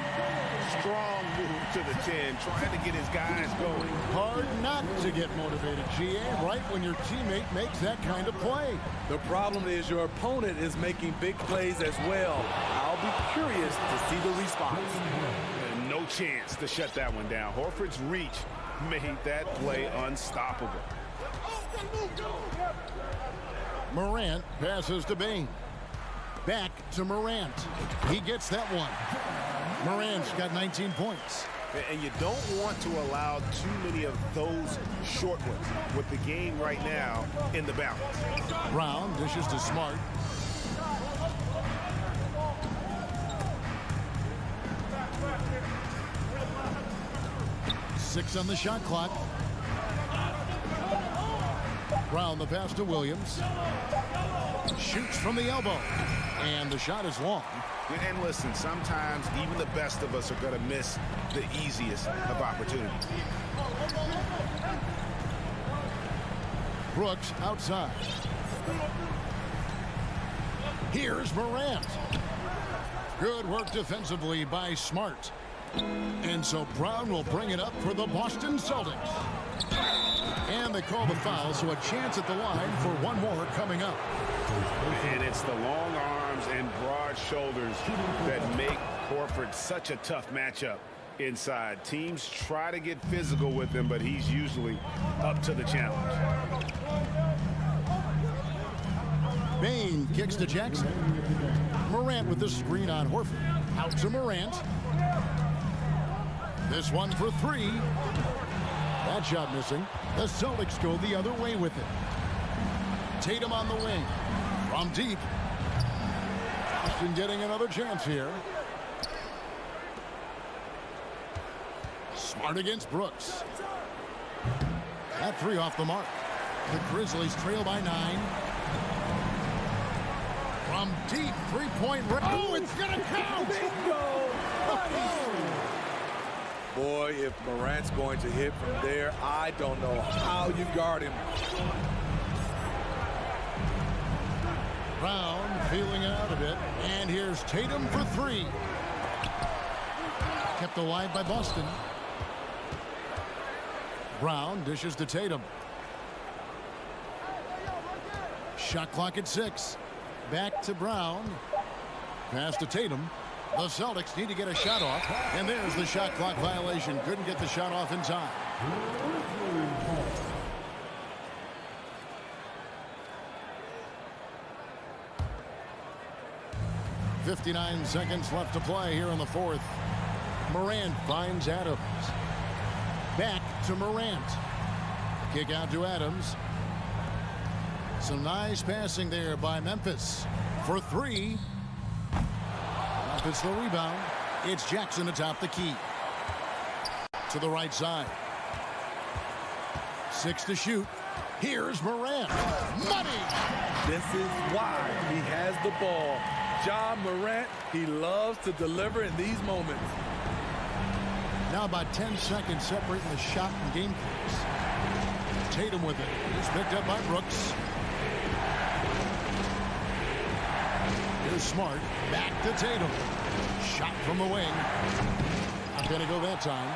Strong move to the 10, trying to get his guys going. Hard not to get motivated, GA, right when your teammate makes that kind of play. The problem is your opponent is making big plays as well. I'll be curious to see the response. And no chance to shut that one down. Horford's reach made that play unstoppable. Morant passes to Bane. Back to Morant. He gets that one. Morant's got 19 points. And you don't want to allow too many of those short ones with the game right now in the balance. Brown dishes to Smart. Six on the shot clock. Brown the pass to Williams. Shoots from the elbow. And the shot is long. And listen, sometimes even the best of us are going to miss the easiest of opportunities. Brooks outside. Here's Morant. Good work defensively by Smart. And so Brown will bring it up for the Boston Celtics. And they call the foul, so a chance at the line for one more coming up. And it's the long arms and broad shoulders that make Horford such a tough matchup inside. Teams try to get physical with him, but he's usually up to the challenge. Bane kicks to Jackson. Morant with the screen on Horford. Out to Morant. This one for 3. That shot missing. The Celtics go the other way with it. Tatum on the wing. From deep. Boston getting another chance here. Smart against Brooks. That 3 off the mark. The Grizzlies trail by 9. From deep, 3-point range. Oh, it's gonna count! Boy, if Morant's going to hit from there, I don't know how you guard him. Brown feeling it out a bit. And here's Tatum for 3. Kept alive by Boston. Brown dishes to Tatum. Shot clock at 6. Back to Brown. Pass to Tatum. The Celtics need to get a shot off. And there's the shot clock violation. Couldn't get the shot off in time. .59 seconds left to play here in the fourth. Morant finds Adams. Back to Morant. Kick out to Adams. Some nice passing there by Memphis for three. Memphis the rebound. It's Jackson atop the key. To the right side. 6 to shoot. Here's Morant. Money! This is why he has the ball. Ja Morant, he loves to deliver in these moments. Now about 10 seconds separating the shot and game clocks. Tatum with it. It's picked up by Brooks. Here's Smart. Back to Tatum. Shot from the wing. Not going to go that time.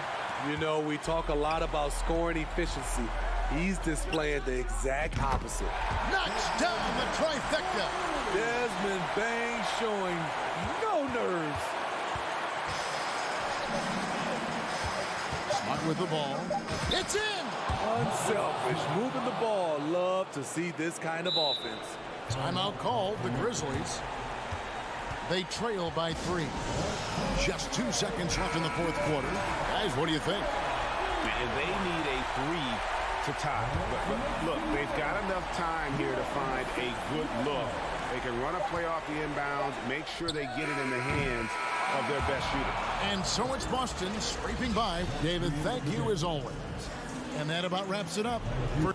You know, we talk a lot about scoring efficiency. He's displaying the exact opposite. Knocks down the trifecta. Desmond Bain showing no nerves. Smart with the ball. It's in. Unselfish, moving the ball. Love to see this kind of offense. Timeout called. The Grizzlies. They trail by 3. Just 2 seconds left in the fourth quarter. Guys, what do you think? They need a 3 to tie. But look, they've got enough time here to find a good look. They can run a play off the inbounds, make sure they get it in the hands of their best shooter. And so it's Boston scraping by. David, thank you as always. And that about wraps it up for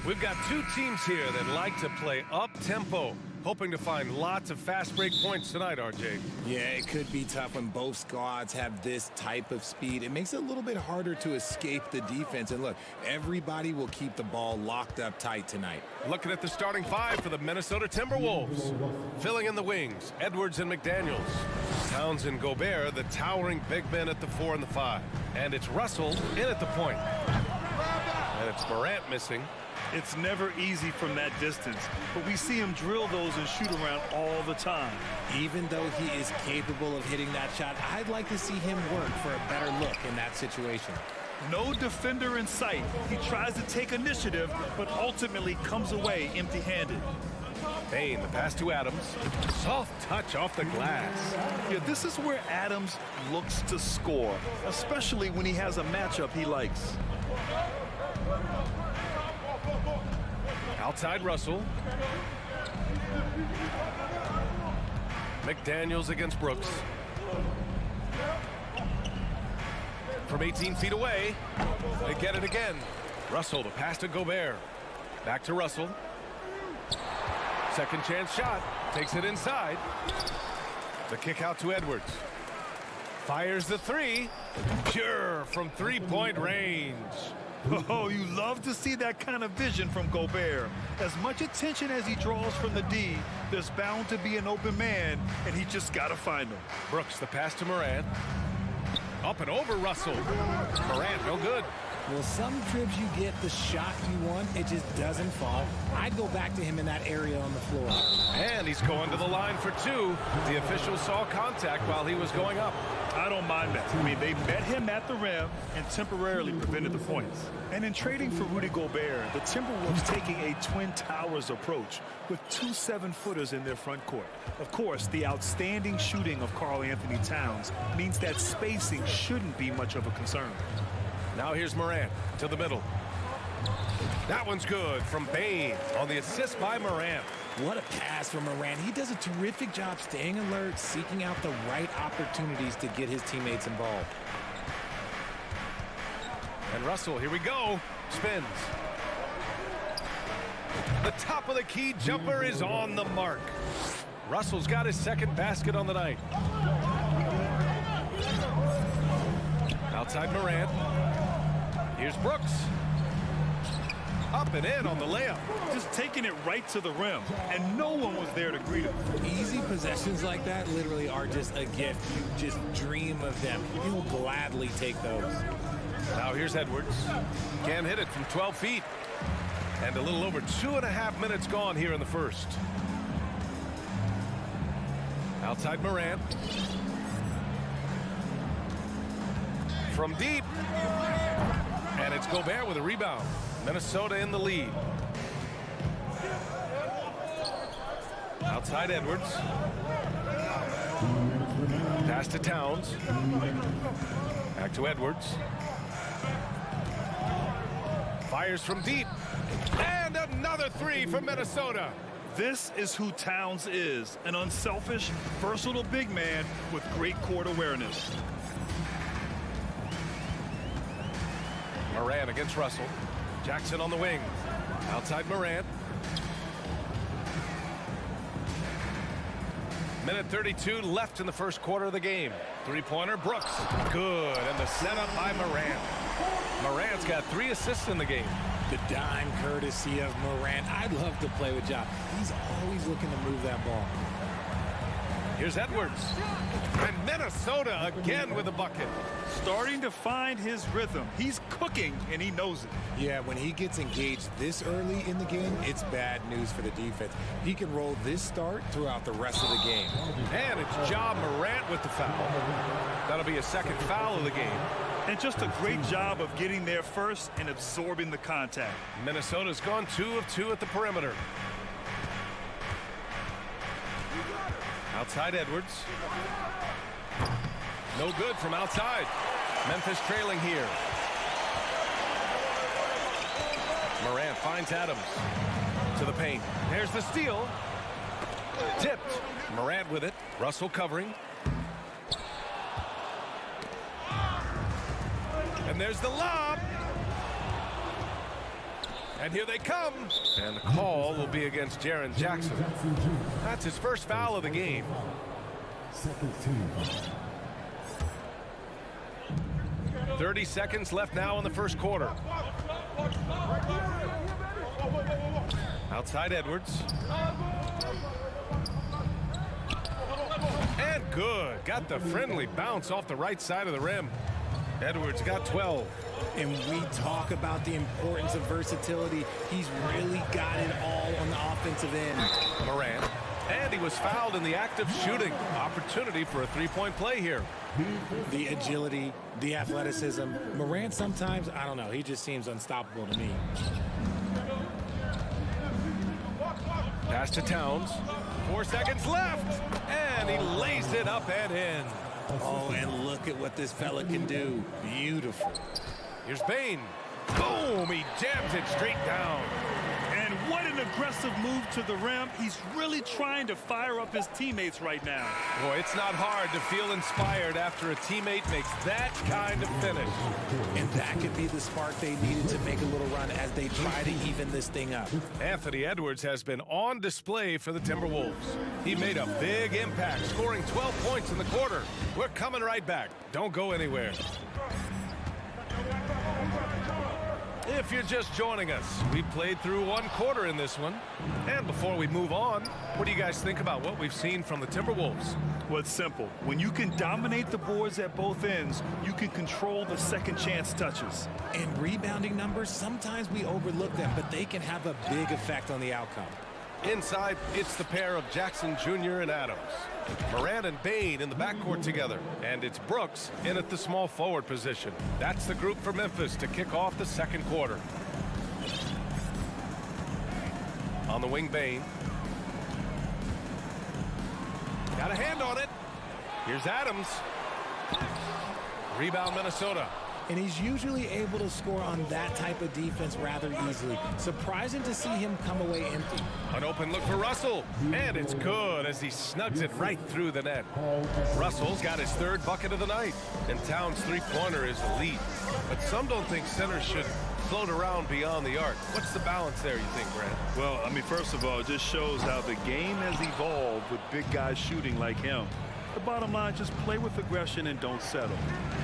We've got two teams here that like to play up-tempo, hoping to find lots of fast break points tonight, RJ. Yeah, it could be tough when both squads have this type of speed. It makes it a little bit harder to escape the defense. And look, everybody will keep the ball locked up tight tonight. Looking at the starting five for the Minnesota Timberwolves. Filling in the wings, Edwards and McDaniels. Towns and Gobert, the towering big men at the 4 and the 5. And it's Russell in at the point. And it's Morant missing. It's never easy from that distance, but we see him drill those and shoot around all the time. Even though he is capable of hitting that shot, I'd like to see him work for a better look in that situation. No defender in sight. He tries to take initiative, but ultimately comes away empty-handed. Payne, the pass to Adams. Soft touch off the glass. Yeah, this is where Adams looks to score, especially when he has a matchup he likes. Outside Russell. McDaniels against Brooks. From 18 feet away, they get it again. Russell, the pass to Gobert. Back to Russell. Second chance shot. Takes it inside. The kick out to Edwards. Fires the three. Pure from three-point range. Oh, you love to see that kind of vision from Gobert. As much attention as he draws from the D, there's bound to be an open man, and he just got to find him. Brooks, the pass to Morant. Up and over Russell. Morant, no good. Well, some trips you get the shot you want, it just doesn't fall. I'd go back to him in that area on the floor. And he's going to the line for two. The official saw contact while he was going up. I don't mind that. I mean, they met him at the rim and temporarily prevented the points. And in trading for Rudy Gobert, the Timberwolves taking a Twin Towers approach with 2 7-footers in their front court. Of course, the outstanding shooting of Karl Anthony Towns means that spacing shouldn't be much of a concern. Now here's Morant to the middle. That one's good from Payne on the assist by Morant. What a pass from Morant. He does a terrific job staying alert, seeking out the right opportunities to get his teammates involved. And Russell, here we go, spins. The top of the key jumper is on the mark. Russell's got his second basket on the night. Outside Morant. Here's Brooks. Up and in on the layup. Just taking it right to the rim, and no one was there to greet him. Easy possessions like that literally are just a gift. You just dream of them. You'll gladly take those. Now here's Edwards. Can't hit it from 12 feet. And a little over 2.5 minutes gone here in the first. Outside Morant. From deep. And it's Gobert with a rebound. Minnesota in the lead. Outside Edwards. Pass to Towns. Back to Edwards. Fires from deep. And another three from Minnesota. This is who Towns is, an unselfish, versatile big man with great court awareness. Morant against Russell. Jackson on the wing. Outside Morant. Minute 32 left in the first quarter of the game. Three-pointer, Brooks. Good. And the setup by Morant. Morant's got 3 assists in the game. The dime courtesy of Morant. I'd love to play with Ja. He's always looking to move that ball. Here's Edwards. And Minnesota again with a bucket. Starting to find his rhythm. He's cooking, and he knows it. Yeah, when he gets engaged this early in the game, it's bad news for the defense. He can roll this start throughout the rest of the game. And it's Ja Morant with the foul. That'll be a second foul of the game. And just a great job of getting there first and absorbing the contact. Minnesota's gone 2 of 2 at the perimeter. Outside Edwards. No good from outside. Memphis trailing here. Morant finds Adams to the paint. There's the steal. Tipped. Morant with it. Russell covering. And there's the lob. And here they come. And the call will be against Jaren Jackson. That's his first foul of the game. Second team. 30 seconds left now in the first quarter. Outside Edwards. And good. Got the friendly bounce off the right side of the rim. Edwards got 12. And we talk about the importance of versatility. He's really got it all on the offensive end. Morant. And he was fouled in the act of shooting. Opportunity for a three-point play here. The agility, the athleticism. Morant sometimes, I don't know, he just seems unstoppable to me. Pass to Towns. 4 seconds left. And he lays it up and in. Oh, and look at what this fella can do. Beautiful. Here's Bane. Boom! He jams it straight down. And what an aggressive move to the rim. He's really trying to fire up his teammates right now. Boy, it's not hard to feel inspired after a teammate makes that kind of finish. And that could be the spark they needed to make a little run as they try to even this thing up. Anthony Edwards has been on display for the Timberwolves. He made a big impact, scoring 12 points in the quarter. We're coming right back. Don't go anywhere. If you're just joining us, we played through one quarter in this one. And before we move on, what do you guys think about what we've seen from the Timberwolves? Well, it's simple. When you can dominate the boards at both ends, you can control the second chance touches. And rebounding numbers, sometimes we overlook them, but they can have a big effect on the outcome. Inside, it's the pair of Jackson Jr. and Adams. Morant and Bane in the backcourt together. And it's Brooks in at the small forward position. That's the group for Memphis to kick off the second quarter. On the wing, Bane. Got a hand on it. Here's Adams. Rebound, Minnesota. And he's usually able to score on that type of defense rather easily. Surprising to see him come away empty. An open look for Russell. And it's good as he snugs it right through the net. Russell's got his third bucket of the night. And Towns' three-pointer is elite. But some don't think centers should float around beyond the arc. What's the balance there, you think, Grant? Well, I mean, first of all, it just shows how the game has evolved with big guys shooting like him. The bottom line, just play with aggression and don't settle.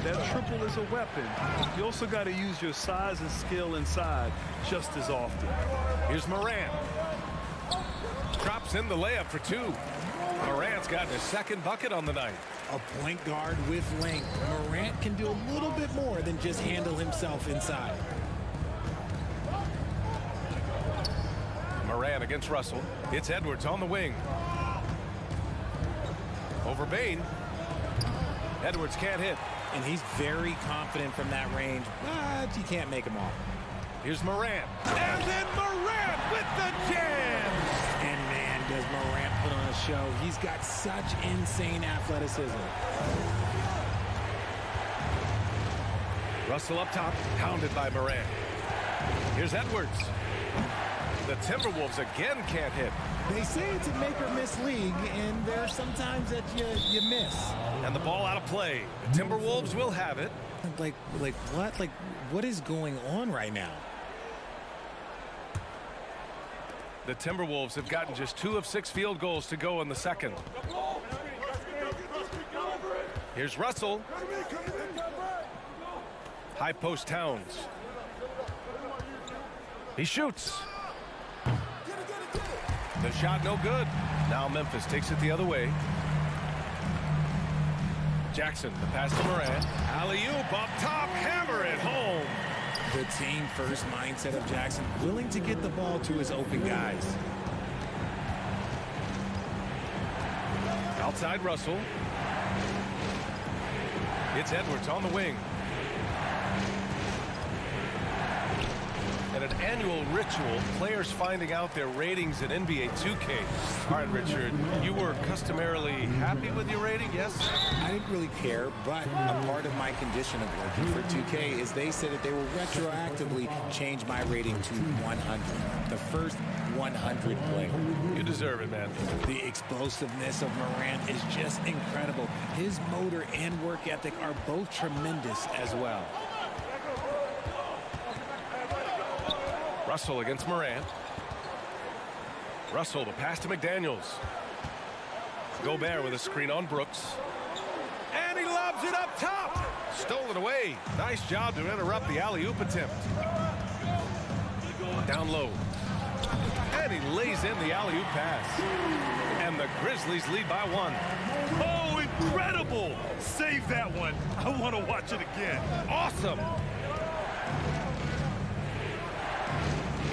That triple is a weapon. You also got to use your size and skill inside just as often. Here's Morant. Drops in the layup for two. Morant's gotten his second bucket on the night. A point guard with length. Morant can do a little bit more than just handle himself inside. Morant against Russell. It's Edwards on the wing. Over Bane. Edwards can't hit. And he's very confident from that range, but he can't make him off. Here's Morant. And then Morant with the jam! And man, does Morant put on a show. He's got such insane athleticism. Russell up top, pounded by Morant. Here's Edwards. The Timberwolves again can't hit. They say it's a make-or-miss league, and there are some times that you miss. And the ball out of play. The Timberwolves will have it. Like what? Like, what is going on right now? The Timberwolves have gotten just 2 of 6 field goals to go in the second. Here's Russell. High post Towns. He shoots. The shot no good. Now Memphis takes it the other way. Jackson, the pass to Morant. Alley-oop up top, hammer it home. The team-first mindset of Jackson, willing to get the ball to his open guys. Outside Russell. It's Edwards on the wing. And an annual ritual, players finding out their ratings in NBA 2K. All right, Richard, you were customarily happy with your rating, yes? I didn't really care, but a part of my condition of working for 2K is they said that they will retroactively change my rating to 100. The first 100 player. You deserve it, man. The explosiveness of Morant is just incredible. His motor and work ethic are both tremendous as well. Russell against Morant. Russell to pass to McDaniels. Gobert with a screen on Brooks. And he lobs it up top. Stolen away. Nice job to interrupt the alley-oop attempt. Down low. And he lays in the alley-oop pass. And the Grizzlies lead by 1. Oh, incredible. Save that one. I want to watch it again. Awesome.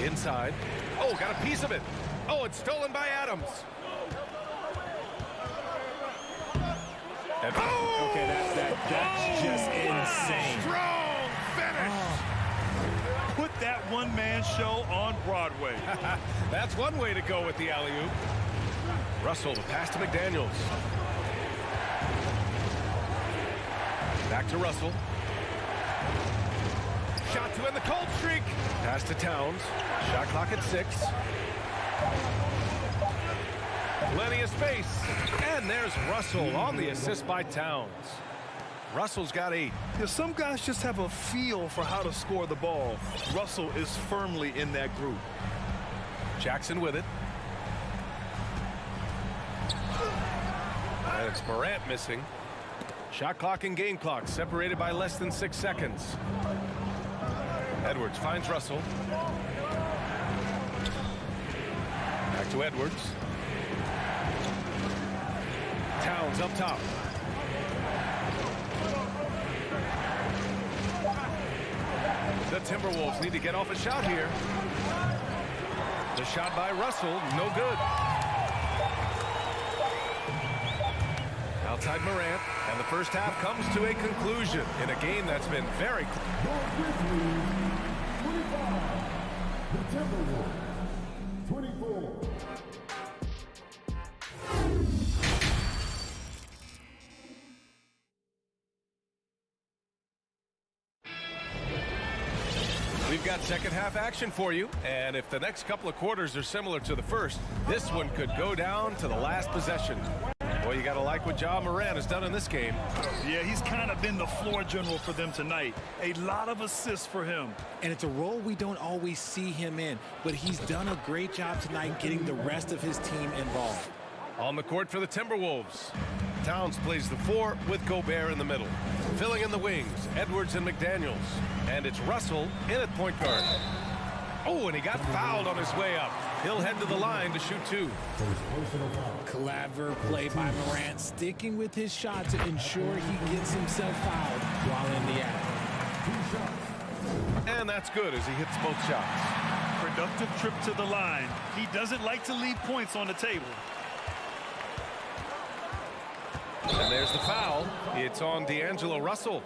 Inside. Oh, got a piece of it. Oh, it's stolen by Adams. And Okay, that's just insane. Strong finish. Put that one-man show on Broadway. That's one way to go with the alley-oop. Russell to pass to McDaniels. Back to Russell. Shot to end the cold streak. Pass to Towns. Shot clock at 6. Plenty of space. And there's Russell on the assist by Towns. Russell's got 8. Yeah, some guys just have a feel for how to score the ball. Russell is firmly in that group. Jackson with it. And it's Morant missing. Shot clock and game clock separated by less than 6 seconds. Edwards finds Russell. Back to Edwards. Towns up top. The Timberwolves need to get off a shot here. The shot by Russell, no good. Outside Morant, and the first half comes to a conclusion in a game that's been very The Timberwolves, 24. We've got second half action for you, and if the next couple of quarters are similar to the first, this one could go down to the last possession. Well, you got to like what Ja Morant has done in this game. Yeah, he's kind of been the floor general for them tonight. A lot of assists for him. And it's a role we don't always see him in, but he's done a great job tonight getting the rest of his team involved. On the court for the Timberwolves, Towns plays the 4 with Gobert in the middle. Filling in the wings, Edwards and McDaniels. And it's Russell in at point guard. Oh, and he got fouled on his way up. He'll head to the line to shoot 2. Clever play by Morant, sticking with his shot to ensure he gets himself fouled while in the act. And that's good as he hits both shots. Productive trip to the line. He doesn't like to leave points on the table. And there's the foul. It's on D'Angelo Russell.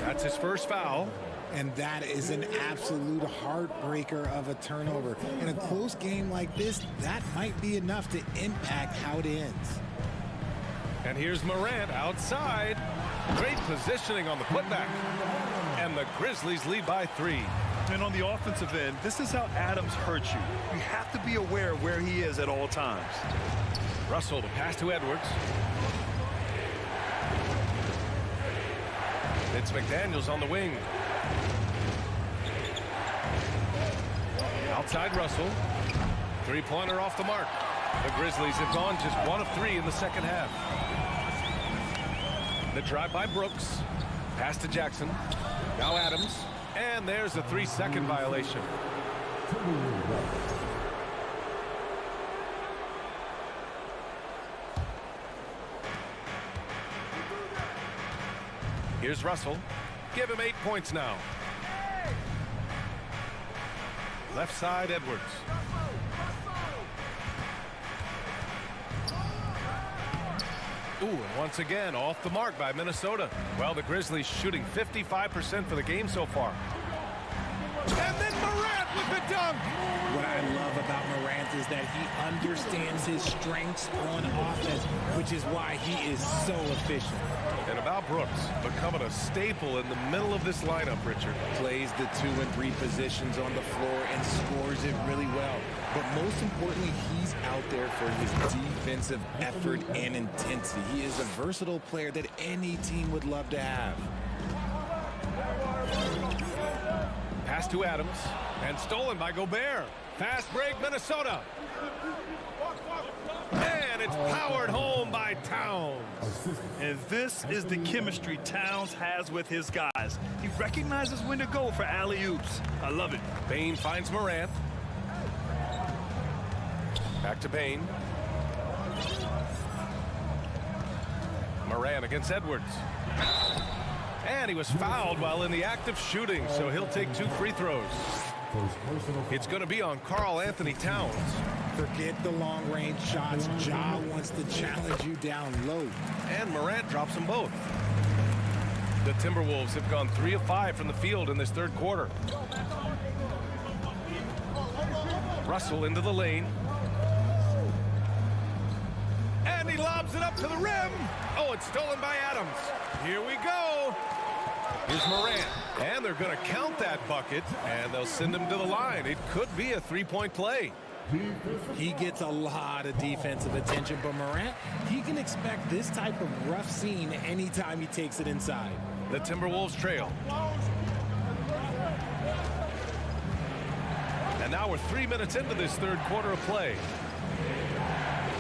That's his first foul. And that is an absolute heartbreaker of a turnover. In a close game like this, that might be enough to impact how it ends. And here's Morant outside. Great positioning on the putback. And the Grizzlies lead by 3. And on the offensive end, this is how Adams hurts you. You have to be aware of where he is at all times. Russell to pass to Edwards. It's McDaniels on the wing. Outside Russell. Three-pointer off the mark. The Grizzlies have gone just 1 of 3 in the second half. The drive by Brooks. Pass to Jackson. Now Adams. And there's a 3-second violation. Here's Russell. Give him 8 points now. Left side, Edwards. Ooh, and once again, off the mark by Minnesota. Well, the Grizzlies shooting 55% for the game so far. And then Morant with the dunk. What I love about Morant is that he understands his strengths on offense, which is why he is so efficient. And about Brooks, becoming a staple in the middle of this lineup, Richard. Plays the 2 and 3 positions on the floor and scores it really well. But most importantly, he's out there for his defensive effort and intensity. He is a versatile player that any team would love to have. Pass Pass to Adams. And stolen by Gobert. Fast break, Minnesota. And it's powered home by Towns. And this is the chemistry Towns has with his guys. He recognizes when to go for alley-oops. I love it. Bane finds Morant. Back to Bane. Morant against Edwards. And he was fouled while in the act of shooting, so he'll take 2 free throws. It's going to be on Karl Anthony Towns. Forget the long-range shots. Ja wants to challenge you down low. And Morant drops them both. The Timberwolves have gone 3 of 5 from the field in this third quarter. Russell into the lane. And he lobs it up to the rim. Oh, it's stolen by Adams. Here we go. Here's Morant. And they're going to count that bucket, and they'll send him to the line. It could be a three-point play. He gets a lot of defensive attention, but Morant, he can expect this type of rough scene anytime he takes it inside. The Timberwolves trail. And now we're 3 minutes into this third quarter of play.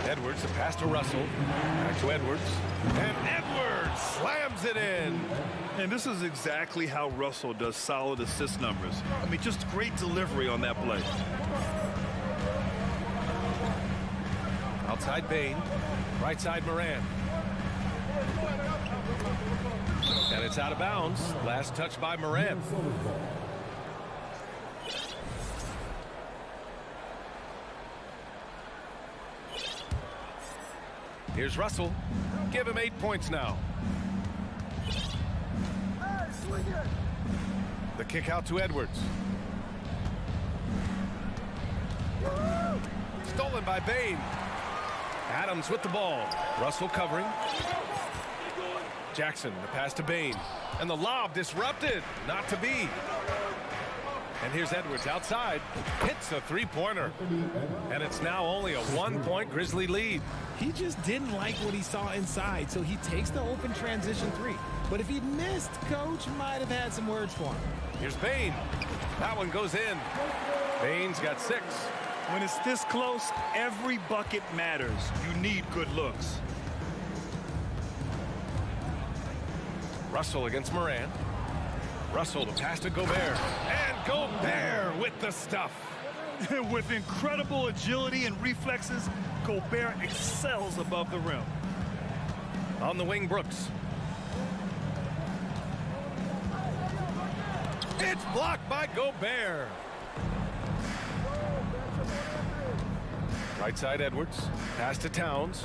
Edwards, the pass to Russell. Back to Edwards. And Edwards slams it in. And this is exactly how Russell does solid assist numbers. I mean, just great delivery on that play. Outside Bane. Right side Morant. And it's out of bounds. Last touch by Morant. Here's Russell. Give him 8 points now. The kick out to Edwards. Stolen by Bane. Adams with the ball. Russell covering. Jackson, the pass to Bane. And the lob disrupted. Not to be. And here's Edwards outside. Hits a three-pointer. And it's now only a 1-point Grizzly lead. He just didn't like what he saw inside, so he takes the open transition 3. But if he'd missed, Coach might have had some words for him. Here's Bane. That one goes in. Bane's got 6. When it's this close, every bucket matters. You need good looks. Russell against Morant. Russell to pass to Gobert. And Gobert with the stuff. With incredible agility and reflexes, Gobert excels above the rim. On the wing, Brooks. It's blocked by Gobert. Right side Edwards. Pass to Towns.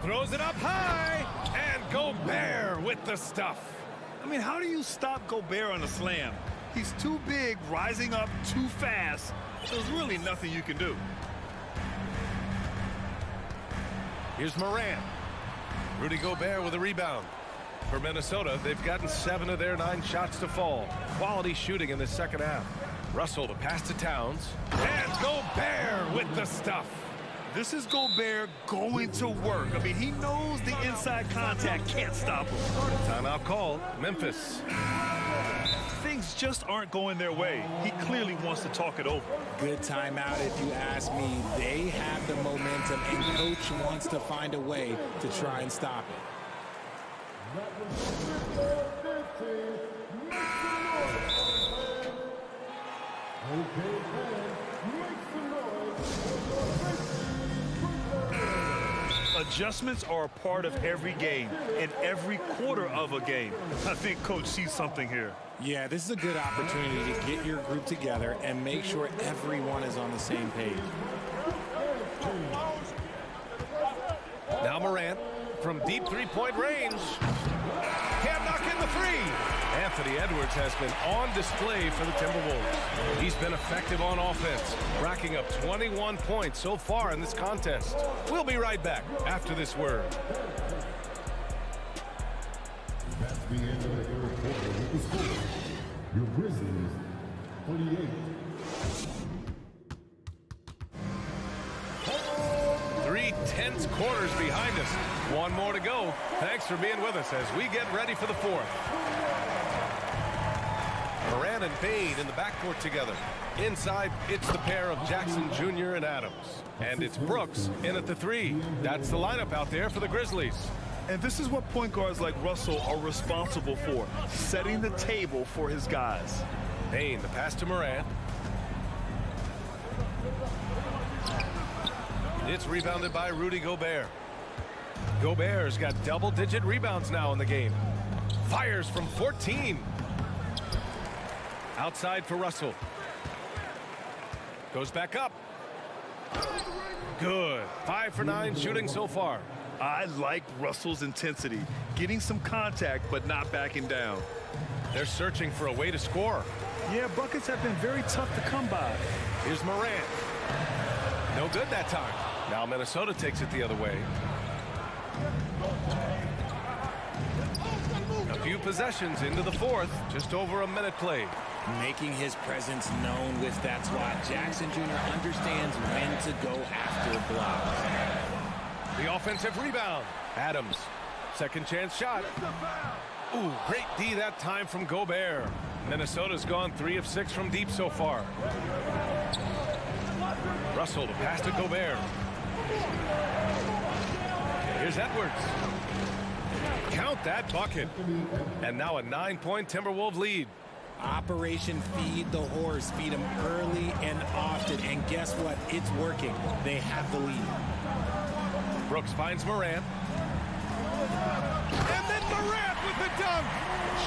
Throws it up high. And Gobert with the stuff. I mean, how do you stop Gobert on a slam? He's too big, rising up too fast. There's really nothing you can do. Here's Morant. Rudy Gobert with a rebound. For Minnesota, they've gotten 7 of their 9 shots to fall. Quality shooting in the second half. Russell to pass to Towns. And Gobert with the stuff. This is Gobert going to work. I mean, he knows the inside contact can't stop him. Timeout call. Memphis. Things just aren't going their way. He clearly wants to talk it over. Good timeout if you ask me. They have the momentum, and Coach wants to find a way to try and stop it. Adjustments are a part of every game and every quarter of a game. I think Coach sees something here. Yeah, this is a good opportunity to get your group together and make sure everyone is on the same page. Now Morant from deep three-point range. Can't knock in the 3. Anthony Edwards has been on display for the Timberwolves. He's been effective on offense, racking up 21 points so far in this contest. We'll be right back after this word. That's the end of the third quarter with the score. Your Grizzlies, 48. 3 tense quarters behind us. 1 more to go. Thanks for being with us as we get ready for the 4th. Moran and Bain in the backcourt together. Inside, it's the pair of Jackson Jr. and Adams. And it's Brooks in at the 3. That's the lineup out there for the Grizzlies. And this is what point guards like Russell are responsible for, setting the table for his guys. Bain, the pass to Moran. It's rebounded by Rudy Gobert. Gobert's got double-digit rebounds now in the game. Fires from 14. Outside for Russell. Goes back up. Good. 5 for 9 shooting so far. I like Russell's intensity, getting some contact but not backing down. They're searching for a way to score. Yeah, buckets have been very tough to come by. Here's Moran. No good that time. Now Minnesota takes it the other way. A few possessions into the fourth. Just over a minute played. Making his presence known with that swat. Jackson Jr. understands when to go after blocks. The offensive rebound. Adams. Second chance shot. Ooh, great D that time from Gobert. Minnesota's gone 3 of 6 from deep so far. Russell to pass to Gobert. Here's Edwards. Count that bucket. And now a 9-point Timberwolves lead. Operation Feed the Horse. Feed them early and often. And guess what? It's working. They have the lead. Brooks finds Moran. And then Morant with the dunk.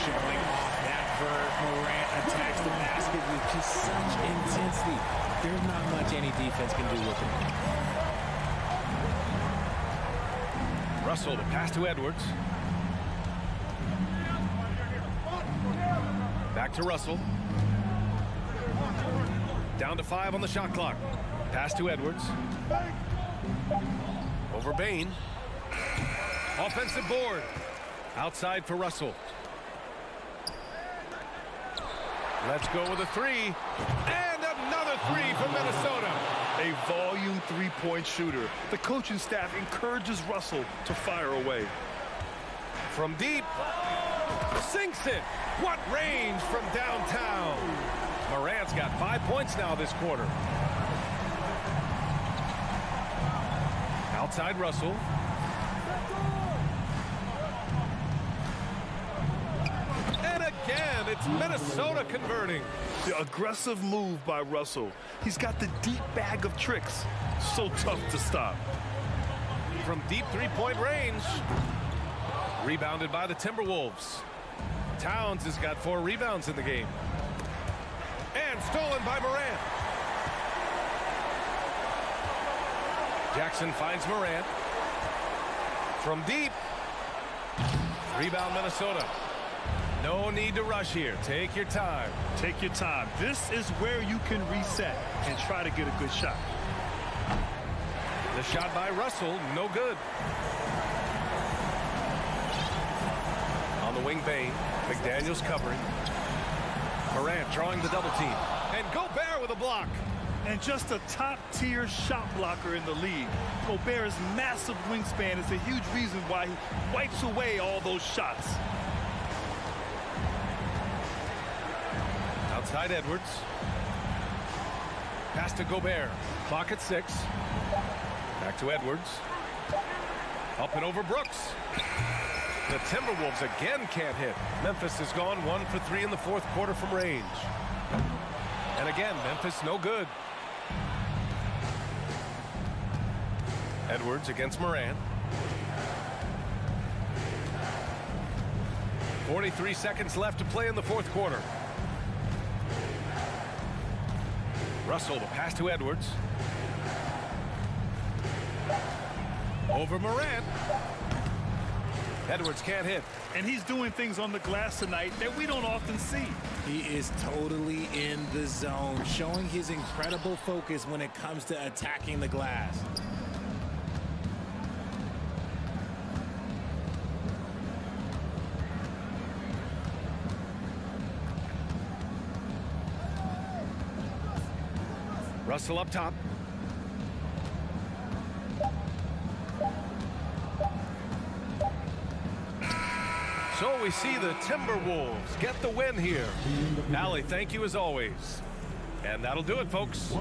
Showing off that vert. Morant attacks the basket with just such intensity. There's not much any defense can do with him. Russell to pass to Edwards. Back to Russell. Down to 5 on the shot clock. Pass to Edwards. Over Bain. Offensive board. Outside for Russell. Let's go with a 3. And another 3 from Minnesota. A volume three-point shooter. The coaching staff encourages Russell to fire away. From deep. Sinks it. What range from downtown. Morant's got 5 points now this quarter. Outside Russell. And again, it's Minnesota converting. The aggressive move by Russell. He's got the deep bag of tricks. So tough to stop. From deep three-point range. Rebounded by the Timberwolves. Towns has got 4 rebounds in the game. And stolen by Morant. Jackson finds Morant. From deep. Rebound Minnesota. No need to rush here. Take your time. Take your time. This is where you can reset and try to get a good shot. The shot by Russell, no good. On the wing, Bain. McDaniels covering. Morant drawing the double team. And Gobert with a block. And just a top-tier shot blocker in the league. Gobert's massive wingspan is a huge reason why he wipes away all those shots. Outside Edwards. Pass to Gobert. Clock at 6. Back to Edwards. Up and over Brooks. The Timberwolves again can't hit. Memphis has gone 1 for 3 in the fourth quarter from range. And again, Memphis no good. Edwards against Moran. 43 seconds left to play in the fourth quarter. Russell to pass to Edwards. Over Moran. Edwards can't hit. And he's doing things on the glass tonight that we don't often see. He is totally in the zone, showing his incredible focus when it comes to attacking the glass. Russell up top. So we see the Timberwolves get the win here. Allie, thank you as always. And that'll do it, folks.